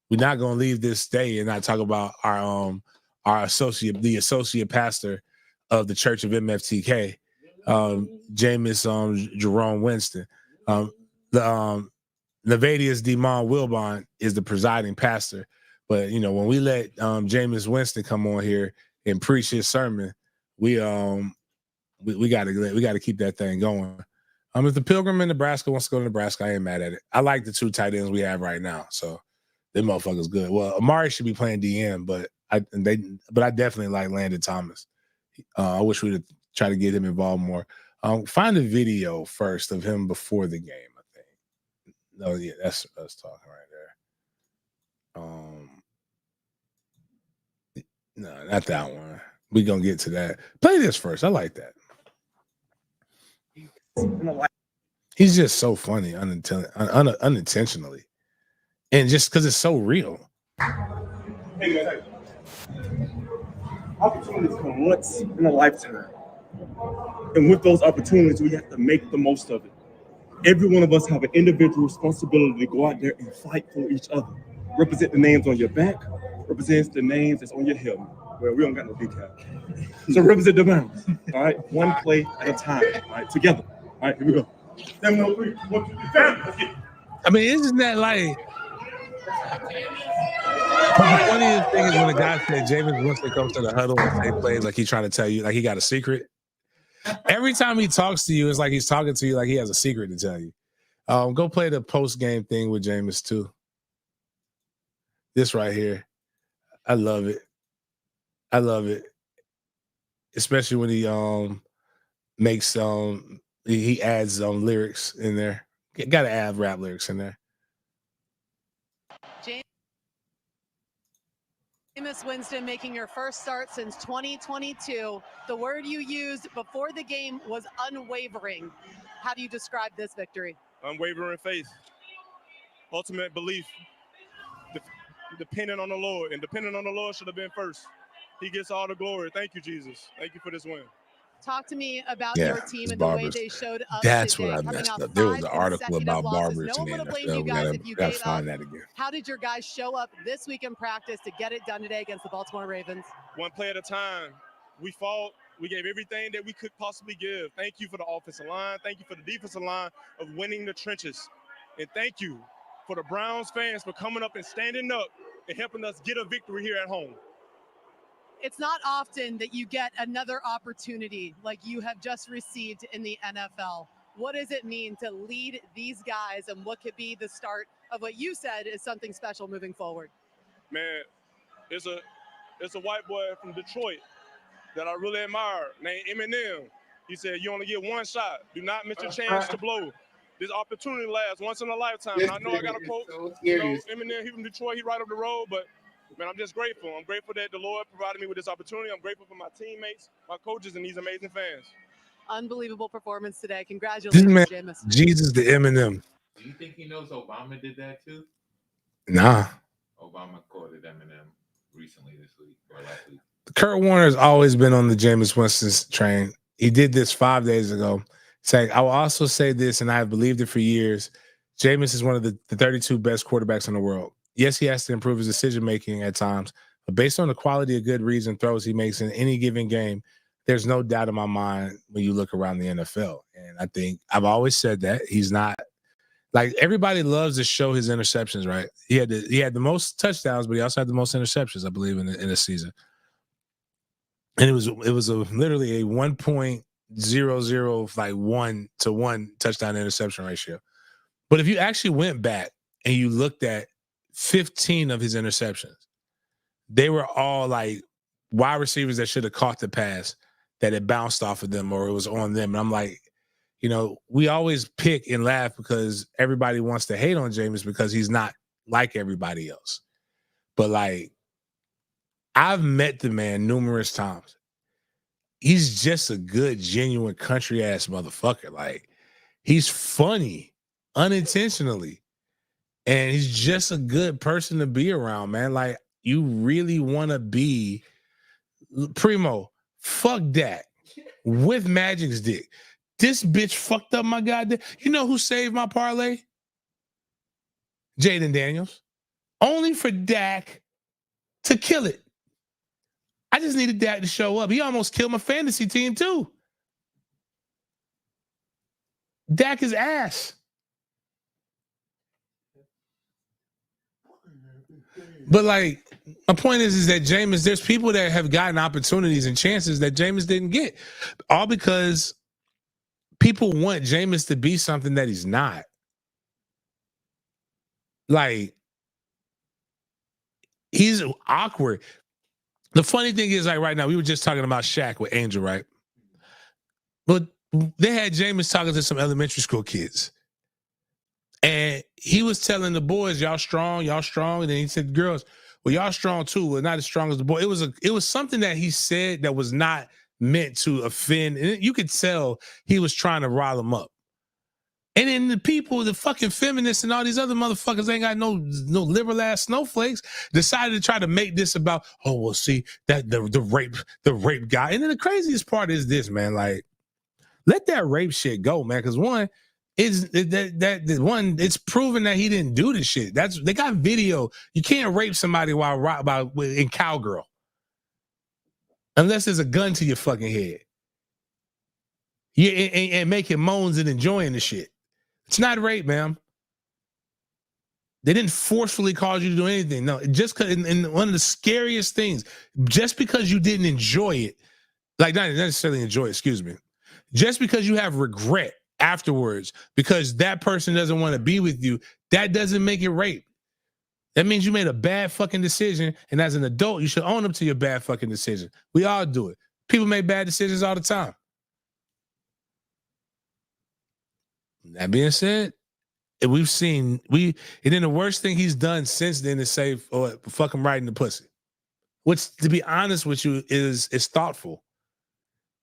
We're not gonna leave this day and not talk about our associate, the associate pastor of the Church of MFTK, Jameis Jerome Winston. The Nevadius Demond Wilbon is the presiding pastor. But you know, when we let Jameis Winston come on here and preach his sermon, we gotta keep that thing going. If the Pilgrim in Nebraska wants to go to Nebraska, I ain't mad at it. I like the two tight ends we have right now, so them motherfuckers good. Well, Amari should be playing DN, but I definitely like Landon Thomas. I wish we'd try to get him involved more. Find a video first of him before the game. I think. No, yeah, that's us talking right there. No, not that one. We're gonna get to that. Play this first. I like that. He's just so funny unintentionally. And just because it's so real. Opportunities come once in a lifetime. And with those opportunities, we have to make the most of it. Every one of us have an individual responsibility to go out there and fight for each other. Represent the names on your back, represents the names that's on your helmet. Well, we don't got no decal. So represent the bounds. All right, one play at a time. All right, together. All right, here we go. 7, 0, 3, 1, 2, 3, let's get it. I mean, isn't that like the funniest thing is when the guy said Jameis Winston comes to the huddle and say plays like he's trying to tell you, like he got a secret. Every time he talks to you, it's like he's talking to you like he has a secret to tell you. Go play the post-game thing with Jameis too. This right here. I love it. I love it. Especially when he makes he adds lyrics in there. Gotta add rap lyrics in there. Jameis Winston making your first start since 2022. The word you used before the game was unwavering. How do you describe this victory? Unwavering faith, ultimate belief, depending on the Lord. And depending on the Lord should have been first. He gets all the glory. Thank you, Jesus. Thank you for this win. Talk to me about your team and the way they showed up. That's today, what I coming messed off up. There was 5 an article about consecutive barbers losses. in No the one would blame NFL. you We guys if you gotta gave find up. that again. How did your guys show up this week in practice to get it done today against the Baltimore Ravens? One play at a time. We fought. We gave everything that we could possibly give. Thank you for the offensive line. Thank you for the defensive line of winning the trenches. And thank you for the Browns fans for coming up and standing up and helping us get a victory here at home. It's not often that you get another opportunity like you have just received in the NFL. What does it mean to lead these guys and what could be the start of what you said is something special moving forward? Man, it's a white boy from Detroit that I really admire named Eminem. He said, you only get one shot. Do not miss your chance to blow. This opportunity lasts once in a lifetime. And I know I got a quote, Eminem, he from Detroit, he right up the road, but man, I'm just grateful. I'm grateful that the Lord provided me with this opportunity. I'm grateful for my teammates, my coaches, and these amazing fans. Unbelievable performance today. This Congratulations, man, Jameis. Jesus the Eminem. Do you think he knows Obama did that too? Nah. Obama quoted Eminem recently this week or last week. Kurt Warner's always been on the Jameis Winston train. He did this 5 days ago. Saying, I will also say this, and I have believed it for years. Jameis is one of the 32 best quarterbacks in the world. Yes, he has to improve his decision-making at times, but based on the quality of good reads and throws he makes in any given game, there's no doubt in my mind when you look around the NFL. And I think I've always said that he's not like everybody loves to show his interceptions, right? He had the most touchdowns, but he also had the most interceptions, I believe, in the season. And it was literally a 1.00 like 1-to-1 touchdown interception ratio. But if you actually went back and you looked at 15 of his interceptions, they were all like wide receivers that should have caught the pass that it bounced off of them or it was on them. And I'm like, you know, we always pick and laugh because everybody wants to hate on Jameis because he's not like everybody else. But like, I've met the man numerous times. He's just a good, genuine country ass motherfucker. Like, He's funny unintentionally. And he's just a good person to be around, man. Like, you really want to be Primo, fuck that. With Magic's dick. This bitch fucked up my goddamn. You know who saved my parlay? Jaden Daniels. Only for Dak to kill it. I just needed Dak to show up. He almost killed my fantasy team too. Dak is ass. But like, my point is that Jameis, there's people that have gotten opportunities and chances that Jameis didn't get. All because people want Jameis to be something that he's not. Like, he's awkward. The funny thing is, like, right now, we were just talking about Shaq with Angel, right? But they had Jameis talking to some elementary school kids. And he was telling the boys, y'all strong. And then he said, girls, well, y'all strong too. Well, not as strong as the boy. It was something that he said that was not meant to offend. And you could tell he was trying to rile them up. And then the people, the fucking feminists and all these other motherfuckers ain't got no liberal ass snowflakes, decided to try to make this about, oh, well, see, that the rape guy. And then the craziest part is this, man, like, let that rape shit go, man. Cause one, it's proven that he didn't do this shit. They got video. You can't rape somebody while in Cowgirl. Unless there's a gun to your fucking head. Yeah, and making moans and enjoying the shit. It's not rape, ma'am. They didn't forcefully cause you to do anything. No, just because, and one of the scariest things, just because you didn't enjoy it, like not necessarily enjoy it, excuse me, just because you have regret afterwards because that person doesn't want to be with you, that doesn't make it rape. That means you made a bad fucking decision, and as an adult, you should own up to your bad fucking decision. We all do it. People make bad decisions all the time. That being said, we've seen and then the worst thing he's done since then is say, "Oh, fuck him right in the pussy," which, to be honest with you, is thoughtful.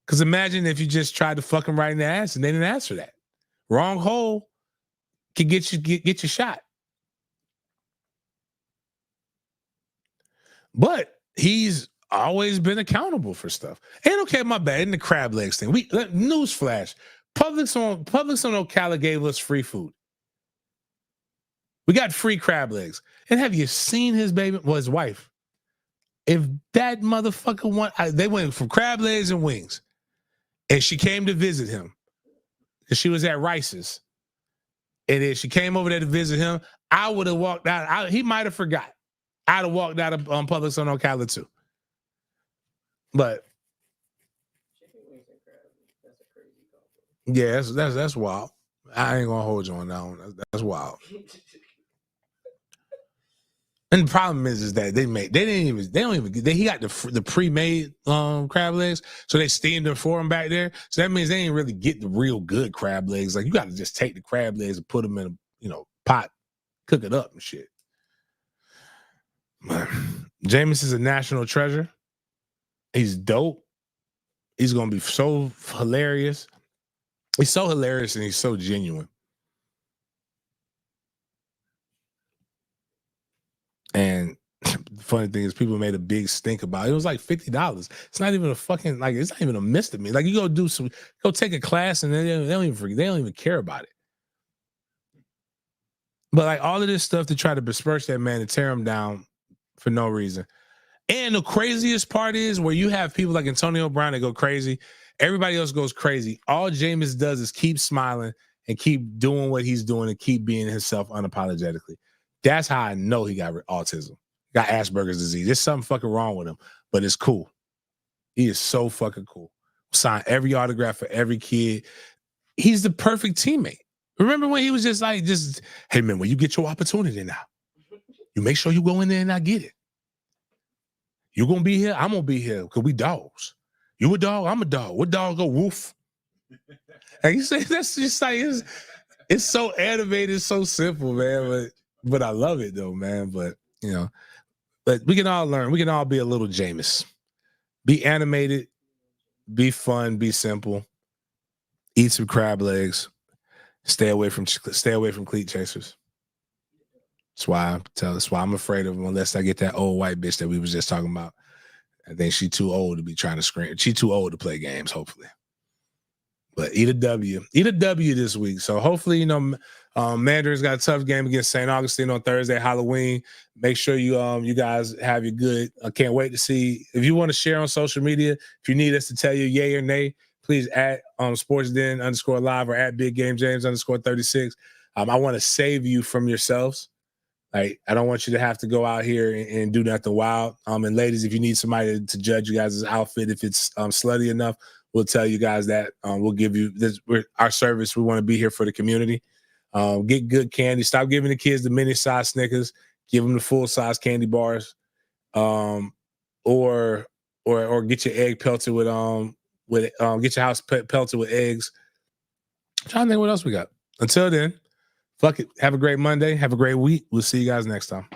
Because imagine if you just tried to fuck him right in the ass and they didn't ask for that. Wrong hole can get you shot. But he's always been accountable for stuff. And okay, my bad. In the crab legs thing, newsflash. Publix on Ocala gave us free food. We got free crab legs. And have you seen his baby? Well, his wife. If that motherfucker they went from crab legs and wings. And she came to visit him. Because she was at Rice's. And then she came over there to visit him. I would have walked out. He might have forgot. I'd have walked out of Publix on Ocala too. But yeah, that's wild. I ain't gonna hold you on that one. That's wild. And the problem is that he got the pre-made crab legs, so they steamed them for him back there. So that means they ain't really get the real good crab legs. Like, you got to just take the crab legs and put them in a pot, cook it up and shit. Jameis is a national treasure. He's dope. He's gonna be so hilarious. He's so hilarious and he's so genuine. And the funny thing is, people made a big stink about it. It was like $50. It's not even it's not even a misdemeanor. Like, you go take a class and they don't even care about it. But like, all of this stuff to try to besmirch that man and tear him down for no reason. And the craziest part is where you have people like Antonio Brown that go crazy. Everybody else goes crazy. All Jameis does is keep smiling and keep doing what he's doing and keep being himself unapologetically. That's how I know he got autism. Got Asperger's disease. There's something fucking wrong with him, but it's cool. He is so fucking cool. Sign every autograph for every kid. He's the perfect teammate. Remember when he was just like, hey man, when you get your opportunity now, you make sure you go in there and I get it. You're going to be here, I'm going to be here because we dogs. You a dog, I'm a dog. What dog go woof? And you say that's just like, it's so animated, so simple, man. But I love it though, man. But we can all learn. We can all be a little Jameis. Be animated, be fun, be simple. Eat some crab legs. Stay away from cleat chasers. That's why I'm afraid of them unless I get that old white bitch that we was just talking about. I think she's too old to be trying to scream. She's too old to play games, hopefully. But eat a W this week. So hopefully, Mandarin's got a tough game against St. Augustine on Thursday, Halloween. Make sure you guys have your good. I can't wait to see. If you want to share on social media, if you need us to tell you yay or nay, please at SportsDen_live or at Big Game James _36. I want to save you from yourselves. Like, I don't want you to have to go out here and do nothing wild. And ladies, if you need somebody to judge you guys' outfit, if it's slutty enough, we'll tell you guys that. We'll give you this. Our service. We want to be here for the community. Get good candy. Stop giving the kids the mini size Snickers. Give them the full size candy bars. Or get your egg pelted with get your house pelted with eggs. I'm trying to think what else we got. Until then, fuck it. Have a great Monday. Have a great week. We'll see you guys next time.